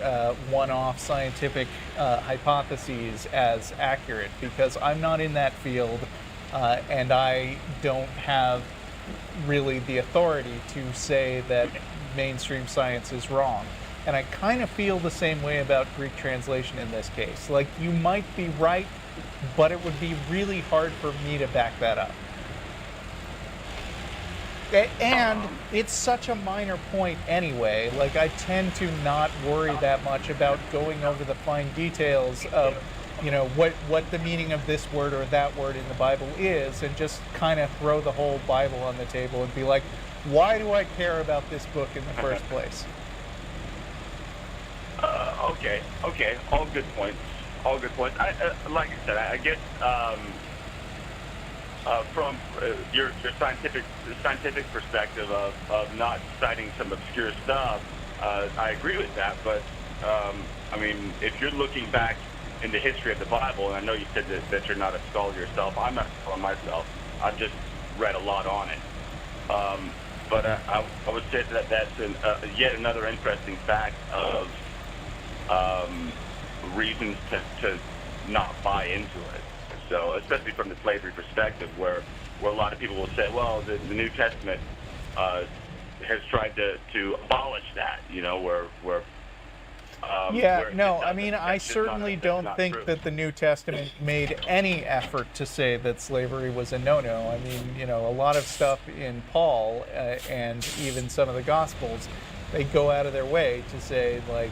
one-off scientific hypotheses as accurate, because I'm not in that field and I don't have really the authority to say that mainstream science is wrong. And I kind of feel the same way about Greek translation in this case. Like, you might be right, but it would be really hard for me to back that up. And it's such a minor point anyway. Like, I tend to not worry that much about going over the fine details of, what the meaning of this word or that word in the Bible is, and just kind of throw the whole Bible on the table and be like, why do I care about this book in the first place? Okay. All good points. Like I said, I guess from your scientific perspective of not citing some obscure stuff, I agree with that. But if you're looking back in the history of the Bible, and I know you said that you're not a scholar yourself. I'm not a scholar myself. I've just read a lot on it. But I would say that that's yet another interesting fact of reasons to not buy into it. So, especially from the slavery perspective, where a lot of people will say, well, the New Testament has tried to abolish that, I certainly don't think that the New Testament made any effort to say that slavery was a no-no. A lot of stuff in Paul and even some of the Gospels, they go out of their way to say, like,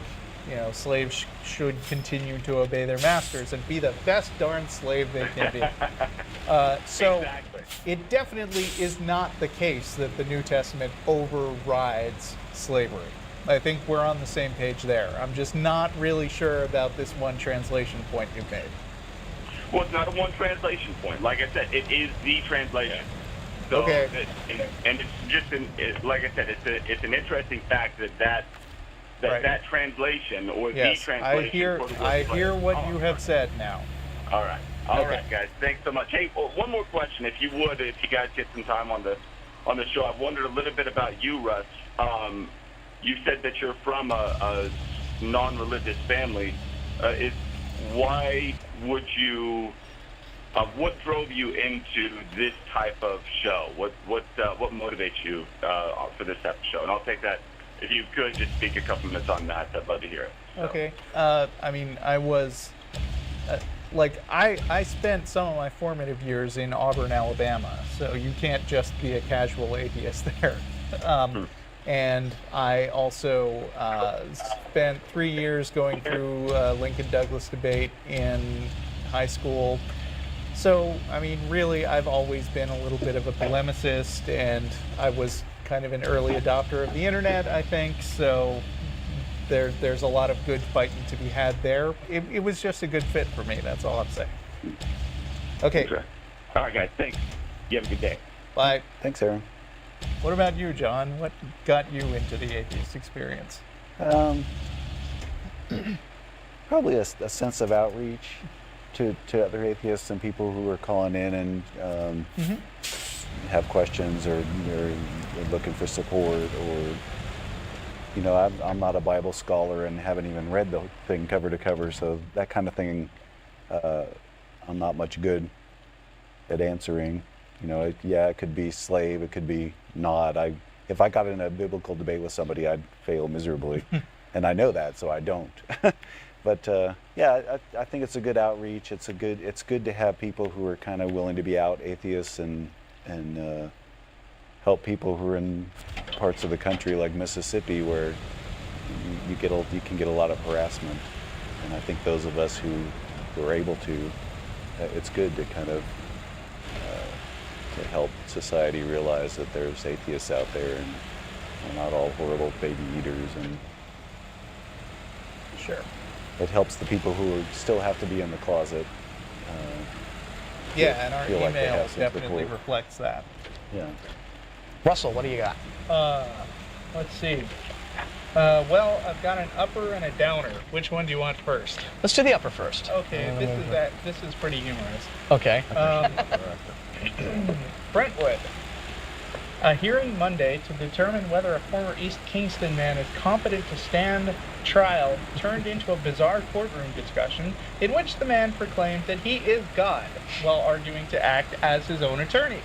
slaves should continue to obey their masters and be the best darn slave they can be. Exactly. It definitely is not the case that the New Testament overrides slavery. I think we're on the same page there. I'm just not really sure about this one translation point you made. Well, it's not a one translation point. Like I said, it is the translation. So, okay. And it's just, like I said, it's an interesting fact that translation or the translation. I hear what you have said now. All right. All right, guys. Thanks so much. Hey, one more question, if you guys get some time on the show. I've wondered a little bit about you, Russ. You said that you're from a non-religious family. Why would you? What drove you into this type of show? What motivates you for this type of show? And I'll take that. If you could just speak a couple minutes on that, I'd love to hear it. So. Okay. I was I spent some of my formative years in Auburn, Alabama, so you can't just be a casual atheist there. And I also spent 3 years going through Lincoln-Douglas debate in high school. So, really, I've always been a little bit of a polemicist, and I was kind of an early adopter of the internet, I think. So there's a lot of good fighting to be had there. It was just a good fit for me. That's all I'm saying. Okay. All right, guys. Thanks. You have a good day. Bye. Thanks, Aaron. What about you, John? What got you into the atheist experience? Probably a sense of outreach to other atheists and people who are calling in and have questions or they're looking for support, or I'm not a Bible scholar and haven't even read the thing cover to cover, so that kind of thing I'm not much good at answering. It could be slave, it could be not. If I got in a biblical debate with somebody, I'd fail miserably, and I know that, so I don't. But I think it's a good outreach. It's good to have people who are kind of willing to be out atheists and help people who are in parts of the country like Mississippi where you can get a lot of harassment. And I think those of us who are able to, it's good to kind of to help society realize that there's atheists out there and they're not all horrible baby eaters. And sure, it helps the people who still have to be in the closet. And our email definitely reflects that. Yeah. Russell, what do you got? Let's see. I've got an upper and a downer. Which one do you want first? Let's do the upper first. Okay, this is pretty humorous. Okay. Brentwood. A hearing Monday to determine whether a former East Kingston man is competent to stand trial turned into a bizarre courtroom discussion in which the man proclaimed that he is God while arguing to act as his own attorney.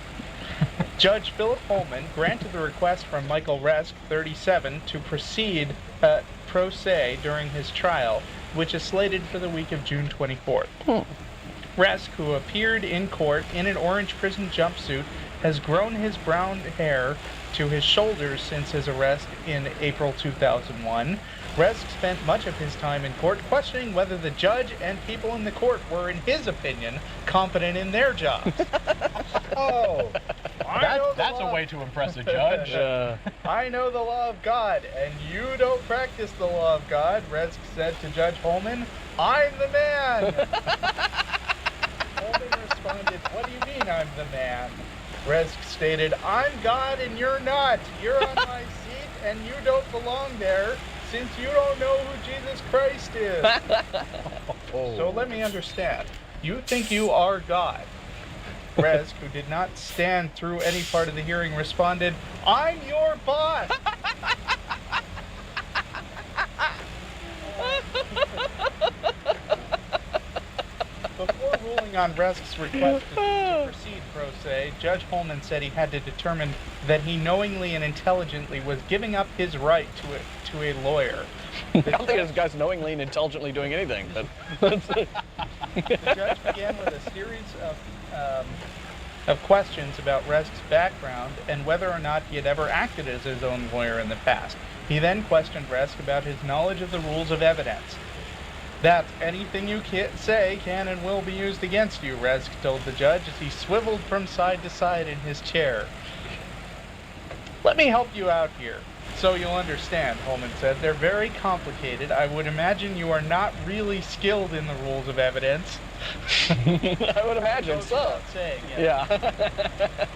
Judge Philip Holman granted the request from Michael Resk, 37, to proceed pro se during his trial, which is slated for the week of June 24th. Resk, who appeared in court in an orange prison jumpsuit, has grown his brown hair to his shoulders since his arrest in April 2001. Resk spent much of his time in court questioning whether the judge and people in the court were, in his opinion, competent in their jobs. Oh, that's a way to impress a judge. I know the law of God, and you don't practice the law of God, Resk said to Judge Holman. I'm the man. Holman responded, what do you mean I'm the man? Resk stated, I'm God and you're not. You're on my seat and you don't belong there since you don't know who Jesus Christ is. So let me understand. You think you are God. Resk, who did not stand through any part of the hearing, responded, I'm your boss. Before ruling on Resk's request to proceed pro se, Judge Holman said he had to determine that he knowingly and intelligently was giving up his right to a lawyer. I don't think this guy's knowingly and intelligently doing anything. But the judge began with a series of questions about Resk's background and whether or not he had ever acted as his own lawyer in the past. He then questioned Resk about his knowledge of the rules of evidence. That anything you say can and will be used against you, Resk told the judge as he swiveled from side to side in his chair. Let me help you out here, so you'll understand, Holman said. They're very complicated. I would imagine you are not really skilled in the rules of evidence. I would imagine so. Saying, yeah.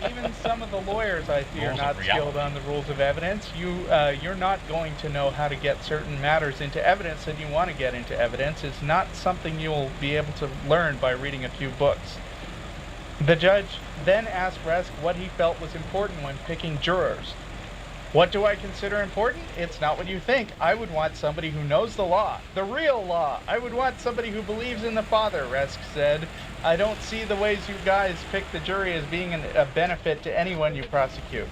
Even some of the lawyers, I fear, are not skilled on the rules of evidence. You're not going to know how to get certain matters into evidence that you want to get into evidence. It's not something you'll be able to learn by reading a few books. The judge then asked Resk what he felt was important when picking jurors. What do I consider important? It's not what you think. I would want somebody who knows the law, the real law. I would want somebody who believes in the Father, Resk said. I don't see the ways you guys pick the jury as being a benefit to anyone you prosecute.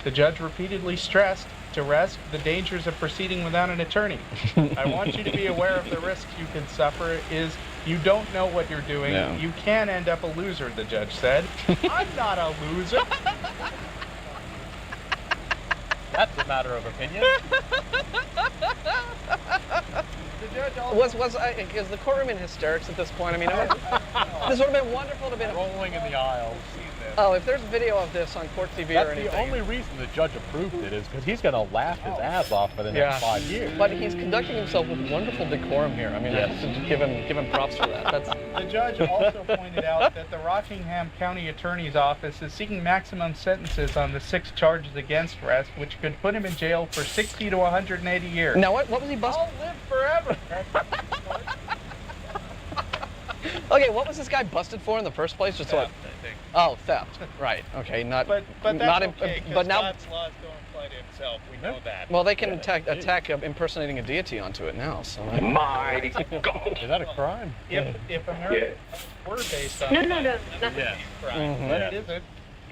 The judge repeatedly stressed to Resk the dangers of proceeding without an attorney. I want you to be aware of the risks you can suffer is you don't know what you're doing. Yeah. You can end up a loser, the judge said. I'm not a loser. That's a matter of opinion. The judge also is the courtroom in hysterics at this point? I mean, this would have been wonderful to be rolling in the aisles. Oh, if there's video of this on Court TV or anything. That's the only reason the judge approved it is because he's going to laugh his ass off for the next 5 years. But he's conducting himself with wonderful decorum here. I mean, I have to give him props for that. The judge also pointed out that the Rockingham County Attorney's Office is seeking maximum sentences on the 6 charges against Resk, which could put him in jail for 60 to 180 years. Now, what was he busted? I'll live forever. Okay, what was this guy busted for in the first place? Just what? Oh, theft. Right. Okay. Not. But that's not. Okay, but now. God's laws don't apply to himself. We know that. Well, they can attack impersonating a deity onto it now. So. My God. Is that a crime? If America were based on no, crime, but it isn't.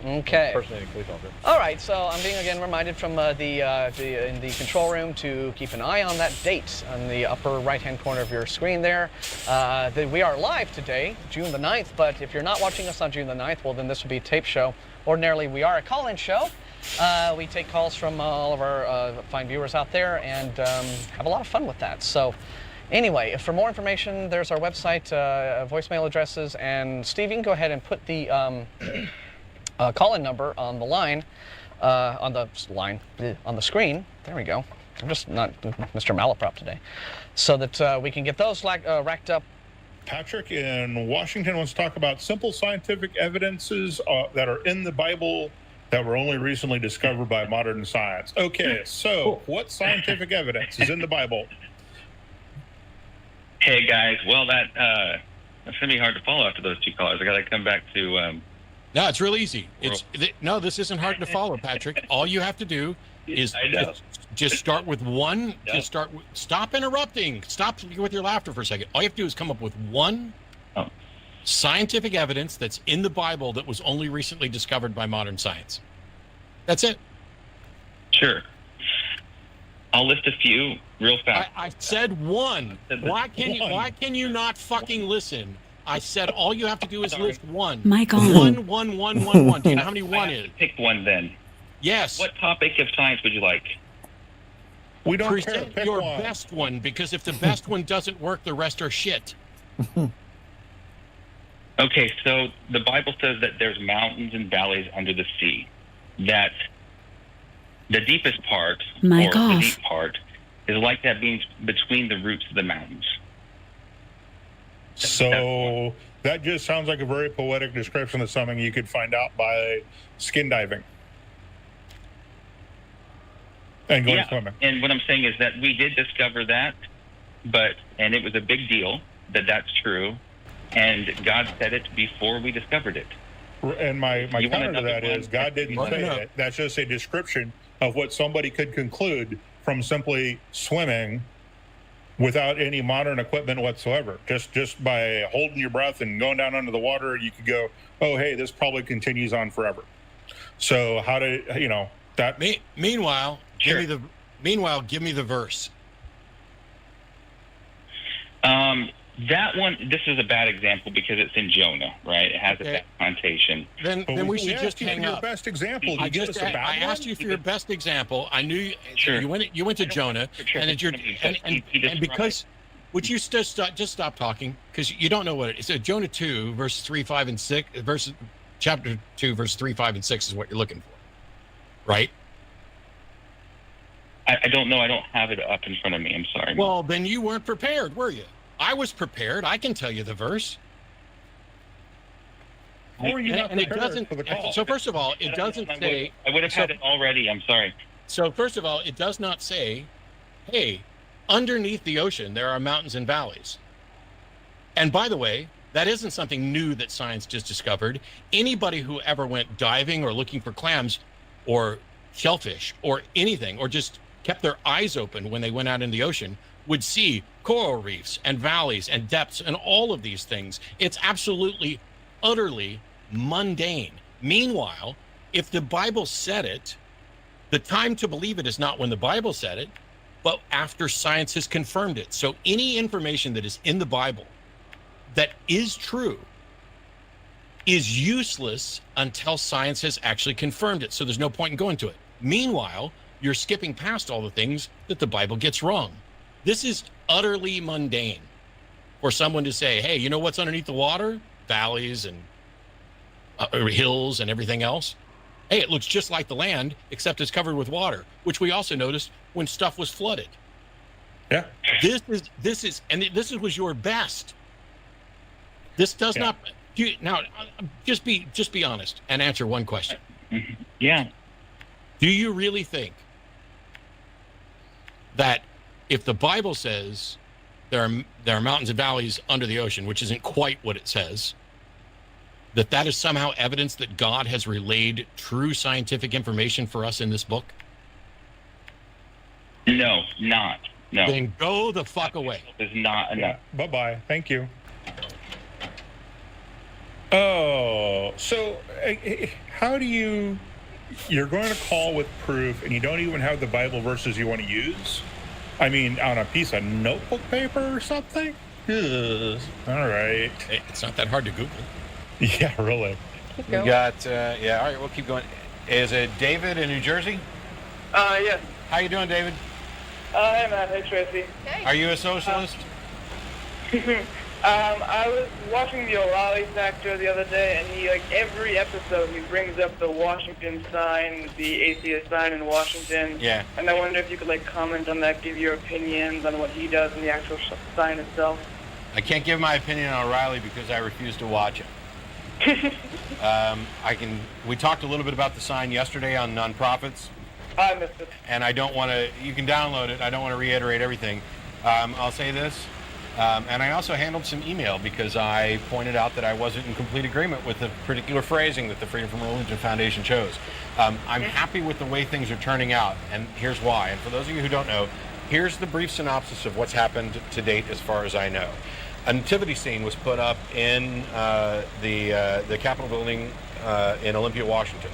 Okay. Impersonating police officer. All right. So I'm being again reminded from in the control room to keep an eye on that date on the upper right-hand corner of your screen there. That we are live today, June the 9th. But if you're not watching us on June the 9th, well, then this will be a tape show. Ordinarily, we are a call-in show. We take calls from all of our fine viewers out there and have a lot of fun with that. So. Anyway, for more information, there's our website, voicemail addresses, and Steve, you can go ahead and put the call-in number on the line, on the screen. There we go. I'm just not Mr. Malaprop today, so that we can get those racked up. Patrick in Washington wants to talk about simple scientific evidences that are in the Bible that were only recently discovered by modern science. Okay, so what scientific evidence is in the Bible? Hey guys, well that's gonna be hard to follow after those 2 callers. I gotta come back to. No, it's real easy. This isn't hard to follow, Patrick. All you have to do is just start with one. Stop interrupting. Stop with your laughter for a second. All you have to do is come up with one scientific evidence that's in the Bible that was only recently discovered by modern science. That's it. Sure. I'll list a few real fast. I said one. Why can you not fucking listen? I said all you have to do is list one. My God. One. Do you know how many one is? Pick one then. Yes. What topic of science would you like? We don't Present care. Pick your one. best one, because if the best one doesn't work, the rest are shit. Okay, so the Bible says that there's mountains and valleys under the sea. That the deepest part, the deep part, is like that being between the roots of the mountains. So that just sounds like a very poetic description of something you could find out by skin diving and going swimming. And what I'm saying is that we did discover that, and it was a big deal that that's true, and God said it before we discovered it. And my counter to that is God didn't say it. That's just a description of what somebody could conclude from simply swimming without any modern equipment whatsoever. Just by holding your breath and going down under the water, you could go, oh, hey, this probably continues on forever. So how do that? Meanwhile, give me the verse. That one, this is a bad example because it's in Jonah, right? It has a bad connotation. Then we should just hang up. Your best example. I asked you for your best example. I knew you went to Jonah, and because would you just stop talking, because you don't know what it is. So Jonah 2 verses 3, 5, and 6 chapter 2 verse 3, 5, and 6 is what you're looking for, right? I don't know. I don't have it up in front of me. I'm sorry. Well, then you weren't prepared, were you? I was prepared. I can tell you the verse. Or you not it doesn't. For the call. So first of all, it doesn't say. I would have had it already. I'm sorry. So first of all, it does not say, "Hey, underneath the ocean there are mountains and valleys." And by the way, that isn't something new that science just discovered. Anybody who ever went diving or looking for clams, or shellfish, or anything, or just kept their eyes open when they went out in the ocean, would see coral reefs and valleys and depths and all of these things. It's absolutely, utterly mundane. Meanwhile, if the Bible said it, the time to believe it is not when the Bible said it, but after science has confirmed it. So any information that is in the Bible that is true is useless until science has actually confirmed it. So there's no point in going to it. Meanwhile, you're skipping past all the things that the Bible gets wrong. This is utterly mundane for someone to say, hey, you know what's underneath the water? Valleys and hills and everything else. Hey, it looks just like the land, except it's covered with water, which we also noticed when stuff was flooded. Yeah. This was your best. This does not. Now, just be honest and answer one question. Yeah. Do you really think that if the Bible says there are mountains and valleys under the ocean, which isn't quite what it says, that is somehow evidence that God has relayed true scientific information for us in this book? No, not. No. Then go the fuck away. It's not enough. Bye-bye. Thank you. Oh, so how do you're going to call with proof and you don't even have the Bible verses you want to use? I mean, on a piece of notebook paper or something? Ugh. All right. It's not that hard to Google. Yeah, really. We got, all right, we'll keep going. Is it David in New Jersey? Yes. How you doing, David? Hey, Matt. Hey, Tracy. Hey. Are you a socialist? I was watching the O'Reilly Factor the other day, and he, every episode, he brings up the Washington sign, the atheist sign in Washington. Yeah. And I wonder if you could, comment on that, give your opinions on what he does and the actual sign itself. I can't give my opinion on O'Reilly because I refuse to watch it. We talked a little bit about the sign yesterday on nonprofits. I missed it. And I don't want to, you can download it. I don't want to reiterate everything. I'll say this. And I also handled some email because I pointed out that I wasn't in complete agreement with the particular phrasing that the Freedom from Religion Foundation chose. I'm happy with the way things are turning out, and here's why. And for those of you who don't know, here's the brief synopsis of what's happened to date as far as I know. A nativity scene was put up in the Capitol building in Olympia, Washington.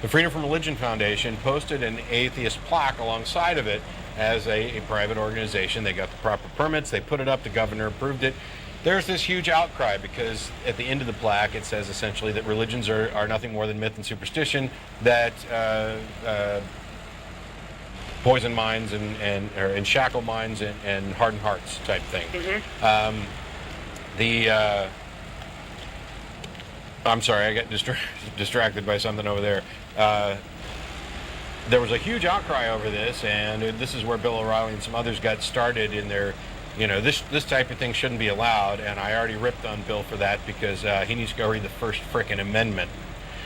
The Freedom from Religion Foundation posted an atheist plaque alongside of it as a private organization. They got the proper permits, they put it up, the governor approved it. there's this huge outcry because at the end of the plaque it says essentially that religions are nothing more than myth and superstition, that poison minds and shackle minds and hardened hearts type thing. I'm sorry, I got distracted by something over there. There was a huge outcry over this, and this is where Bill O'Reilly and some others got started in their, this type of thing shouldn't be allowed, and I already ripped on Bill for that because he needs to go read the first frickin' amendment.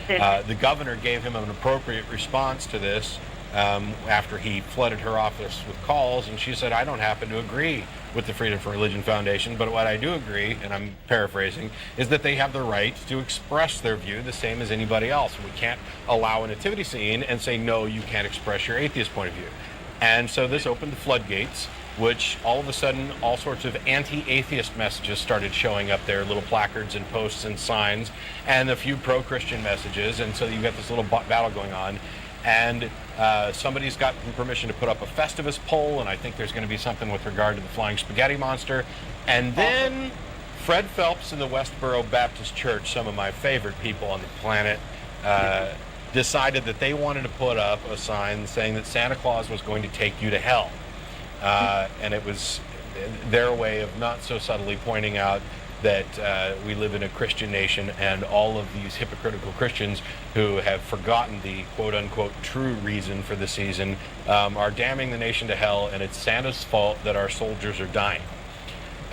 The governor gave him an appropriate response to this after he flooded her office with calls, and she said, I don't happen to agree with the Freedom from Religion Foundation, but what I do agree, and I'm paraphrasing, is that they have the right to express their view the same as anybody else. We can't allow a nativity scene and say, no, you can't express your atheist point of view. And so this opened the floodgates, which all of a sudden all sorts of anti-atheist messages started showing up there, little placards and posts and signs, and a few pro-Christian messages, and so you've got this little battle going on. And somebody's got permission to put up a Festivus poll, and I think there's going to be something with regard to the flying spaghetti monster. And then Fred Phelps in the Westboro Baptist Church, some of my favorite people on the planet, decided that they wanted to put up a sign saying that Santa Claus was going to take you to hell. And it was their way of not so subtly pointing out that we live in a Christian nation, and all of these hypocritical Christians who have forgotten the quote-unquote true reason for the season are damning the nation to hell, and it's Santa's fault that our soldiers are dying.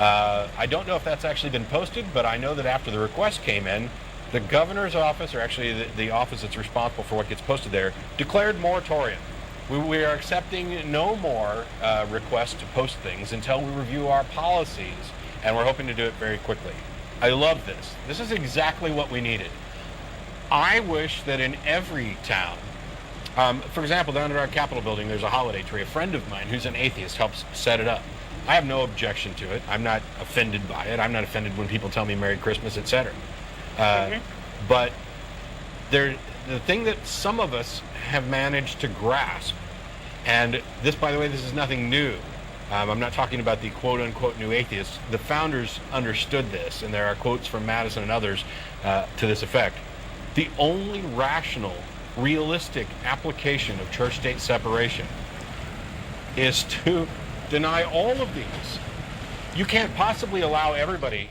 I don't know if that's actually been posted, but I know that after the request came in, the governor's office, or actually the office that's responsible for what gets posted there, declared moratorium. We are accepting no more requests to post things until we review our policies. And we're hoping to do it very quickly. I love this. This is exactly what we needed. I wish that in every town, for example, down at our Capitol building, there's a holiday tree. A friend of mine who's an atheist helps set it up. I have no objection to it. I'm not offended by it. I'm not offended when people tell me Merry Christmas, etc. But the thing that some of us have managed to grasp, and this, by the way, this is nothing new. I'm not talking about the quote-unquote new atheists. The founders understood this, and there are quotes from Madison and others to this effect. The only rational, realistic application of church-state separation is to deny all of these. You can't possibly allow everybody.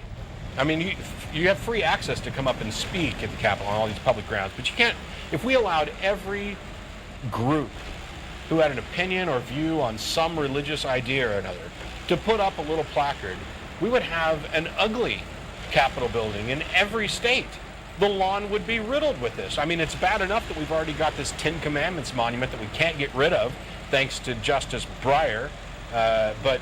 I mean, you have free access to come up and speak at the Capitol on all these public grounds, but you can't. If we allowed every group who had an opinion or view on some religious idea or another to put up a little placard, we would have an ugly Capitol building in every state. The lawn would be riddled with this. I mean, it's bad enough that we've already got this Ten Commandments monument that we can't get rid of, thanks to Justice Breyer, but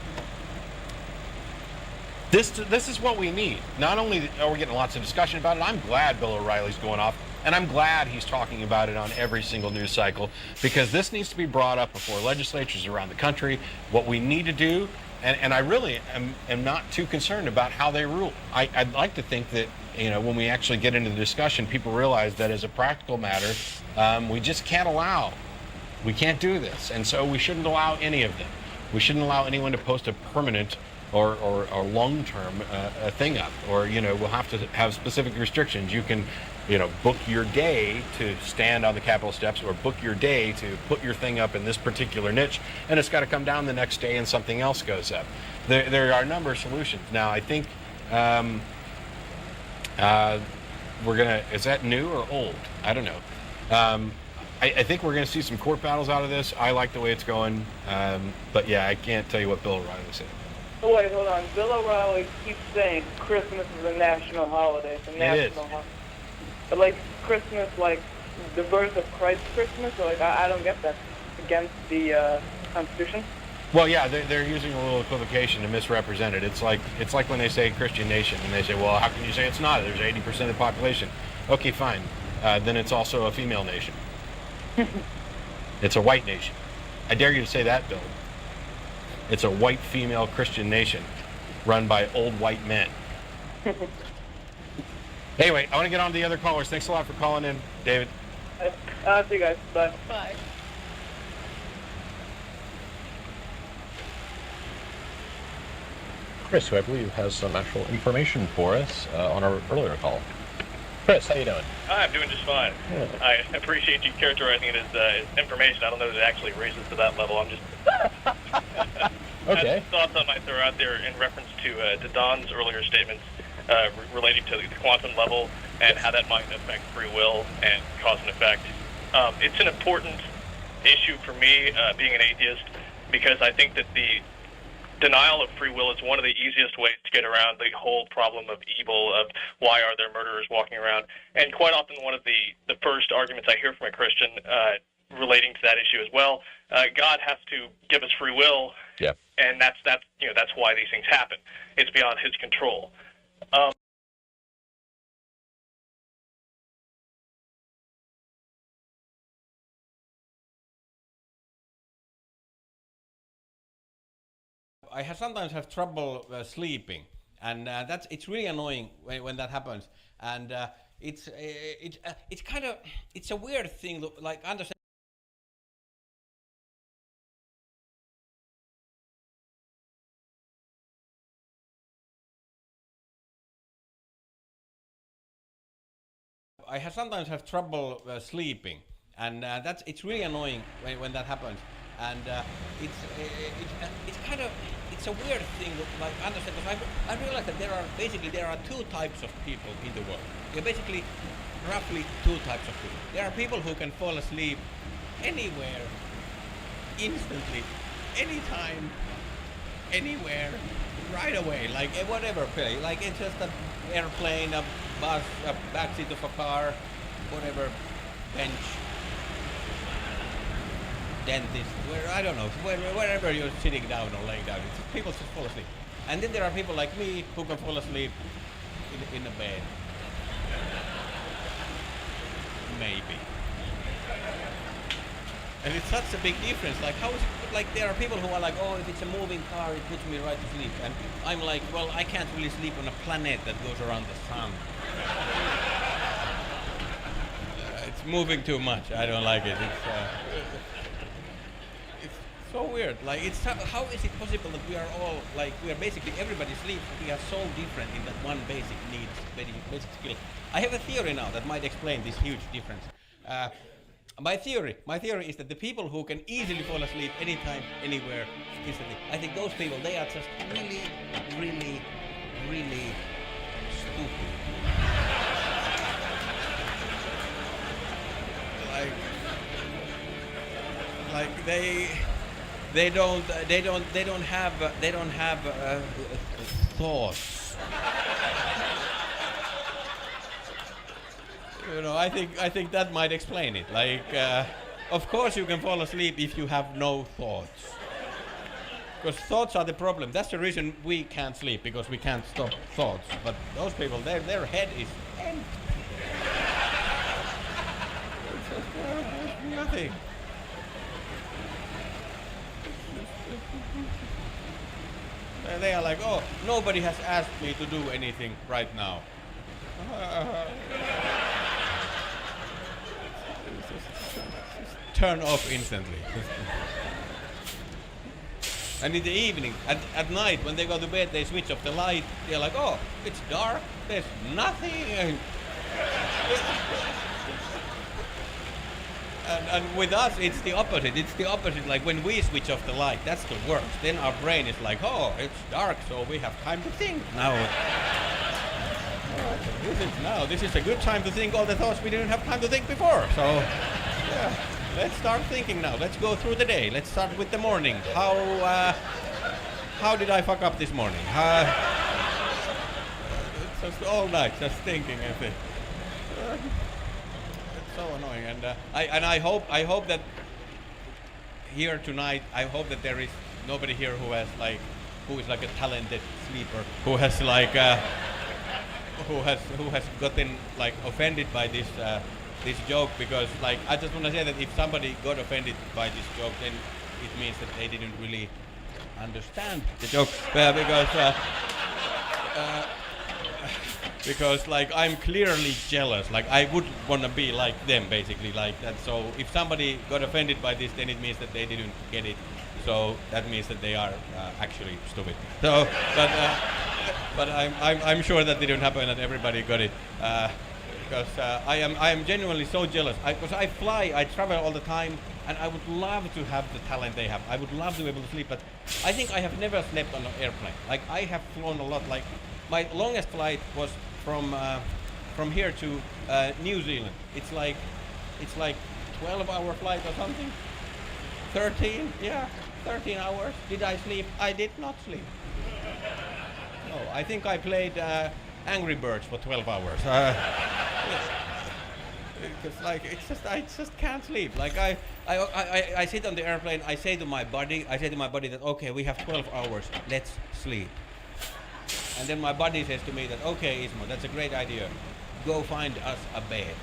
this is what we need. Not only are we getting lots of discussion about it, I'm glad Bill O'Reilly's going off, and I'm glad he's talking about it on every single news cycle, because this needs to be brought up before legislatures around the country. What we need to do, and I really am not too concerned about how they rule. I'd like to think that, when we actually get into the discussion, people realize that as a practical matter, we just can't we can't do this, and so we shouldn't allow any of them. We shouldn't allow anyone to post a permanent or long-term thing up, or we'll have to have specific restrictions. You can book your day to stand on the Capitol steps, or book your day to put your thing up in this particular niche, and it's got to come down the next day and something else goes up. There are a number of solutions. Now, I think is that new or old? I don't know. I think we're going to see some court battles out of this. I like the way it's going. But yeah, I can't tell you what Bill O'Reilly said. Oh, wait, hold on. Bill O'Reilly keeps saying Christmas is a national holiday. It's a national holiday. But like Christmas, like the birth of Christ Christmas, or like I don't get that. Against the Constitution? Well, yeah, they're using a little equivocation to misrepresent it. It's like when they say Christian nation, and they say, well, how can you say it's not? There's 80% of the population. Okay, fine. Then it's also a female nation. It's a white nation. I dare you to say that, Bill. It's a white female Christian nation run by old white men. Anyway, I want to get on to the other callers. Thanks a lot for calling in, David. See you guys. Bye. Bye. Chris, who I believe has some actual information for us on our earlier call. Chris, how you doing? I'm doing just fine. Yeah. I appreciate you characterizing it as information. I don't know that it actually raises to that level. I'm just okay. Thoughts I might throw out there in reference to Don's earlier statements relating to the quantum level and how that might affect free will and cause and effect. It's an important issue for me, being an atheist, because I think that the denial of free will is one of the easiest ways to get around the whole problem of evil, of why are there murderers walking around. And quite often one of the first arguments I hear from a Christian relating to that issue as well, God has to give us free will, and that's why these things happen. It's beyond his control. I sometimes have trouble sleeping, and it's really annoying when that happens. And it's kind of a weird thing. Like understand. I sometimes have trouble sleeping, and it's really annoying when that happens. And it's a weird thing. Like understand, because I realize that there are two types of people in the world. There are basically roughly two types of people. There are people who can fall asleep anywhere, instantly, anytime, anywhere, right away, like whatever play. Like it's just an airplane, a bus, a backseat of a car, whatever, bench, dentist, I don't know, wherever you're sitting down or laying down, people just fall asleep. And then there are people like me who can fall asleep in a bed. Maybe. And it's such a big difference. Like, how is it, like, there are people who are like, oh, if it's a moving car, it puts me right to sleep. And I'm like, well, I can't really sleep on a planet that goes around the sun. It's moving too much. I don't like it. It's so weird. Like, how is it possible that we are all, like, we are basically, everybody sleeps, but we are so different in that one basic need, basic skill. I have a theory now that might explain this huge difference. My theory is that the people who can easily fall asleep anytime, anywhere, instantly, I think those people, they are just really, really, really stupid. Like they don't have thoughts. You know, I think that might explain it. Like, of course you can fall asleep if you have no thoughts. Because thoughts are the problem. That's the reason we can't sleep, because we can't stop thoughts. But those people, their head is empty. Nothing. They are like, oh, nobody has asked me to do anything right now. Turn off instantly. And in the evening, at night, when they go to bed, they switch off the light. They're like, oh, it's dark, there's nothing. And with us, it's the opposite. It's the opposite. Like when we switch off the light, that's the worst. Then our brain is like, oh, it's dark, so we have time to think now. This is a good time to think all the thoughts we didn't have time to think before. So, yeah, let's start thinking now. Let's go through the day. Let's start with the morning. How did I fuck up this morning? It's just all night, just thinking. I think. It's so annoying, and I hope that here tonight, I hope that there is nobody here who is like a talented sleeper, who has like. Who has gotten like offended by this joke, because like I just want to say that if somebody got offended by this joke, then it means that they didn't really understand the joke, because like I'm clearly jealous. Like I would want to be like them, basically, like that. So if somebody got offended by this, then it means that they didn't get it. So that means that they are actually stupid. So, but I'm sure that didn't happen and everybody got it. Because I am genuinely so jealous. Because I fly, I travel all the time, and I would love to have the talent they have. I would love to be able to sleep, but I think I have never slept on an airplane. Like I have flown a lot. Like my longest flight was from here to New Zealand. It's like 12-hour flight or something. 13, yeah, 13 hours. Did I sleep? I did not sleep. No, I think I played Angry Birds for 12 hours. Because like I just can't sleep. Like I sit on the airplane. I say to my body that okay, we have 12 hours. Let's sleep. And then my body says to me that okay, Ismo, that's a great idea. Go find us a bed.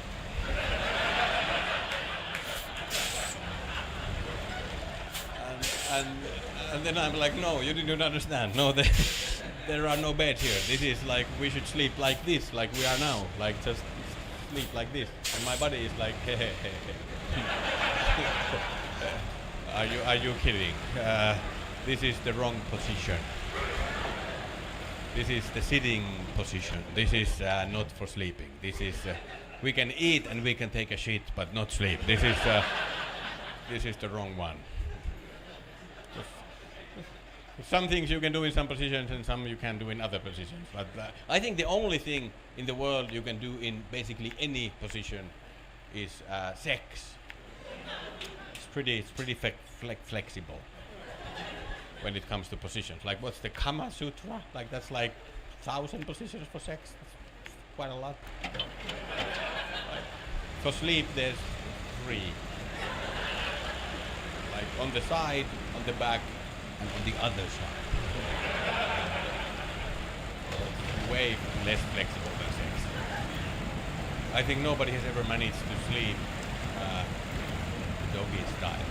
And then I'm like, no, you didn't understand. No, there are no beds here. This is like we should sleep like this, like we are now, like just sleep like this. And my body is like, hey, hey, hey, hey. Are you kidding? This is the wrong position. This is the sitting position. This is not for sleeping. This is we can eat and we can take a shit, but not sleep. This is the wrong one. Some things you can do in some positions and some you can do in other positions. But I think the only thing in the world you can do in basically any position is sex. It's pretty flexible when it comes to positions. Like what's the Kama Sutra? Like that's like 1,000 positions for sex. That's quite a lot. For sleep there's 3. Like on the side, on the back, and on the other side. Way less flexible than sex. I think nobody has ever managed to sleep doggy style.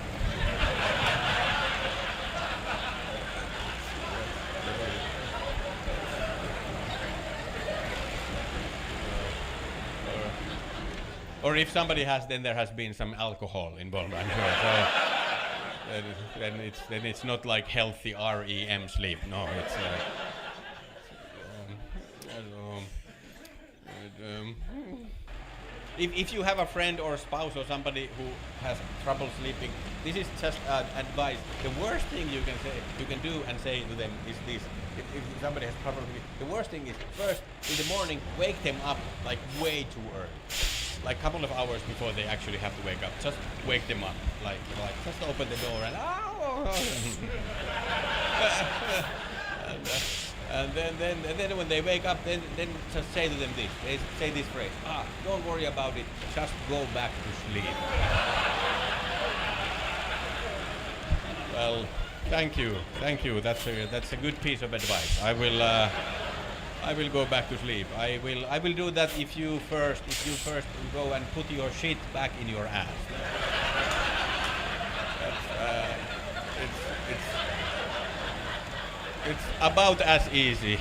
Or if somebody has, then there has been some alcohol involved, I'm sure. So, then it's not like healthy REM sleep. No, it's if you have a friend or a spouse or somebody who has trouble sleeping, this is just advice. The worst thing you can do and say to them is this: if somebody has trouble sleeping, the worst thing is first in the morning wake them up like way too early. Like a couple of hours before they actually have to wake up. Just wake them up. Like just open the door and then when they wake up, then just say to them this. They say this phrase: don't worry about it. Just go back to sleep. Well, thank you. That's a good piece of advice. I will go back to sleep. I will do that if you first go and put your shit back in your ass. It's about as easy.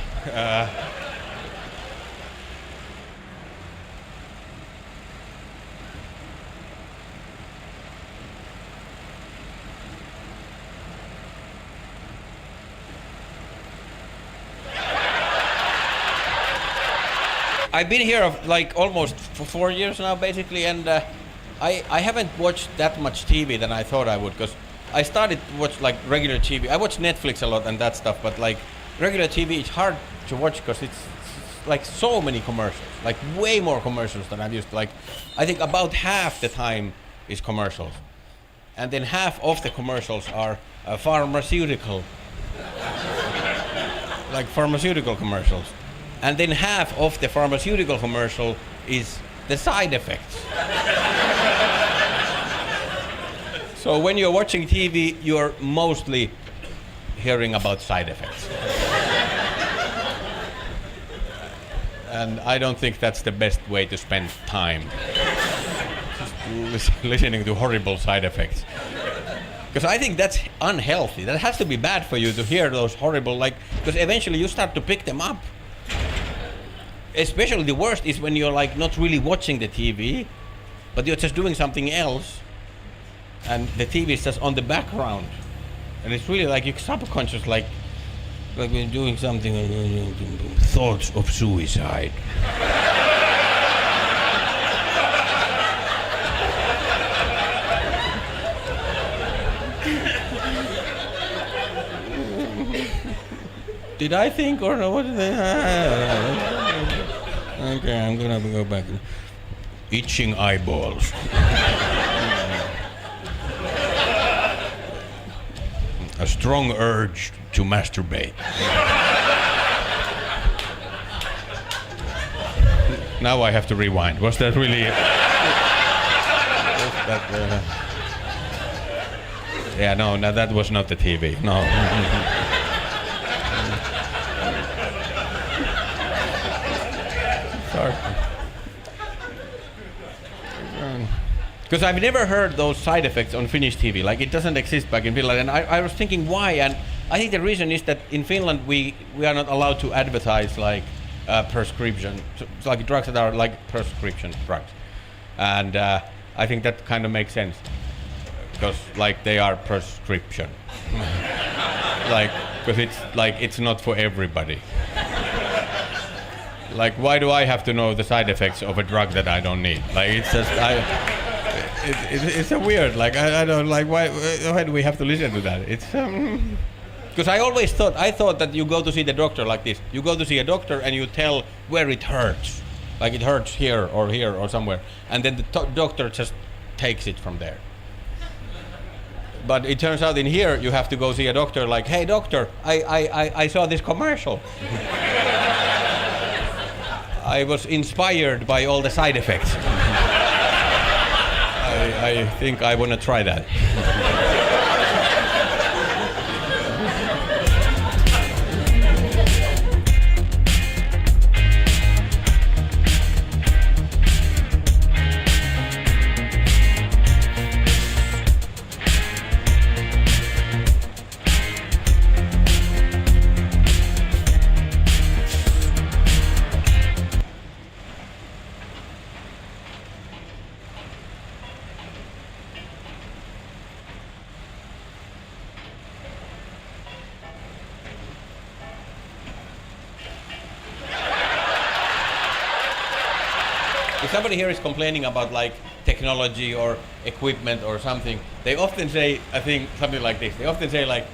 I've been here like almost for 4 years now, basically, and I haven't watched that much TV than I thought I would, because I started to watch like regular TV. I watch Netflix a lot and that stuff, but like regular TV, it's hard to watch because it's like so many commercials, like way more commercials than I'm used to. Like I think about half the time is commercials, and then half of the commercials are pharmaceutical, like pharmaceutical commercials. And then half of the pharmaceutical commercial is the side effects. So when you're watching TV, you're mostly hearing about side effects. And I don't think that's the best way to spend time. Just listening to horrible side effects. Because I think that's unhealthy. That has to be bad for you to hear those horrible, because eventually you start to pick them up. Especially the worst is when you're like not really watching the TV, but you're just doing something else, and the TV is just on the background, and it's really like your subconscious, like when you're doing something, thoughts of suicide. Did I think or no? What did Okay, I'm gonna go back. Itching eyeballs. A strong urge to masturbate. Now I have to rewind. Was that really? Yeah, no, that was not the TV. No. Sorry. Because I've never heard those side effects on Finnish TV. Like, it doesn't exist back in Finland. And I was thinking why, and I think the reason is that in Finland we are not allowed to advertise like prescription, like drugs that are like prescription drugs. And I think that kind of makes sense. Because like they are prescription. Like, because it's not for everybody. Like, why do I have to know the side effects of a drug that I don't need? Like, it's just, it's a weird, like, I don't, like, why do we have to listen to that? It's, because I thought that you go to see the doctor like this. You go to see a doctor and you tell where it hurts. Like, it hurts here or somewhere. And then the doctor just takes it from there. But it turns out in here, you have to go see a doctor like, hey, doctor, I saw this commercial. I was inspired by all the side effects. I think I want to try that. If somebody here is complaining about like technology or equipment or something, they often say, I think, something like this. They often say like,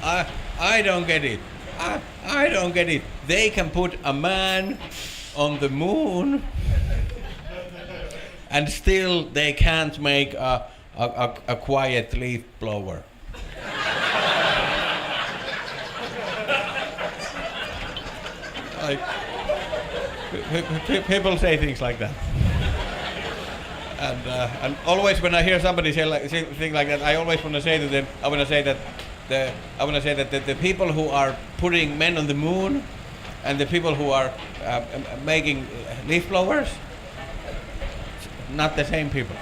I don't get it. I don't get it. They can put a man on the moon and still they can't make a quiet leaf blower. Like, people say things like that, and always when I hear somebody say things like that, I always want to say to them, I want to say that the people who are putting men on the moon, and the people who are making leaf blowers, not the same people.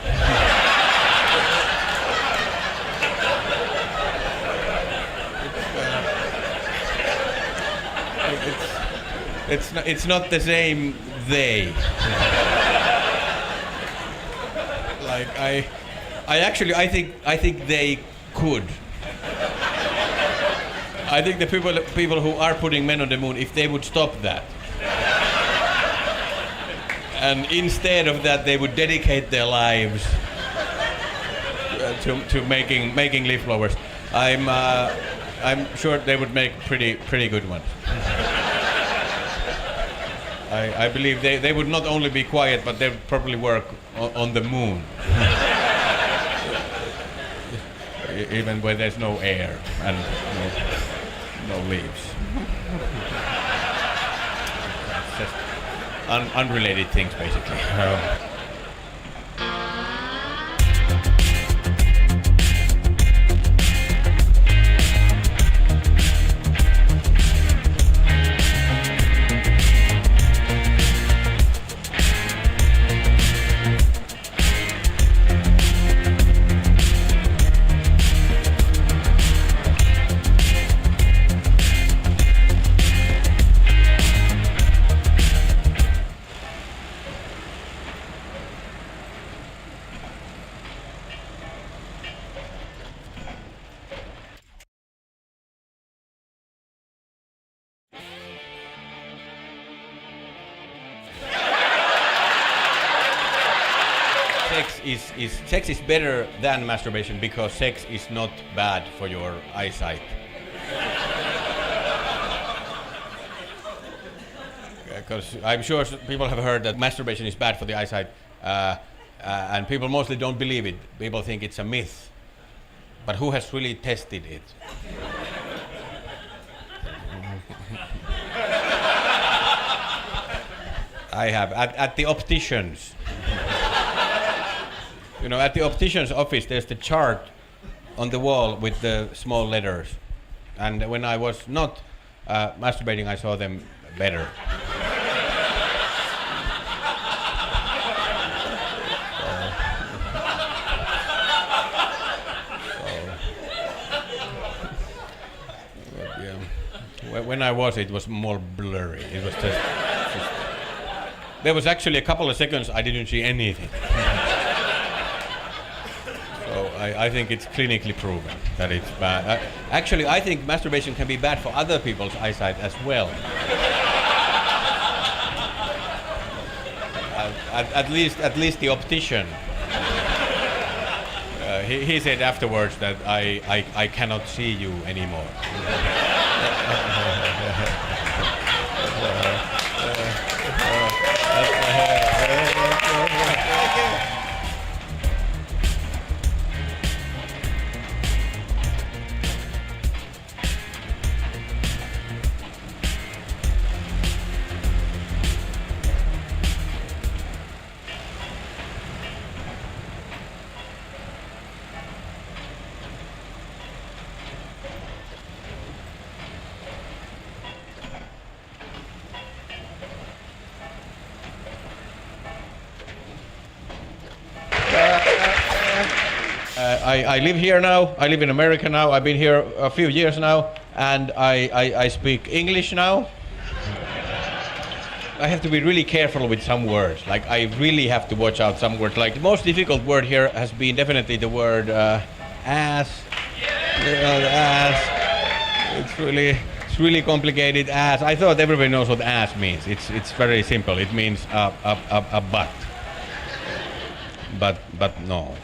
It's not the same they. Like I think they could. I think the people who are putting men on the moon, if they would stop that, and instead of that they would dedicate their lives to making leaf blowers, I'm sure they would make pretty good ones. I believe they would not only be quiet, but they would probably work on the moon. Even where there's no air and no leaves. It's just unrelated things, basically. sex is better than masturbation because sex is not bad for your eyesight. Because I'm sure people have heard that masturbation is bad for the eyesight, and people mostly don't believe it. People think it's a myth. But who has really tested it? I have, at the opticians. You know, at the optician's office, there's the chart on the wall with the small letters. And when I was not masturbating, I saw them better. When I was, it was more blurry. It was just there was actually a couple of seconds I didn't see anything. So I think it's clinically proven that it's bad. Actually, I think masturbation can be bad for other people's eyesight as well. At least the optician. He said afterwards that I cannot see you anymore. I live here now. I live in America now. I've been here a few years now, and I speak English now. I have to be really careful with some words. Like, I really have to watch out some words. Like, the most difficult word here has been definitely the word ass. Ass. It's really complicated. Ass. I thought everybody knows what ass means. It's very simple. It means a butt. But no.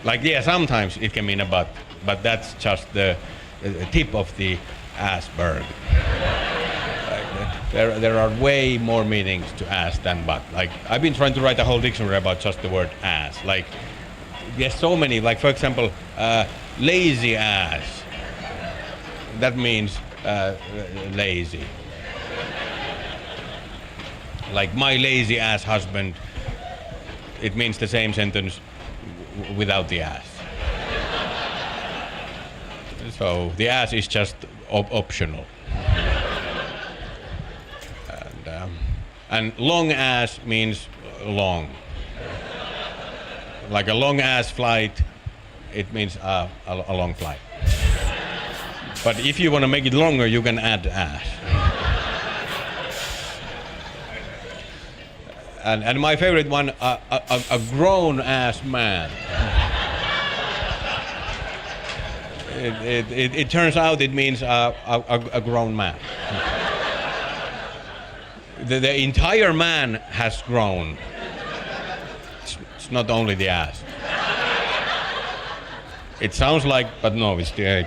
Like, yeah, sometimes it can mean a butt, but that's just the tip of the iceberg. Like, there are way more meanings to ass than butt. Like, I've been trying to write a whole dictionary about just the word ass. Like, there's so many. Like, for example, lazy ass. That means lazy. Like, my lazy ass husband. It means the same sentence without the ass. So the ass is just optional. And long ass means long. Like a long ass flight, it means a long flight. But if you want to make it longer, you can add ass. And my favorite one, a grown ass man. It turns out it means a grown man. The entire man has grown. It's not only the ass. It sounds like, but no, it's the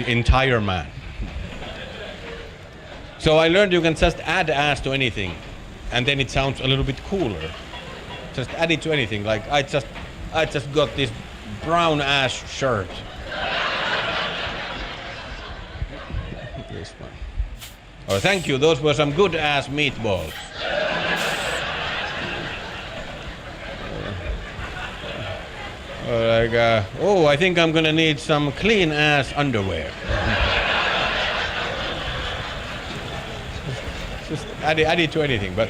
entire man. So I learned you can just add ass to anything. And then it sounds a little bit cooler. Just add it to anything. Like, I just got this brown ass shirt. This one. Oh, thank you. Those were some good ass meatballs. Oh, I think I'm gonna need some clean ass underwear. Just add it to anything, but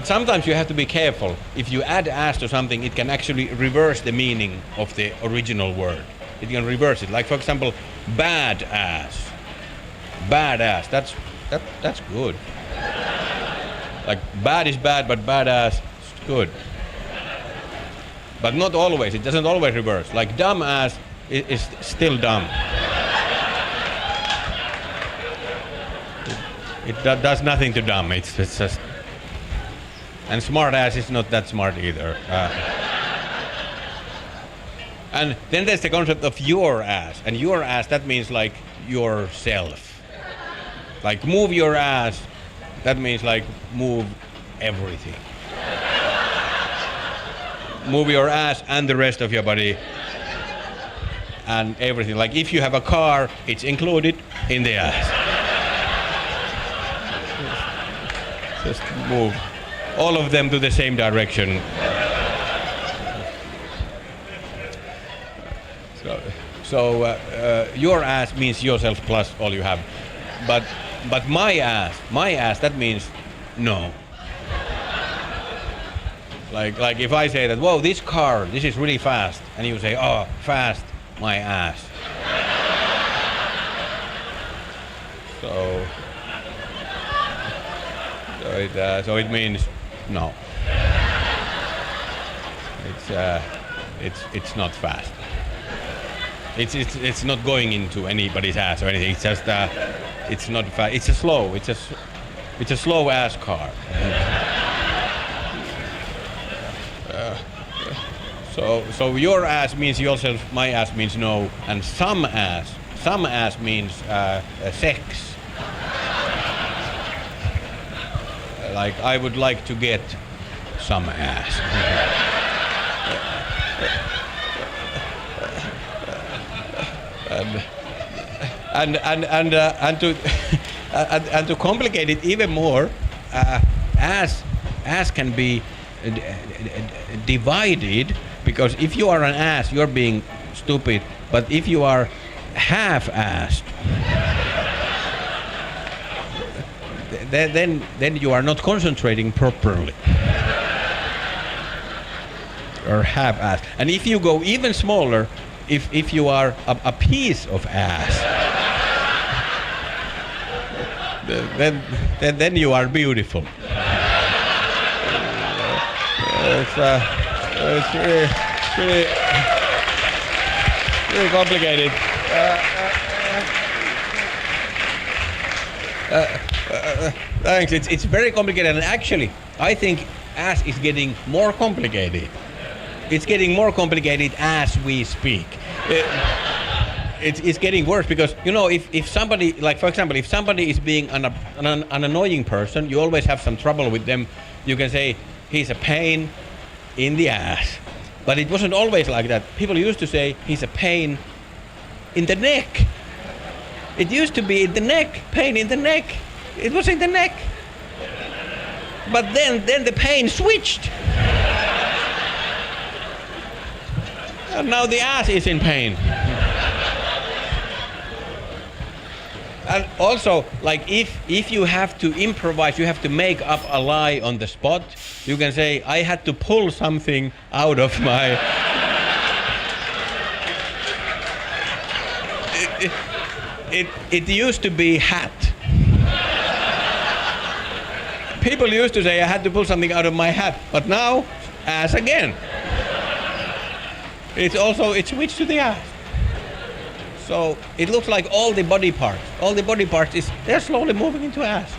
sometimes you have to be careful. If you add ass to something, it can actually reverse the meaning of the original word. It can reverse it. Like, for example, bad ass. Bad ass. That's good. Like, bad is bad, but bad ass is good. But not always. It doesn't always reverse. Like, dumb ass is still dumb. It does nothing to dumb. It's just And smart ass is not that smart either. And then there's the concept of your ass. And your ass, that means like yourself. Like move your ass, that means like move everything. Move your ass and the rest of your body and everything. Like if you have a car, it's included in the ass. Just move all of them to the same direction. So your ass means yourself plus all you have. But my ass, that means no. Like if I say that, whoa, this car, this is really fast, and you say, oh, fast, my ass. So it means no. It's not fast. It's not going into anybody's ass or anything. It's just it's not fast. It's a slow ass car. So your ass means yourself, my ass means no, and some ass means sex. Like I would like to get some ass. And to complicate it even more, ass can be divided, because if you are an ass, you're being stupid. But if you are half-assed, then you are not concentrating properly. Or half-assed. And if you go even smaller, if you are a piece of ass, then you are beautiful. It's really complicated. Thanks. It's very complicated, and actually, I think ass is getting more complicated. It's getting more complicated as we speak. It's getting worse because, you know, if somebody, like for example, if somebody is being an annoying person, you always have some trouble with them. You can say he's a pain in the ass. But it wasn't always like that. People used to say he's a pain in the neck. It used to be in the neck, pain in the neck. It was in the neck. But then the pain switched. And now the ass is in pain. And also, like if you have to improvise, you have to make up a lie on the spot, you can say, I had to pull something out of my... It used to be hat. People used to say, I had to pull something out of my hat, but now, ass again. It switched to the ass. So it looks like all the body parts they're slowly moving into ass.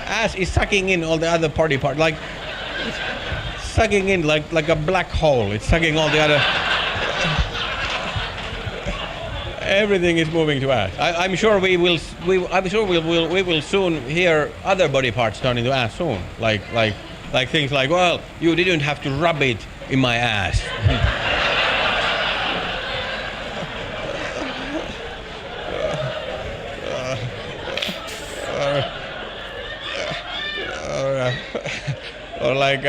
Ass is sucking in all the other body parts, like sucking in like a black hole. It's sucking all the other. Everything is moving to ass. I'm sure we will soon hear other body parts turn into ass soon. Like things like, well, you didn't have to rub it in my ass. Or like,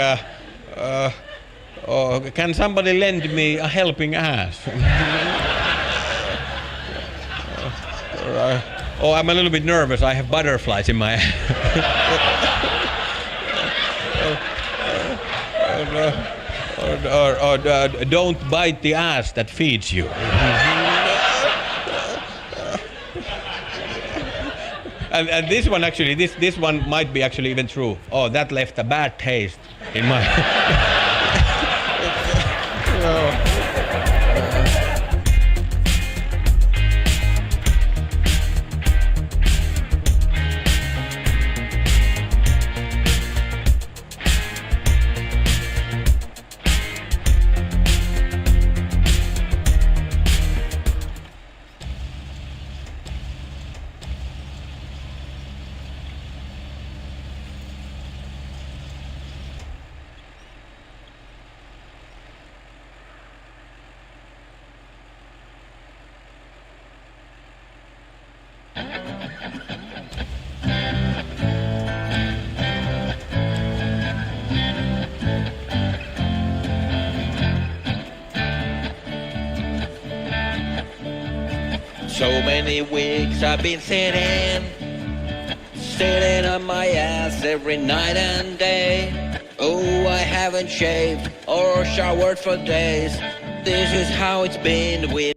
can somebody lend me a helping ass? Oh, I'm a little bit nervous. I have butterflies in my ass. Or don't bite the ass that feeds you. And this one actually, this one might be actually even true. Oh, that left a bad taste in my... many weeks I've been sitting on my ass every night and day. Oh, I haven't shaved or showered for days. This is how it's been with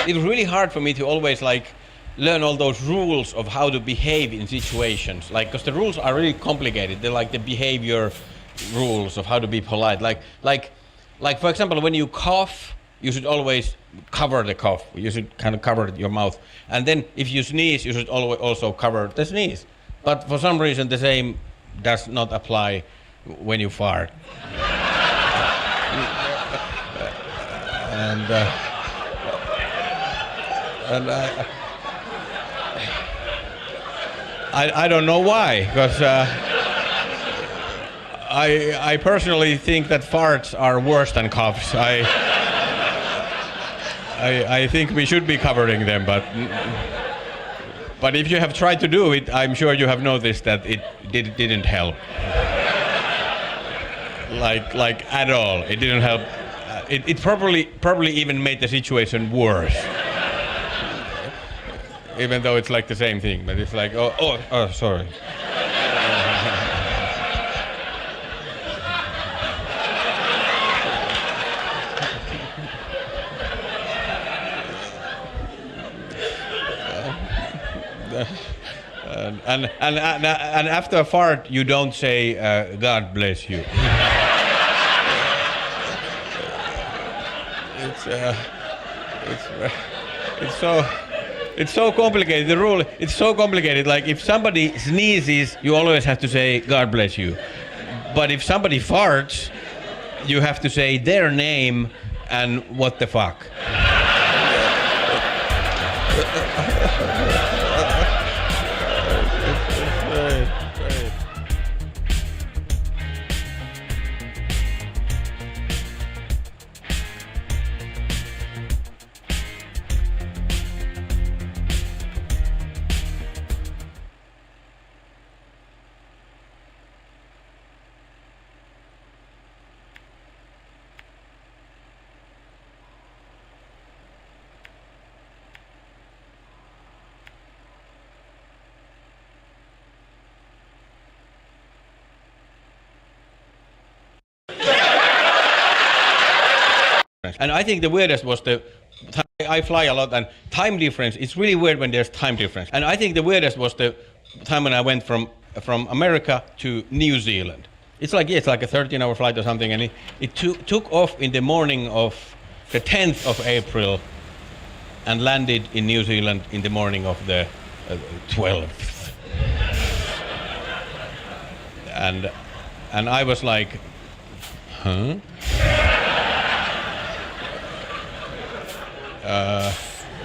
It was really hard for me to always learn all those rules of how to behave in situations, because the rules are really complicated. They're like the behavior rules of how to be polite. Like for example, when you cough, you should always cover the cough. You should kind of cover your mouth. And then if you sneeze, you should always also cover the sneeze. But for some reason, the same does not apply when you fart. And I don't know why, because I personally think that farts are worse than coughs. I think we should be covering them, but if you have tried to do it, I'm sure you have noticed that it didn't help. Like at all, it didn't help. It probably even made the situation worse. Even though it's like the same thing, but it's like, oh, sorry. And after a fart, you don't say, God bless you. It's so complicated. The rule, it's so complicated. Like if somebody sneezes, you always have to say, God bless you. But if somebody farts, you have to say their name and what the fuck. And I think the weirdest was I fly a lot, and time difference. It's really weird when there's time difference. And I think the weirdest was the time when I went from America to New Zealand. It's like a 13-hour flight or something, and it took off in the morning of the 10th of April and landed in New Zealand in the morning of the 12th. And I was like, huh?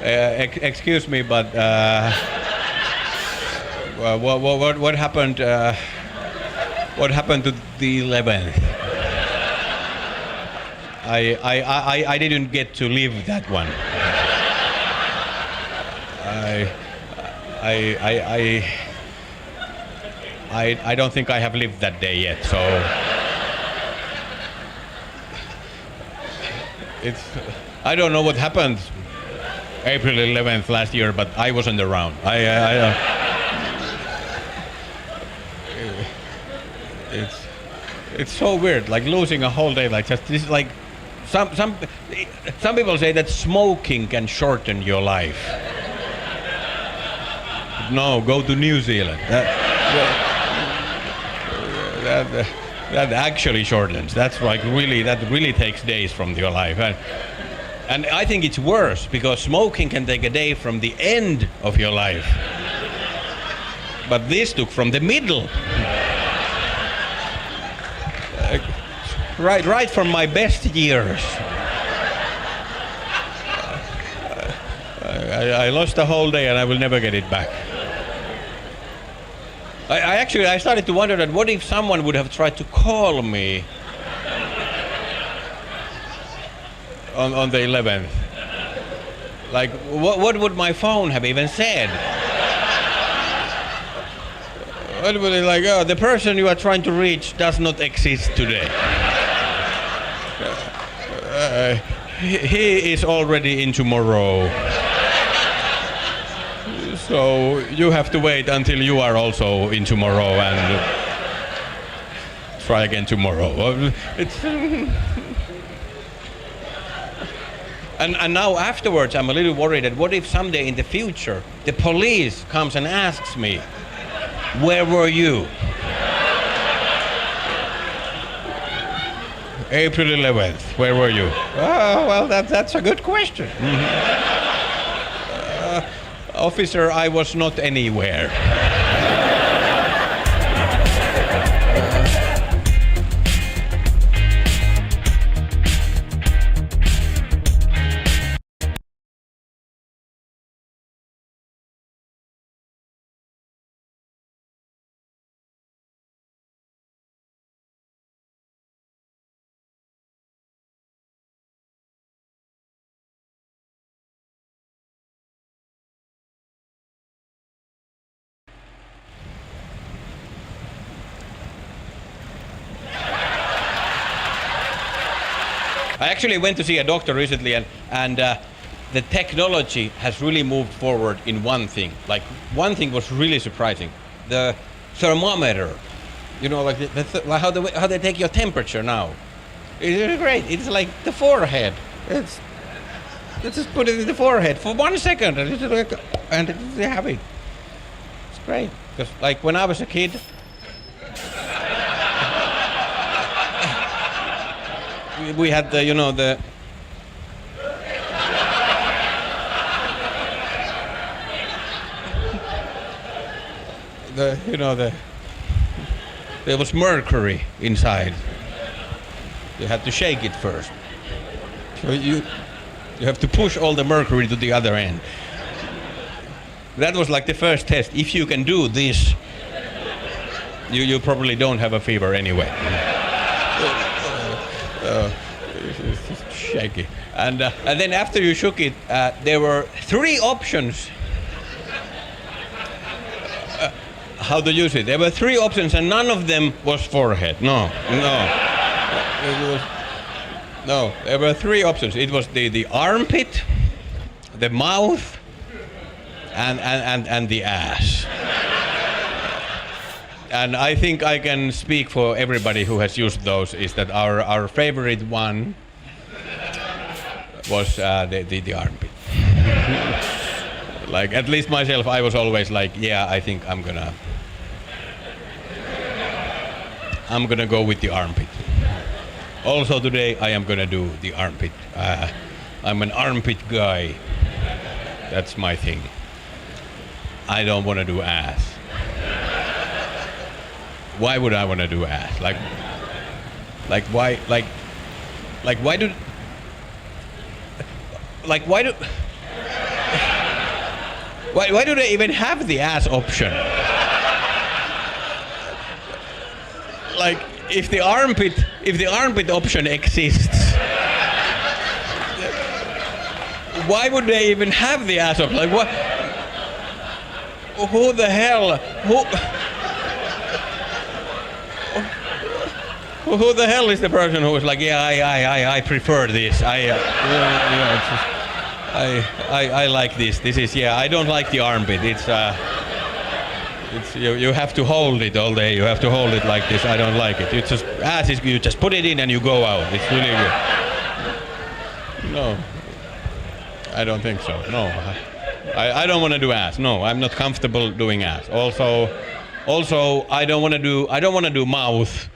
Excuse me, but what happened? What happened to the 11th? I didn't get to live that one. I don't think I have lived that day yet. So I don't know what happened April 11th last year, but I wasn't around. It's so weird, like losing a whole day like just this. Like some people say that smoking can shorten your life. No, go to New Zealand. That actually shortens. That's like that really takes days from your life. And I think it's worse because smoking can take a day from the end of your life. But this took from the middle. Right from my best years. I lost a whole day and I will never get it back. I started to wonder that what if someone would have tried to call me on the 11th? Like, what would my phone have even said? What would it like? Oh, the person you are trying to reach does not exist today. He is already in tomorrow. So you have to wait until you are also in tomorrow and try again tomorrow. It's and now afterwards I'm a little worried that what if someday in the future the police comes and asks me, where were you? April 11th, where were you? Oh, well, that's a good question. Officer, I was not anywhere. I actually went to see a doctor recently, and the technology has really moved forward in one thing. Like, one thing was really surprising. The thermometer, you know, like how they take your temperature now. It's great. It's like the forehead. Let's just put it in the forehead for 1 second, and it's happy. It's great. Because, like, when I was a kid, we had the, you know, there was mercury inside. You had to shake it first. So you have to push all the mercury to the other end. That was like the first test. If you can do this, you probably don't have a fever anyway. It's shaky. And then after you shook it, there were 3 options how to use it. There were 3 options, and none of them was forehead. No. There were 3 options. It was the armpit, the mouth, and the ass. And I think I can speak for everybody who has used those, is that our favorite one was the armpit. Like, at least myself, I was always like, yeah, I think I'm gonna go with the armpit. Also today, I am gonna do the armpit. I'm an armpit guy. That's my thing. I don't want to do ass. Why would I want to do ass? Why do they even have the ass option? Like, if the armpit option exists, why would they even have the ass option? Like, what? Who the hell? Who the hell is the person who is like, yeah, I prefer this. I like this. This is, yeah, I don't like the armpit. It's you have to hold it all day. You have to hold it like this. I don't like it. You just put it in and you go out. It's really good. No, I don't think so. No, I don't want to do ass. No, I'm not comfortable doing ass. Also, I don't want to do mouth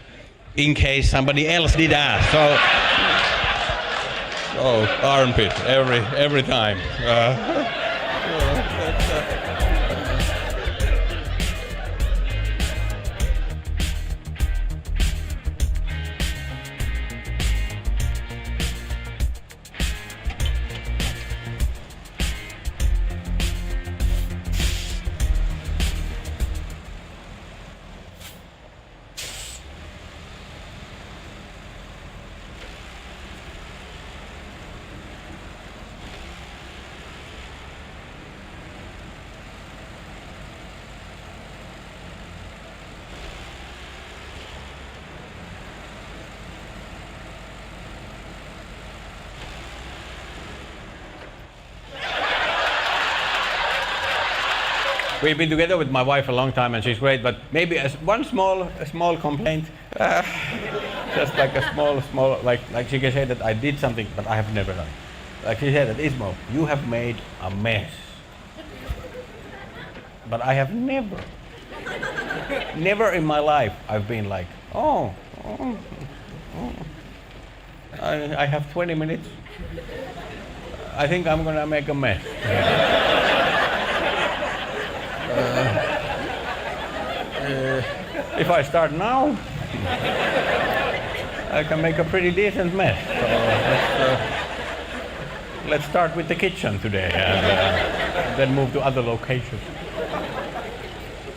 in case somebody else did ass. So armpit every time. We've been together with my wife a long time, and she's great. But maybe one small complaint, just like a small, like she can say that I did something, but I have never done it. Like she said that, Ismo, you have made a mess. But I have never in my life I've been like, I have 20 minutes. I think I'm gonna make a mess. If I start now, I can make a pretty decent mess. So let's start with the kitchen today and then move to other locations.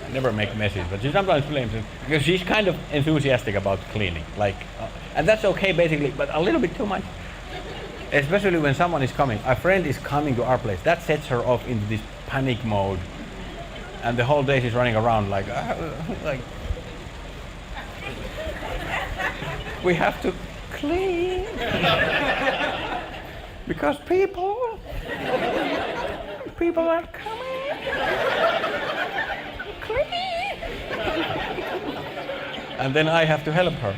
I never make messes, but she sometimes blames it because she's kind of enthusiastic about cleaning, and that's okay basically, but a little bit too much. Especially when someone is coming, a friend is coming to our place, that sets her off into this panic mode, and the whole day she's running around like we have to clean because people are coming. Clean. And then I have to help her.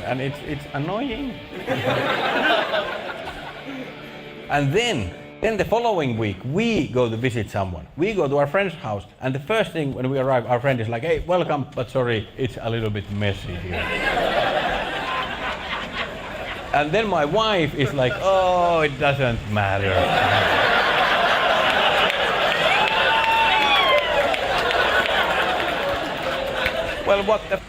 And it's annoying. And then the following week, we go to visit someone. We go to our friend's house, and the first thing when we arrive, our friend is like, hey, welcome, but sorry, it's a little bit messy here. And then my wife is like, oh, it doesn't matter. Well, what the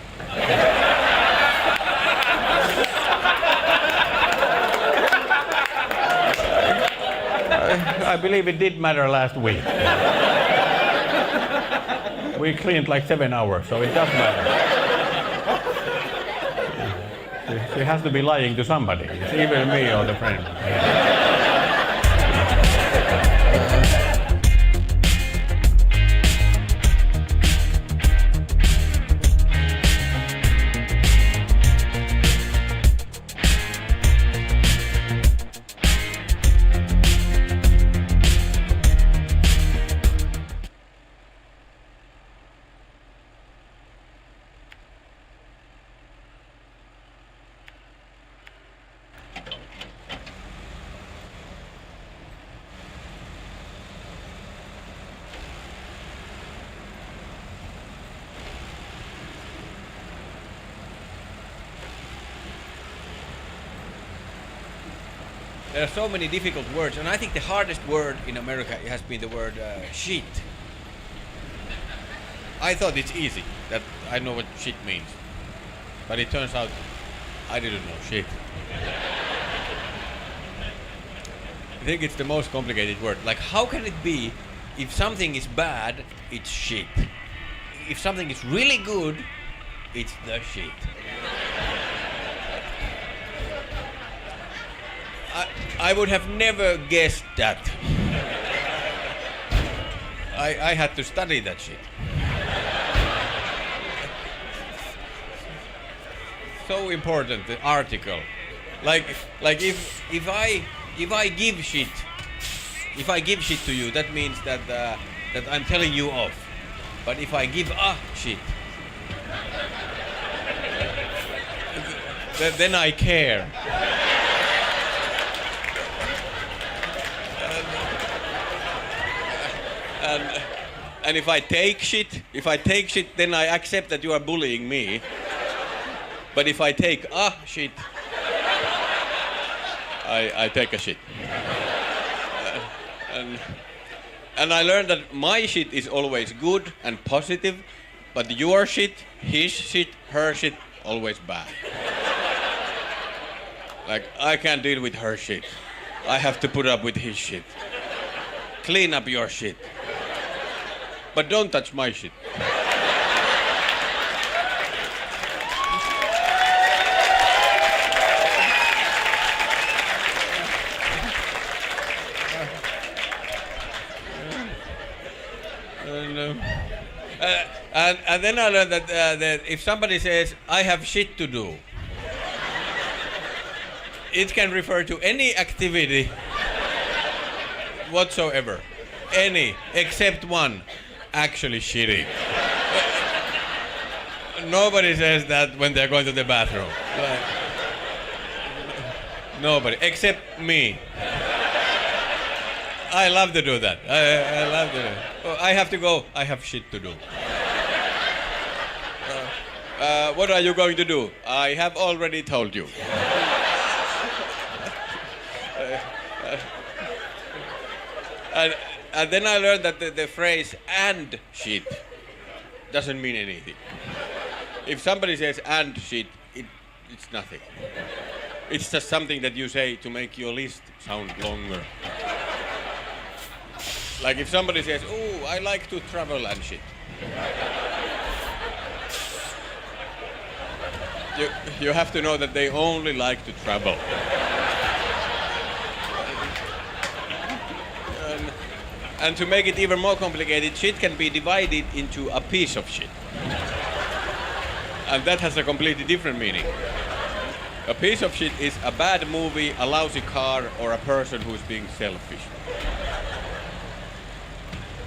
I believe it did matter last week. We cleaned like 7 hours, so it does matter. She has to be lying to somebody. It's either me or the friend. There are so many difficult words, and I think the hardest word in America has been the word shit. I thought it's easy, that I know what shit means. But it turns out I didn't know shit. I think it's the most complicated word. Like, how can it be if something is bad, it's shit? If something is really good, it's the shit. I would have never guessed that. I had to study that shit. So important, the article. Like if I give shit to you, that means that I'm telling you off. But if I give a shit, then I care. And if I take shit, then I accept that you are bullying me. But if I take a shit, I take a shit. And I learned that my shit is always good and positive, but your shit, his shit, her shit, always bad. Like, I can't deal with her shit. I have to put up with his shit. Clean up your shit. But don't touch my shit. And then I learned that if somebody says, I have shit to do, it can refer to any activity whatsoever. Any, except one. Actually shitting. Nobody says that when they're going to the bathroom. Nobody, except me. I love to do that. I love to do it. Oh, I have to go. I have shit to do. What are you going to do? I have already told you. And then I learned that the phrase "and shit" doesn't mean anything. If somebody says "and shit," it's nothing. It's just something that you say to make your list sound longer. Like if somebody says, "Oh, I like to travel and shit." You have to know that they only like to travel. And to make it even more complicated, shit can be divided into a piece of shit. And that has a completely different meaning. A piece of shit is a bad movie, a lousy car, or a person who's being selfish.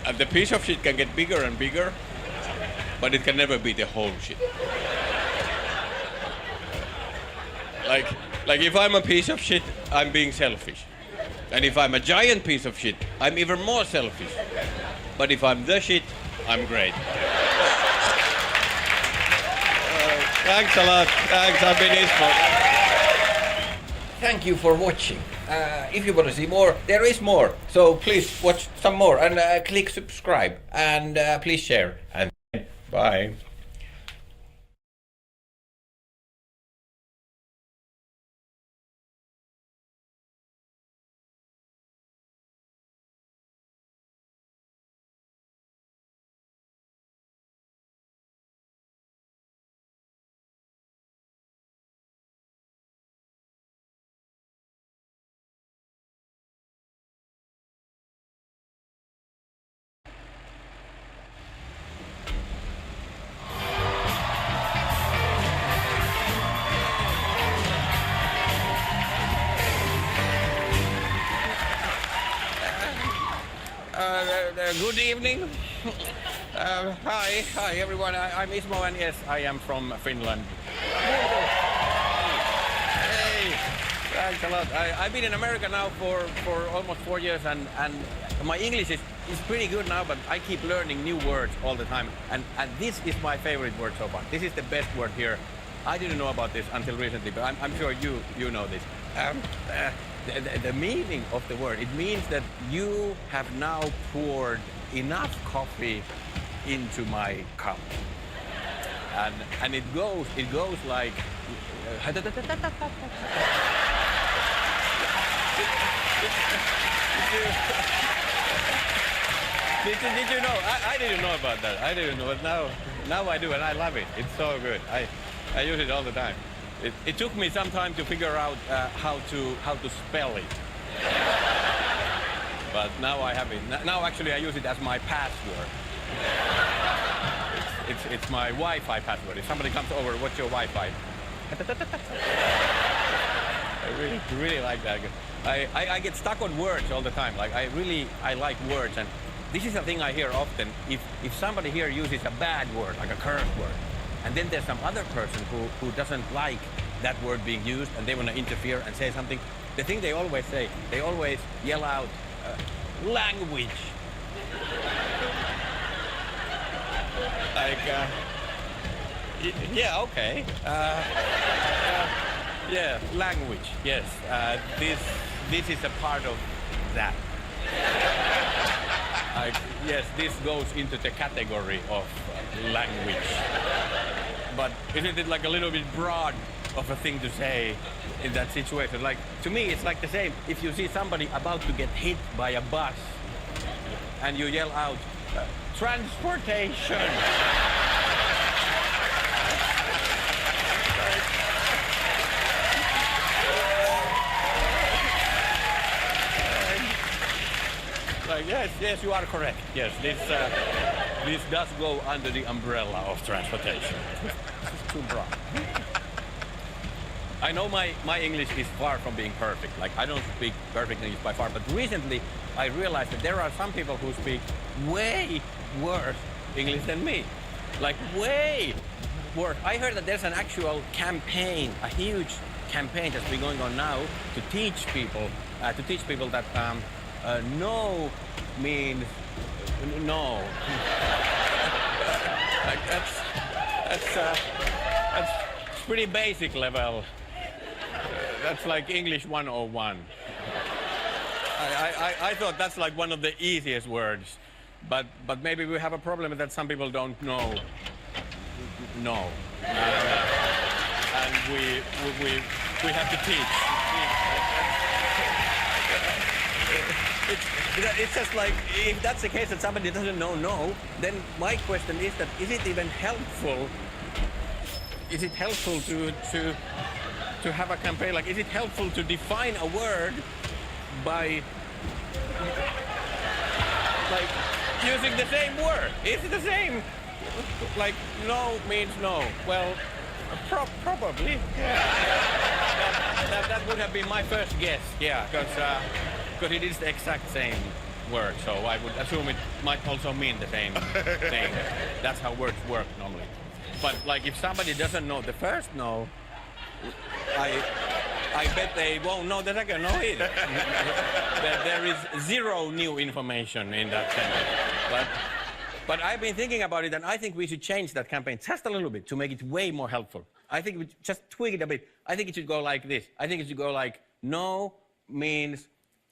And the piece of shit can get bigger and bigger, but it can never be the whole shit. Like if I'm a piece of shit, I'm being selfish. And if I'm a giant piece of shit, I'm even more selfish. But if I'm the shit, I'm great. Thanks a lot. Thanks, I've been Ismo. Thank you for watching. If you want to see more, there is more. So please watch some more and click subscribe. And please share. And bye. Good evening. Hi everyone. I'm Ismo, and yes, I am from Finland. Hey, thanks a lot. I've been in America now for almost 4 years, and my English is pretty good now, but I keep learning new words all the time. And this is my favorite word so far. This is the best word here. I didn't know about this until recently, but I'm sure you know this. The meaning of the word, it means that you have now poured enough coffee into my cup, and it goes like. Did you know? I didn't know about that. I didn't know, but now I do, and I love it. It's so good. I use it all the time. It took me some time to figure out how to spell it, but now I have it. Now actually I use it as my password. It's my Wi-Fi password. If somebody comes over, what's your Wi-Fi? I really like that. I get stuck on words all the time. Like I like words, and this is a thing I hear often. If somebody here uses a bad word, like a curse word, and then there's some other person who doesn't like that word being used, and they want to interfere and say something, the thing they always say, they always yell out, language. Like, yeah, okay. Yeah, language, yes. This is a part of that. Yes, this goes into the category of language. But isn't it like a little bit broad of a thing to say in that situation? Like, to me, it's like the same. If you see somebody about to get hit by a bus and you yell out, transportation. Like, yes, you are correct. Yes, this does go under the umbrella of transportation. This is too broad. I know my English is far from being perfect. Like, I don't speak perfect English by far, but recently I realized that there are some people who speak way worse English than me. Like, way worse. I heard that there's an actual campaign, a huge campaign that's been going on now to teach people that no means no. Like, that's pretty basic level. That's like English 101. I thought that's like one of the easiest words, but maybe we have a problem that some people don't know no, and we have to teach. It's just like, if that's the case that somebody doesn't know no, then my question is that is it even helpful? Is it helpful to have a campaign? Like, is it helpful to define a word by like using the same word? Is it the same? Like, no means no. Well, probably. Yeah. That would have been my first guess. Yeah, because it is the exact same word. So I would assume it might also mean the same thing. That's how words work normally. But like, if somebody doesn't know the first no, I bet they won't know the second no either. There is zero new information in that sentence. But I've been thinking about it, and I think we should change that campaign just a little bit to make it way more helpful. I think we just tweak it a bit. I think it should go like this. I think it should go like, no means